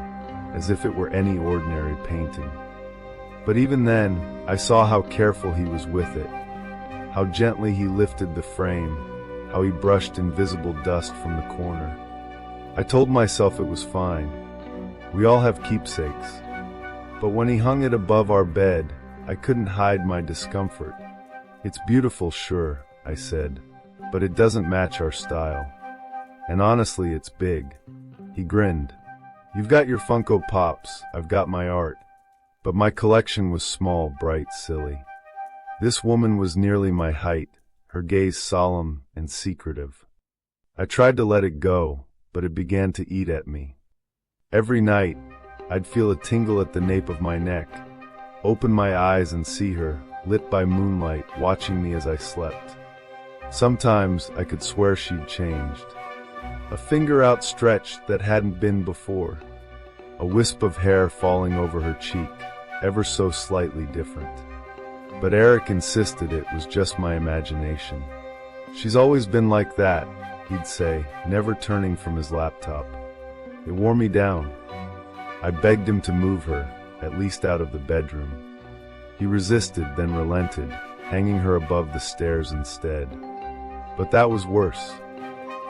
as if it were any ordinary painting. But even then, I saw how careful he was with it, how gently he lifted the frame, how he brushed invisible dust from the corner. I told myself it was fine. We all have keepsakes. But when he hung it above our bed, I couldn't hide my discomfort. "It's beautiful, sure," I said, "but it doesn't match our style. And honestly, it's big." He grinned. "You've got your Funko Pops, I've got my art. But my collection was small, bright, silly." This woman was nearly my height, her gaze solemn and secretive. I tried to let it go, but it began to eat at me. Every night, I'd feel a tingle at the nape of my neck, open my eyes and see her, lit by moonlight, watching me as I slept. Sometimes I could swear she'd changed. A finger outstretched that hadn't been before. A wisp of hair falling over her cheek, ever so slightly different. But Eric insisted it was just my imagination. "She's always been like that," he'd say, never turning from his laptop. It wore me down. I begged him to move her, at least out of the bedroom. He resisted, then relented, hanging her above the stairs instead. But that was worse.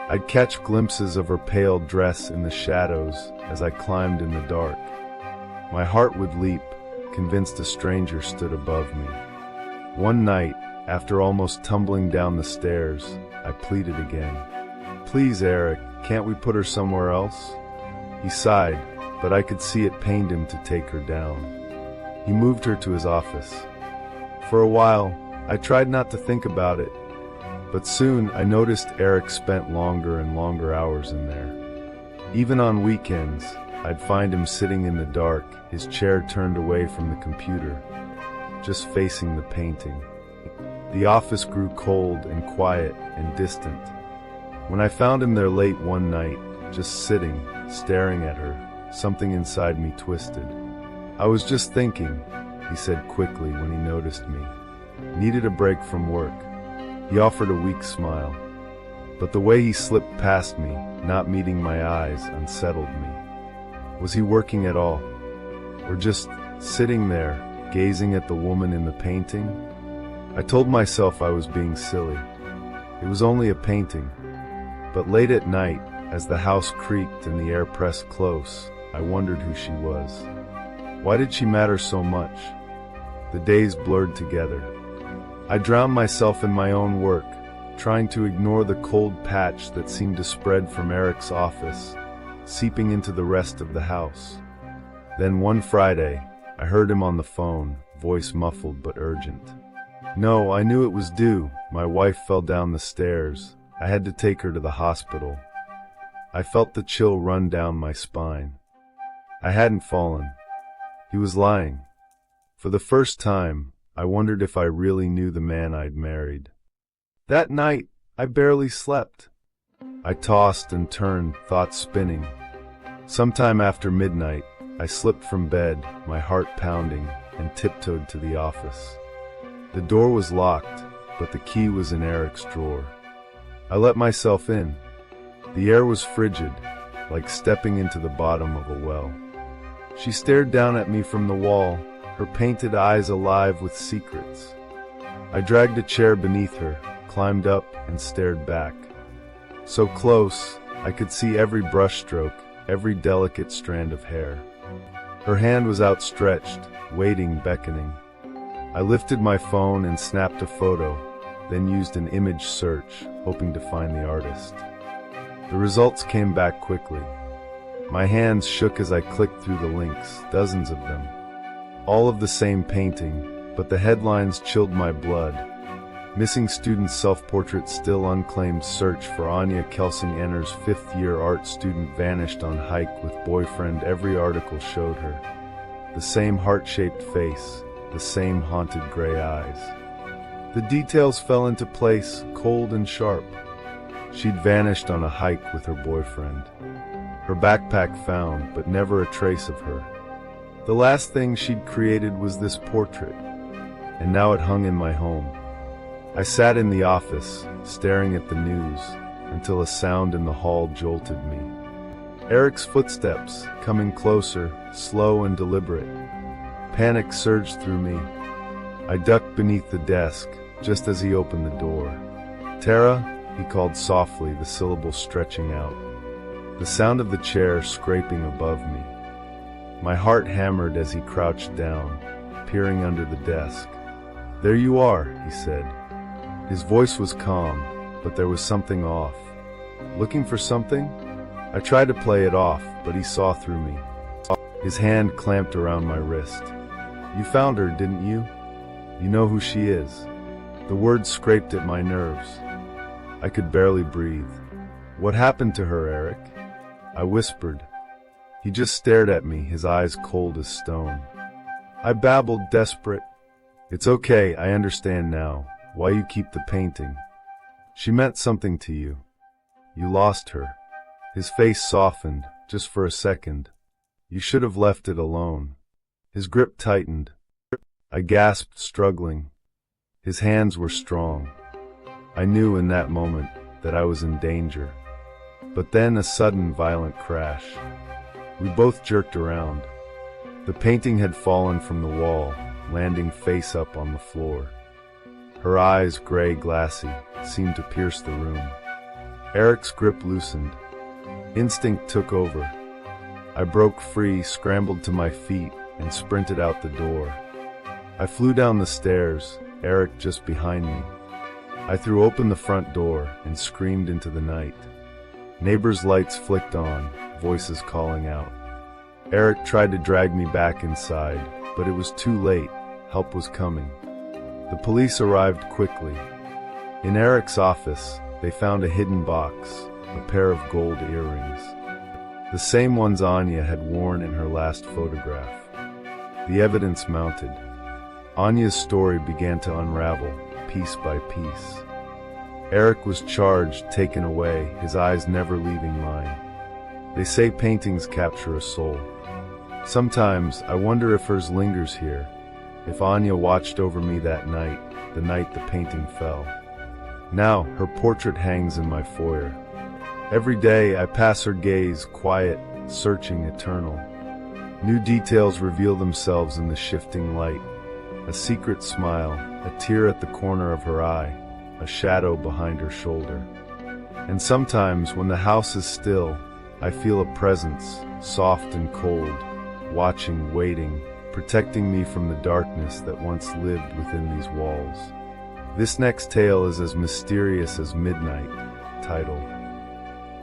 I'd catch glimpses of her pale dress in the shadows as I climbed in the dark. My heart would leap, convinced a stranger stood above me. One night, after almost tumbling down the stairs, I pleaded again. "Please, Eric, can't we put her somewhere else?" He sighed, but I could see it pained him to take her down. He moved her to his office. For a while, I tried not to think about it, but soon I noticed Eric spent longer and longer hours in there. Even on weekends, I'd find him sitting in the dark, his chair turned away from the computer, just facing the painting. The office grew cold and quiet and distant. When I found him there late one night, just sitting, staring at her, something inside me twisted. "I was just thinking," he said quickly when he noticed me. "Needed a break from work." He offered a weak smile. But the way he slipped past me, not meeting my eyes, unsettled me. Was he working at all? Or just sitting there, gazing at the woman in the painting? I told myself I was being silly. It was only a painting. But late at night, as the house creaked and the air pressed close, I wondered who she was. Why did she matter so much? The days blurred together. I drowned myself in my own work, trying to ignore the cold patch that seemed to spread from Eric's office, seeping into the rest of the house. Then one Friday, I heard him on the phone, voice muffled but urgent. No, I knew it was due. My wife fell down the stairs. I had to take her to the hospital. I felt the chill run down my spine. I hadn't fallen. He was lying. For the first time, I wondered if I really knew the man I'd married. That night, I barely slept. I tossed and turned, thoughts spinning. Sometime after midnight, I slipped from bed, my heart pounding, and tiptoed to the office. The door was locked, but the key was in Eric's drawer. I let myself in. The air was frigid, like stepping into the bottom of a well. She stared down at me from the wall, her painted eyes alive with secrets. I dragged a chair beneath her, climbed up, and stared back. So close, I could see every brushstroke, every delicate strand of hair. Her hand was outstretched, waiting, beckoning. I lifted my phone and snapped a photo, then used an image search, hoping to find the artist. The results came back quickly. My hands shook as I clicked through the links, dozens of them. All of the same painting, but the headlines chilled my blood. Missing student self-portrait still unclaimed, search for Anya Kelsing enters 5th year art student vanished on hike with boyfriend. Every article showed her. The same heart-shaped face, the same haunted gray eyes. The details fell into place, cold and sharp. She'd vanished on a hike with her boyfriend. Her backpack found, but never a trace of her. The last thing she'd created was this portrait, and now it hung in my home. I sat in the office, staring at the news, until a sound in the hall jolted me. Eric's footsteps, coming closer, slow and deliberate. Panic surged through me. I ducked beneath the desk, just as he opened the door. "Tara," he called softly, the syllables stretching out. The sound of the chair scraping above me. My heart hammered as he crouched down, peering under the desk. "There you are," he said. His voice was calm, but there was something off. "Looking for something?" I tried to play it off, but he saw through me. His hand clamped around my wrist. "You found her, didn't you? You know who she is." The words scraped at my nerves. I could barely breathe. "What happened to her, Eric?" I whispered. He just stared at me, his eyes cold as stone. I babbled, desperate. "It's okay, I understand now. Why you keep the painting. She meant something to you. You lost her." His face softened, just for a second. "You should have left it alone." His grip tightened. I gasped, struggling. His hands were strong. I knew in that moment that I was in danger. But then a sudden, violent crash. We both jerked around. The painting had fallen from the wall, landing face up on the floor. Her eyes, gray, glassy, seemed to pierce the room. Eric's grip loosened. Instinct took over. I broke free, scrambled to my feet, and sprinted out the door. I flew down the stairs, Eric just behind me. I threw open the front door and screamed into the night. Neighbors' lights flicked on, voices calling out. Eric tried to drag me back inside, but it was too late. Help was coming. The police arrived quickly. In Eric's office, they found a hidden box, a pair of gold earrings. The same ones Anya had worn in her last photograph. The evidence mounted. Anya's story began to unravel, piece by piece. Eric was charged, taken away, his eyes never leaving mine. They say paintings capture a soul. Sometimes I wonder if hers lingers here, if Anya watched over me that night, the night the painting fell. Now her portrait hangs in my foyer. Every day I pass her gaze, quiet, searching, eternal. New details reveal themselves in the shifting light. A secret smile, a tear at the corner of her eye, a shadow behind her shoulder. And sometimes when the house is still, I feel a presence, soft and cold, watching, waiting, protecting me from the darkness that once lived within these walls. This next tale is as mysterious as midnight. Title: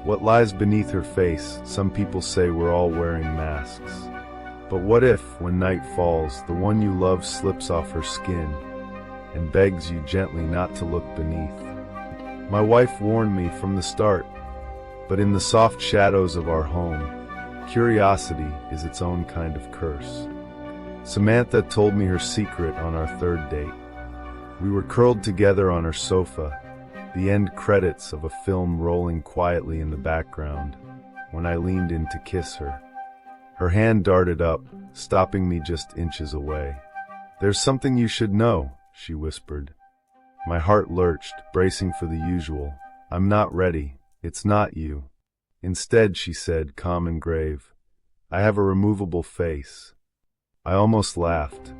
What Lies Beneath Her Face. Some people say we're all wearing masks. But what if, when night falls, the one you love slips off her skin and begs you gently not to look beneath? My wife warned me from the start, but in the soft shadows of our home, curiosity is its own kind of curse. Samantha told me her secret on our third date. We were curled together on her sofa, the end credits of a film rolling quietly in the background, when I leaned in to kiss her. Her hand darted up, stopping me just inches away. "There's something you should know," she whispered. My heart lurched, bracing for the usual. "I'm not ready. It's not you." Instead, she said, calm and grave, "I have a removable face." I almost laughed.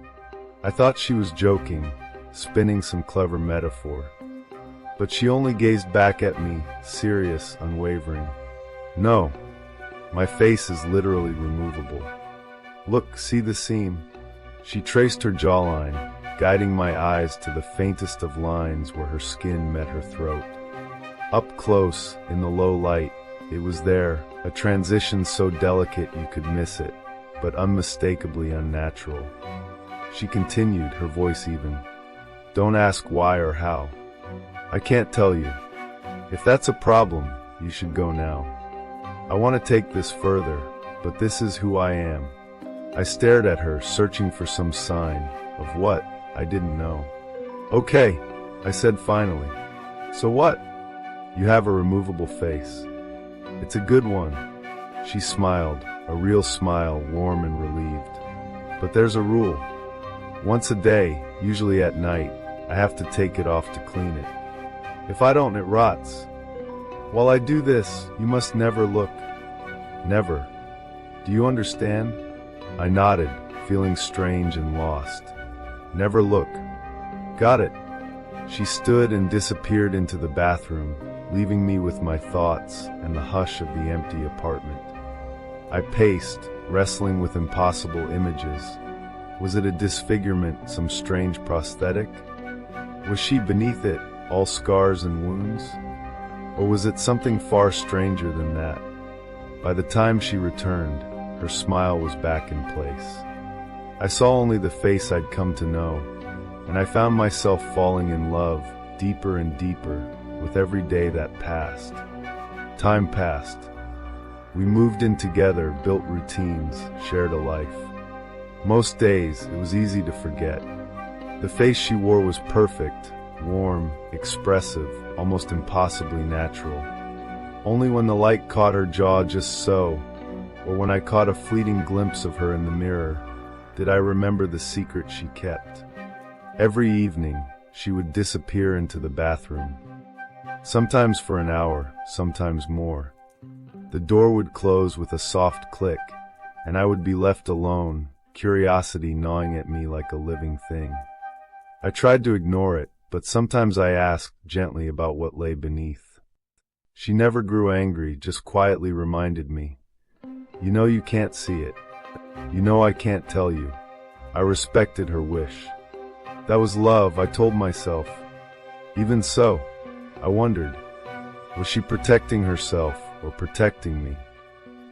I thought she was joking, spinning some clever metaphor. But she only gazed back at me, serious, unwavering. "No, my face is literally removable. Look, see the seam?" She traced her jawline, guiding my eyes to the faintest of lines where her skin met her throat. Up close, in the low light, It was there, a transition so delicate you could miss it, but unmistakably unnatural. She continued, her voice even. Don't ask why or how. I can't tell you. If that's a problem, you should go now. I want to take this further, but this is who I am. I stared at her, searching for some sign of what I didn't know. Okay, I said finally. So what? You have a removable face. It's a good one. She smiled, a real smile, warm and relieved. But there's a rule. Once a day, usually at night, I have to take it off to clean it. If I don't, it rots. While I do this, you must never look. Never. Do you understand? I nodded, feeling strange and lost. Never look. Got it. She stood and disappeared into the bathroom, leaving me with my thoughts and the hush of the empty apartment. I paced, wrestling with impossible images. Was it a disfigurement, some strange prosthetic? Was she beneath it, all scars and wounds? Or was it something far stranger than that? By the time she returned, her smile was back in place. I saw only the face I'd come to know, and I found myself falling in love, deeper and deeper, with every day that passed. Time passed. We moved in together, built routines, shared a life. Most days, it was easy to forget. The face she wore was perfect, warm, expressive, almost impossibly natural. Only when the light caught her jaw just so, or when I caught a fleeting glimpse of her in the mirror, did I remember the secret she kept. Every evening, she would disappear into the bathroom. Sometimes for an hour, sometimes more. The door would close with a soft click, and I would be left alone, curiosity gnawing at me like a living thing. I tried to ignore it, but sometimes I asked gently about what lay beneath. She never grew angry, just quietly reminded me, you know you can't see it. You know I can't tell you. I respected her wish. That was love, I told myself. Even so, I wondered, was she protecting herself or protecting me?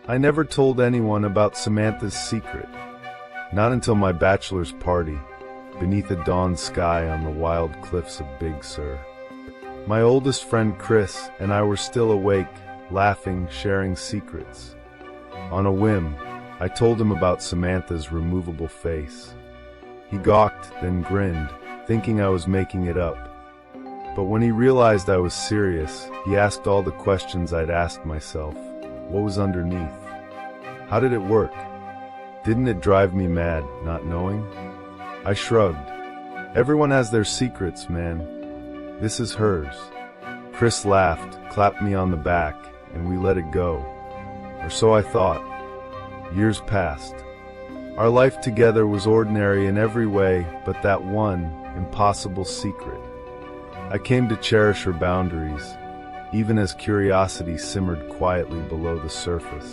I never told anyone about Samantha's secret. Not until my bachelor's party, beneath a dawn sky on the wild cliffs of Big Sur. My oldest friend Chris and I were still awake, laughing, sharing secrets. On a whim, I told him about Samantha's removable face. He gawked, then grinned, thinking I was making it up. But when he realized I was serious, he asked all the questions I'd asked myself. What was underneath? How did it work? Didn't it drive me mad, not knowing? I shrugged. Everyone has their secrets, man. This is hers. Chris laughed, clapped me on the back, and we let it go. Or so I thought. Years passed. Our life together was ordinary in every way but that one impossible secret. I came to cherish her boundaries, even as curiosity simmered quietly below the surface.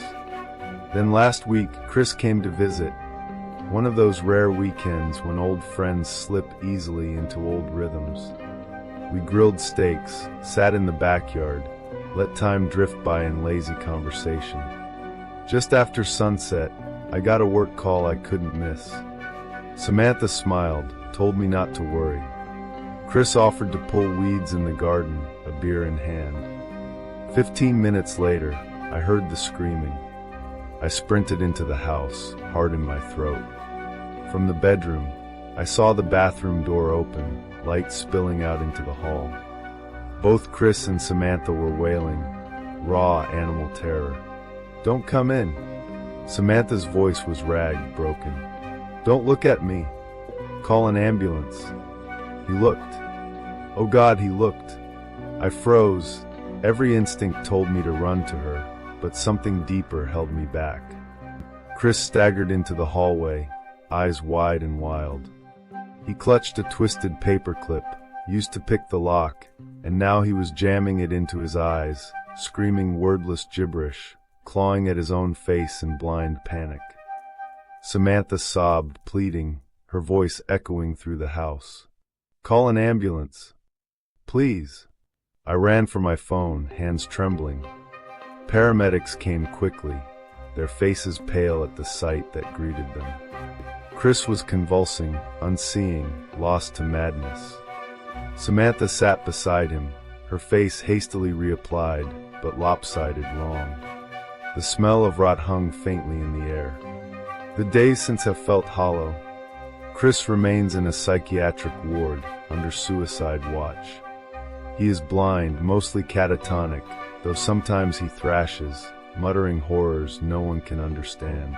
Then last week, Chris came to visit. One of those rare weekends when old friends slip easily into old rhythms. We grilled steaks, sat in the backyard, let time drift by in lazy conversation. Just after sunset, I got a work call I couldn't miss. Samantha smiled, told me not to worry. Chris offered to pull weeds in the garden, a beer in hand. 15 minutes later, I heard the screaming. I sprinted into the house, heart in my throat. From the bedroom, I saw the bathroom door open, light spilling out into the hall. Both Chris and Samantha were wailing, raw animal terror. Don't come in. Samantha's voice was ragged, broken. Don't look at me. Call an ambulance. He looked. Oh God, he looked. I froze. Every instinct told me to run to her, but something deeper held me back. Chris staggered into the hallway, eyes wide and wild. He clutched a twisted paperclip, used to pick the lock, and now he was jamming it into his eyes, screaming wordless gibberish, clawing at his own face in blind panic. Samantha sobbed, pleading, her voice echoing through the house. Call an ambulance. Please. I ran for my phone, hands trembling. paramedics came quickly, their faces pale at the sight that greeted them. Chris was convulsing, unseeing, lost to madness. Samantha sat beside him, her face hastily reapplied, but lopsided wrong. The smell of rot hung faintly in the air. The days since have felt hollow. Chris remains in a psychiatric ward, under suicide watch. He is blind, mostly catatonic, though sometimes he thrashes, muttering horrors no one can understand.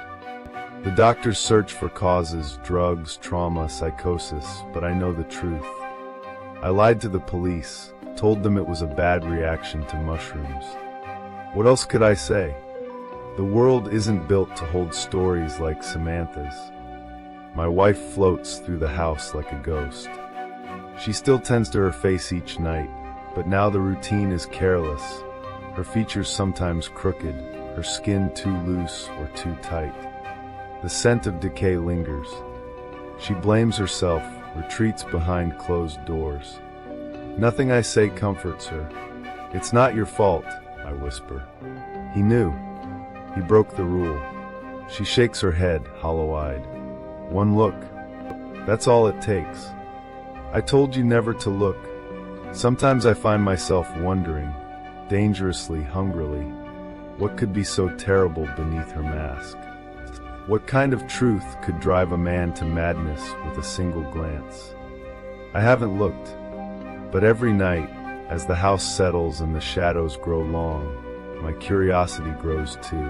The doctors search for causes, drugs, trauma, psychosis, but I know the truth. I lied to the police, told them it was a bad reaction to mushrooms. What else could I say? The world isn't built to hold stories like Samantha's. My wife floats through the house like a ghost. She still tends to her face each night, but now the routine is careless. Her features sometimes crooked, her skin too loose or too tight. The scent of decay lingers. She blames herself, retreats behind closed doors. Nothing I say comforts her. It's not your fault, I whisper. He knew. He broke the rule. She shakes her head, hollow-eyed. One look. That's all it takes. I told you never to look. Sometimes I find myself wondering, dangerously, hungrily, what could be so terrible beneath her mask? What kind of truth could drive a man to madness with a single glance? I haven't looked, but every night, as the house settles and the shadows grow long, my curiosity grows too.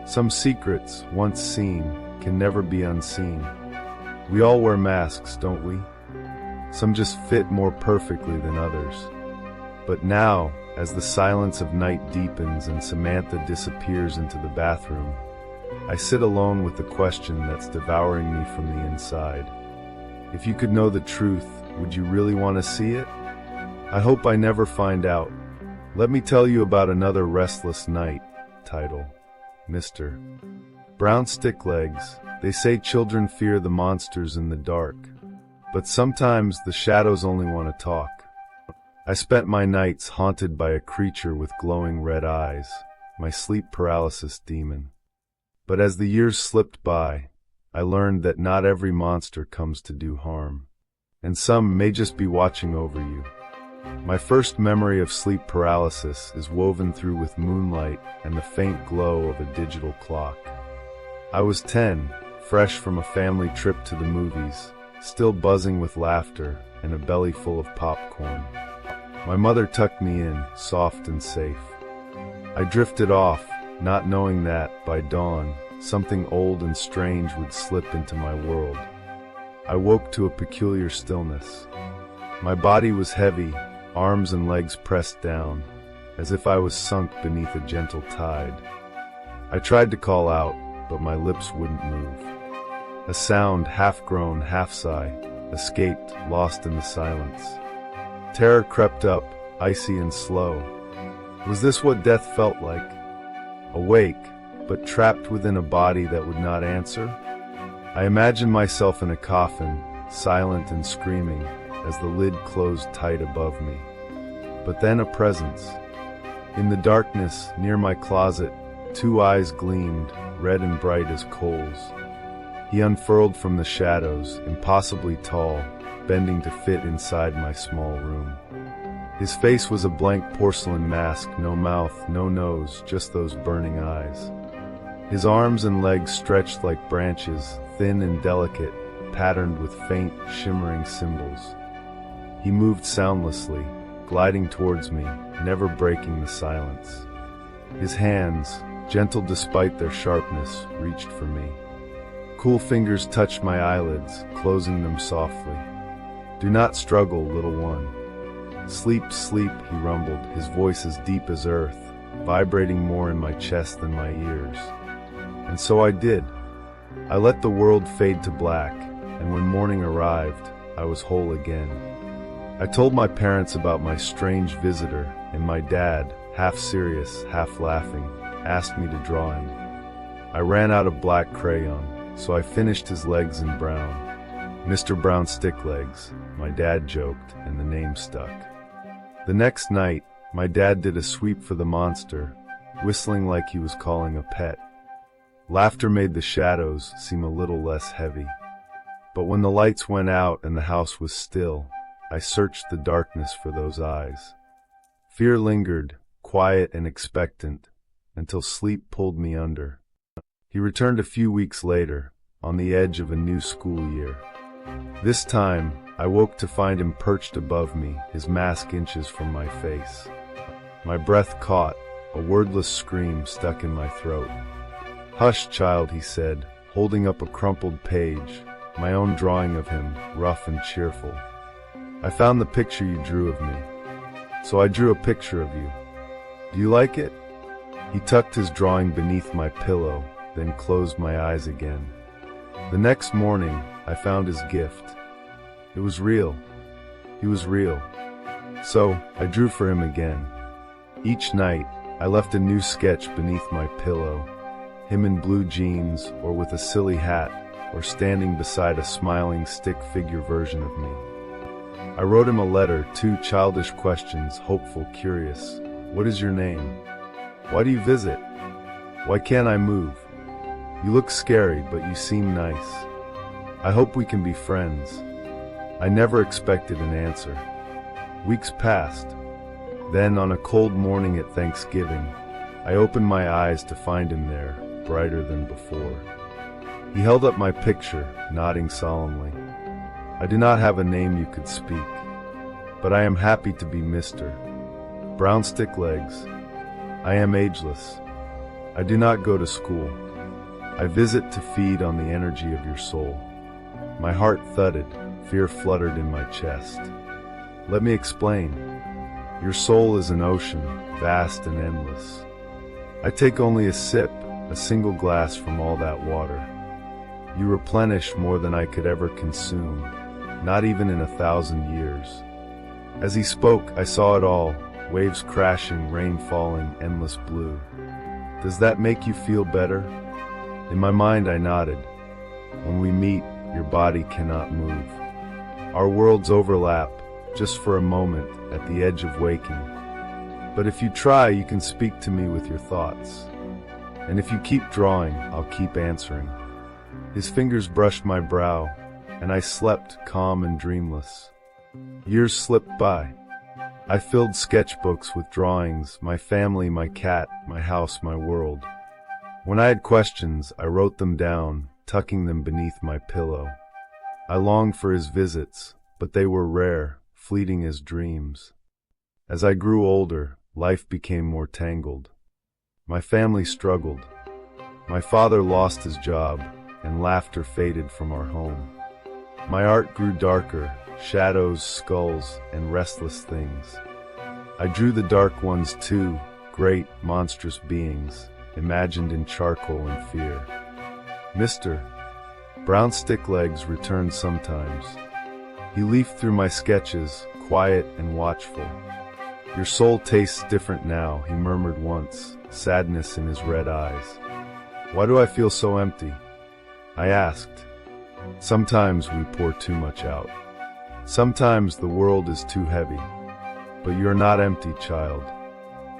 Some secrets, once seen, can never be unseen. We all wear masks, don't we? Some just fit more perfectly than others. But now, as the silence of night deepens and Samantha disappears into the bathroom, I sit alone with the question that's devouring me from the inside. If you could know the truth, would you really want to see it? I hope I never find out. Let me tell you about another restless night. Title: Mr. Brown Sticklegs. They say children fear the monsters in the dark, but sometimes the shadows only want to talk. I spent my nights haunted by a creature with glowing red eyes, my sleep paralysis demon. But as the years slipped by, I learned that not every monster comes to do harm, and some may just be watching over you. My first memory of sleep paralysis is woven through with moonlight and the faint glow of a digital clock. I was 10, fresh from a family trip to the movies, still buzzing with laughter and a belly full of popcorn. My mother tucked me in, soft and safe. I drifted off, not knowing that, by dawn, something old and strange would slip into my world. I woke to a peculiar stillness. My body was heavy, arms and legs pressed down, as if I was sunk beneath a gentle tide. I tried to call out, but my lips wouldn't move. A sound, half-groan, half-sigh, escaped, lost in the silence. Terror crept up, icy and slow. Was this what death felt like? Awake, but trapped within a body that would not answer? I imagined myself in a coffin, silent and screaming, as the lid closed tight above me. But then a presence. In the darkness, near my closet, two eyes gleamed, red and bright as coals. He unfurled from the shadows, impossibly tall, bending to fit inside my small room. His face was a blank porcelain mask, no mouth, no nose, just those burning eyes. His arms and legs stretched like branches, thin and delicate, patterned with faint, shimmering symbols. He moved soundlessly, gliding towards me, never breaking the silence. His hands, gentle despite their sharpness, reached for me. Cool fingers touched my eyelids, closing them softly. "Do not struggle, little one. Sleep, sleep," he rumbled, his voice as deep as earth, vibrating more in my chest than my ears. And so I did. I let the world fade to black, and when morning arrived, I was whole again. I told my parents about my strange visitor, and my dad, half serious, half laughing, asked me to draw him. I ran out of black crayon, so I finished his legs in brown. Mr. Brown Sticklegs, my dad joked, and the name stuck. The next night, my dad did a sweep for the monster, whistling like he was calling a pet. Laughter made the shadows seem a little less heavy. But when the lights went out and the house was still, I searched the darkness for those eyes. Fear lingered, quiet and expectant, until sleep pulled me under. He returned a few weeks later, on the edge of a new school year. This time, I woke to find him perched above me, his mask inches from my face. My breath caught, a wordless scream stuck in my throat. "Hush, child," he said, holding up a crumpled page, my own drawing of him, rough and cheerful. "I found the picture you drew of me. So I drew a picture of you. Do you like it?" He tucked his drawing beneath my pillow, then closed my eyes again. The next morning, I found his gift. It was real. He was real. So, I drew for him again. Each night, I left a new sketch beneath my pillow, him in blue jeans, or with a silly hat, or standing beside a smiling stick figure version of me. I wrote him a letter, 2 childish questions, hopeful, curious. What is your name? Why do you visit? Why can't I move? You look scary, but you seem nice. I hope we can be friends. I never expected an answer. Weeks passed. Then, on a cold morning at Thanksgiving, I opened my eyes to find him there, brighter than before. He held up my picture, nodding solemnly. "I do not have a name you could speak, but I am happy to be Mr. Brown Stick Legs. I am ageless. I do not go to school. I visit to feed on the energy of your soul." My heart thudded, fear fluttered in my chest. "Let me explain. Your soul is an ocean, vast and endless. I take only a sip, a single glass from all that water. You replenish more than I could ever consume, not even in 1,000 years." As he spoke, I saw it all, waves crashing, rain falling, endless blue. "Does that make you feel better?" In my mind I nodded. "When we meet, your body cannot move. Our worlds overlap, just for a moment, at the edge of waking. But if you try, you can speak to me with your thoughts. And if you keep drawing, I'll keep answering." His fingers brushed my brow, and I slept, calm and dreamless. Years slipped by. I filled sketchbooks with drawings, my family, my cat, my house, my world. When I had questions, I wrote them down, tucking them beneath my pillow. I longed for his visits, but they were rare, fleeting as dreams. As I grew older, life became more tangled. My family struggled. My father lost his job, and laughter faded from our home. My art grew darker, shadows, skulls, and restless things. I drew the dark ones too, great, monstrous beings, imagined in charcoal and fear. Mr. Brown Stick Legs returned sometimes. He leafed through my sketches, quiet and watchful. "Your soul tastes different now," he murmured once, sadness in his red eyes. "Why do I feel so empty?" I asked. "Sometimes we pour too much out. Sometimes the world is too heavy. But you're not empty, child.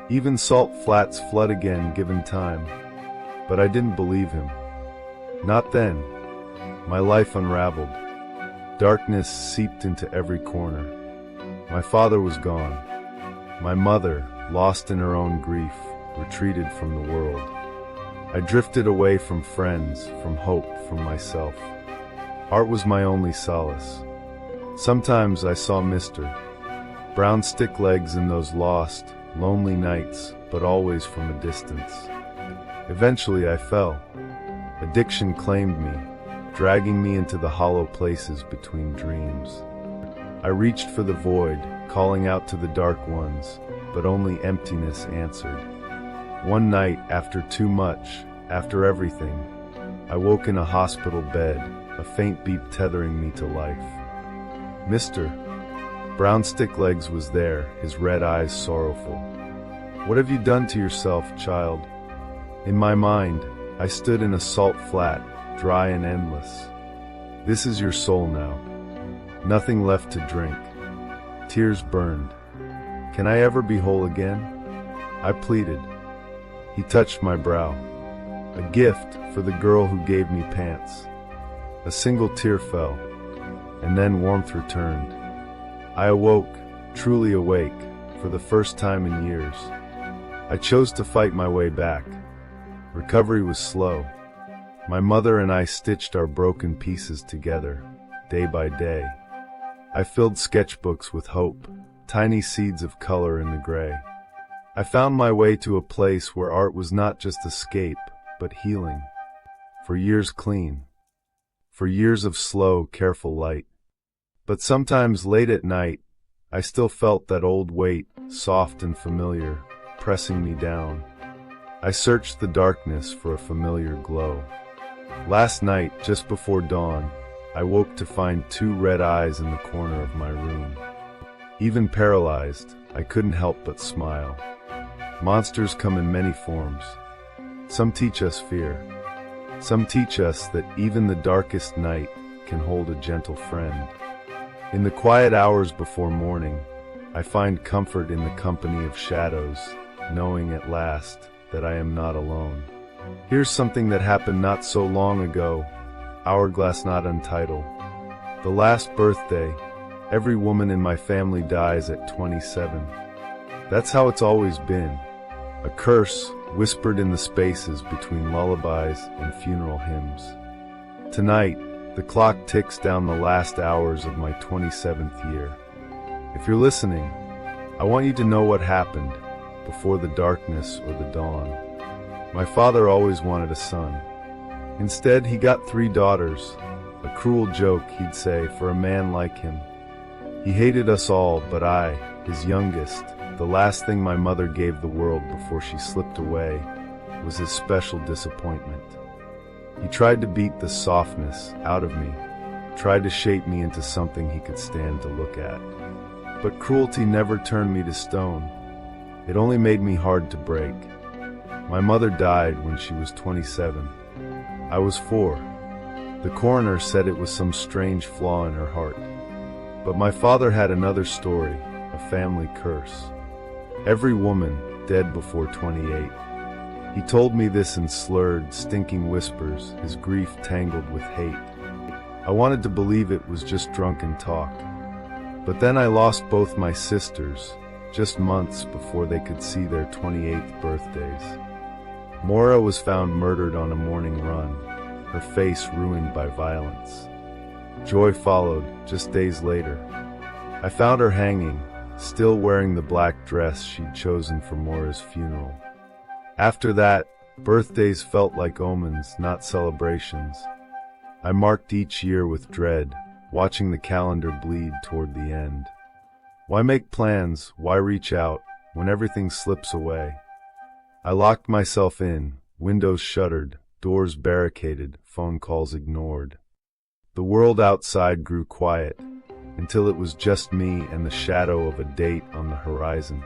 Even salt flats flood again given time." But I didn't believe him. Not then. My life unraveled. Darkness seeped into every corner. My father was gone. My mother, lost in her own grief, retreated from the world. I drifted away from friends, from hope, from myself. Art was my only solace. Sometimes I saw Mr. Brown Stick Legs in those lost, lonely nights, but always from a distance. Eventually I fell. Addiction claimed me, dragging me into the hollow places between dreams. I reached for the void, calling out to the dark ones, but only emptiness answered. One night, after too much, after everything, I woke in a hospital bed, a faint beep tethering me to life. Mr. Brown Stick Legs was there, his red eyes sorrowful. "What have you done to yourself, child?" In my mind, I stood in a salt flat, dry and endless. "This is your soul now. Nothing left to drink." Tears burned. "Can I ever be whole again?" I pleaded. He touched my brow. A gift for the girl who gave me pants. A single tear fell, and then warmth returned. I awoke, truly awake, for the first time in years. I chose to fight my way back. Recovery was slow. My mother and I stitched our broken pieces together, day by day. I filled sketchbooks with hope, tiny seeds of color in the gray. I found my way to a place where art was not just escape, but healing. For years clean. For years of slow, careful light. But sometimes late at night, I still felt that old weight, soft and familiar, pressing me down. I searched the darkness for a familiar glow. Last night, just before dawn, I woke to find two red eyes in the corner of my room. Even paralyzed, I couldn't help but smile. Monsters come in many forms. Some teach us fear. Some teach us that even the darkest night can hold a gentle friend. In the quiet hours before morning, I find comfort in the company of shadows, knowing at last that I am not alone. Here's something that happened not so long ago, hourglass not untitled. The last birthday, every woman in my family dies at 27. That's how it's always been. A curse whispered in the spaces between lullabies and funeral hymns. Tonight, the clock ticks down the last hours of my 27th year. If you're listening, I want you to know what happened before the darkness or the dawn. My father always wanted a son. Instead, he got 3 daughters, a cruel joke, he'd say, for a man like him. He hated us all, but I, his youngest, the last thing my mother gave the world before she slipped away, was his special disappointment. He tried to beat the softness out of me, tried to shape me into something he could stand to look at. But cruelty never turned me to stone. It only made me hard to break. My mother died when she was 27. I was 4. The coroner said it was some strange flaw in her heart. But my father had another story, a family curse. Every woman dead before 28. He told me this in slurred, stinking whispers, his grief tangled with hate. I wanted to believe it was just drunken talk. But then I lost both my sisters, just months before they could see their 28th birthdays. Maura was found murdered on a morning run, her face ruined by violence. Joy followed, just days later. I found her hanging, still wearing the black dress she'd chosen for Maura's funeral. After that, birthdays felt like omens, not celebrations. I marked each year with dread, watching the calendar bleed toward the end. Why make plans, why reach out, when everything slips away? I locked myself in, windows shuttered, doors barricaded, phone calls ignored. The world outside grew quiet, until it was just me and the shadow of a date on the horizon.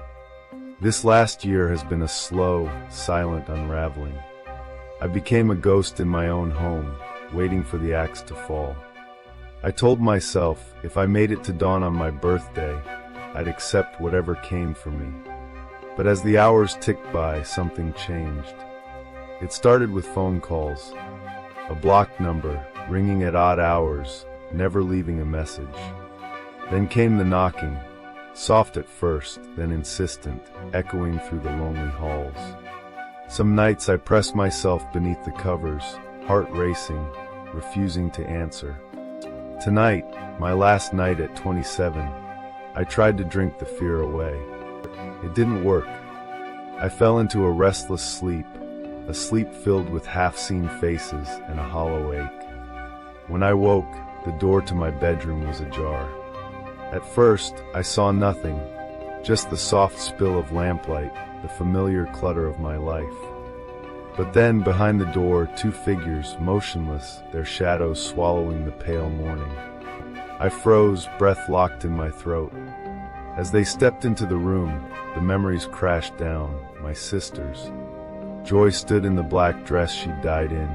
This last year has been a slow, silent unraveling. I became a ghost in my own home, waiting for the axe to fall. I told myself if I made it to dawn on my birthday, I'd accept whatever came for me. But as the hours ticked by, something changed. It started with phone calls, a blocked number, ringing at odd hours, never leaving a message. Then came the knocking, soft at first, then insistent, echoing through the lonely halls. Some nights I pressed myself beneath the covers, heart racing, refusing to answer. Tonight, my last night at 27, I tried to drink the fear away. It didn't work. I fell into a restless sleep, a sleep filled with half-seen faces and a hollow ache. When I woke, the door to my bedroom was ajar. At first, I saw nothing, just the soft spill of lamplight, the familiar clutter of my life. But then, behind the door, 2 figures, motionless, their shadows swallowing the pale morning. I froze, breath locked in my throat. As they stepped into the room, the memories crashed down, my sisters. Joy stood in the black dress she'd died in,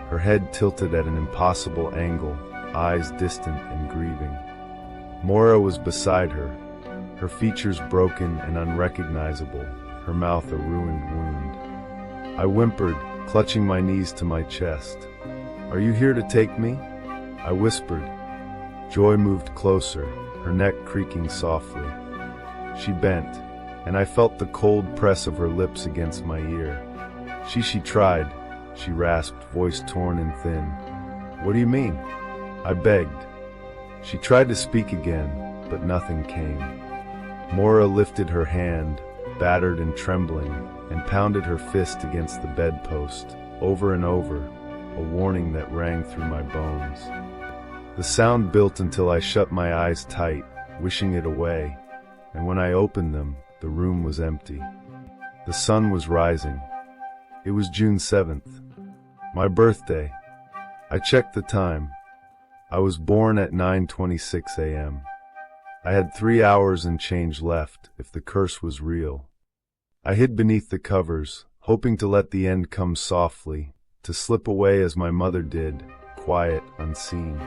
her head tilted at an impossible angle, eyes distant and grieving. Maura was beside her, her features broken and unrecognizable, her mouth a ruined wound. I whimpered, clutching my knees to my chest. "Are you here to take me?" I whispered. Joy moved closer, her neck creaking softly. She bent, and I felt the cold press of her lips against my ear. She tried, she rasped, voice torn and thin. "What do you mean?" I begged. She tried to speak again, but nothing came. Mora lifted her hand, battered and trembling, and pounded her fist against the bedpost, over and over, a warning that rang through my bones. The sound built until I shut my eyes tight, wishing it away, and when I opened them, the room was empty. The sun was rising. It was June 7th, my birthday. I checked the time. I was born at 9:26 a.m. I had 3 hours and change left, if the curse was real. I hid beneath the covers, hoping to let the end come softly, to slip away as my mother did, quiet, unseen.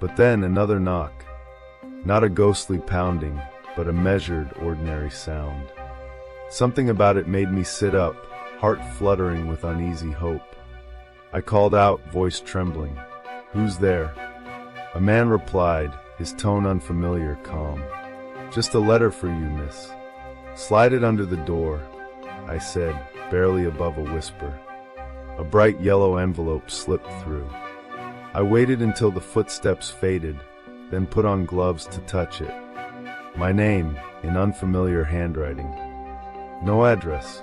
But then another knock. Not a ghostly pounding, but a measured, ordinary sound. Something about it made me sit up, heart fluttering with uneasy hope. I called out, voice trembling, "Who's there?" A man replied, his tone unfamiliar, calm. "Just a letter for you, miss." "Slide it under the door," I said, barely above a whisper. A bright yellow envelope slipped through. I waited until the footsteps faded, then put on gloves to touch it. My name, in unfamiliar handwriting. No address.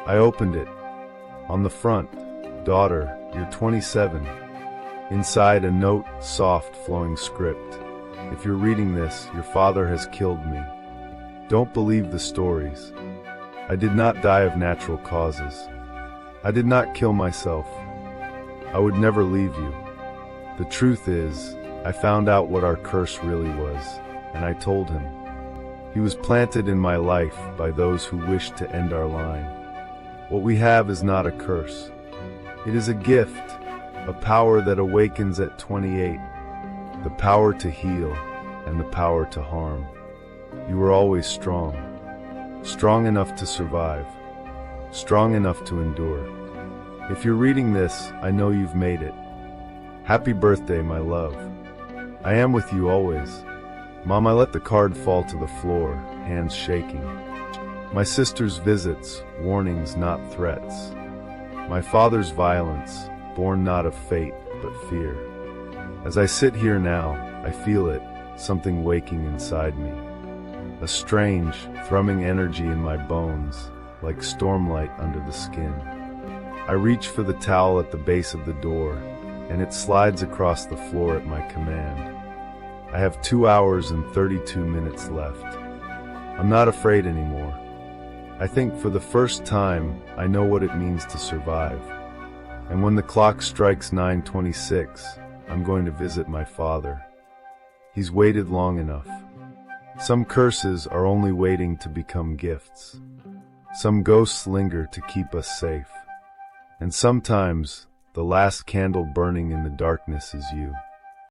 I opened it. On the front, "Daughter, you're 27. Inside, a note, soft, flowing script. "If you're reading this, your father has killed me. Don't believe the stories. I did not die of natural causes. I did not kill myself. I would never leave you. The truth is, I found out what our curse really was, and I told him. He was planted in my life by those who wished to end our line. What we have is not a curse. It is a gift, a power that awakens at 28, the power to heal and the power to harm. You were always strong, strong enough to survive, strong enough to endure. If you're reading this, I know you've made it. Happy birthday, my love. I am with you always." Mom, I let the card fall to the floor, hands shaking. My sister's visits, warnings not threats. My father's violence, born not of fate, but fear. As I sit here now, I feel it, something waking inside me. A strange, thrumming energy in my bones, like stormlight under the skin. I reach for the towel at the base of the door, and it slides across the floor at my command. I have 2 hours and 32 minutes left. I'm not afraid anymore. I think for the first time, I know what it means to survive. And when the clock strikes 9:26, I'm going to visit my father. He's waited long enough. Some curses are only waiting to become gifts. Some ghosts linger to keep us safe. And sometimes, the last candle burning in the darkness is you.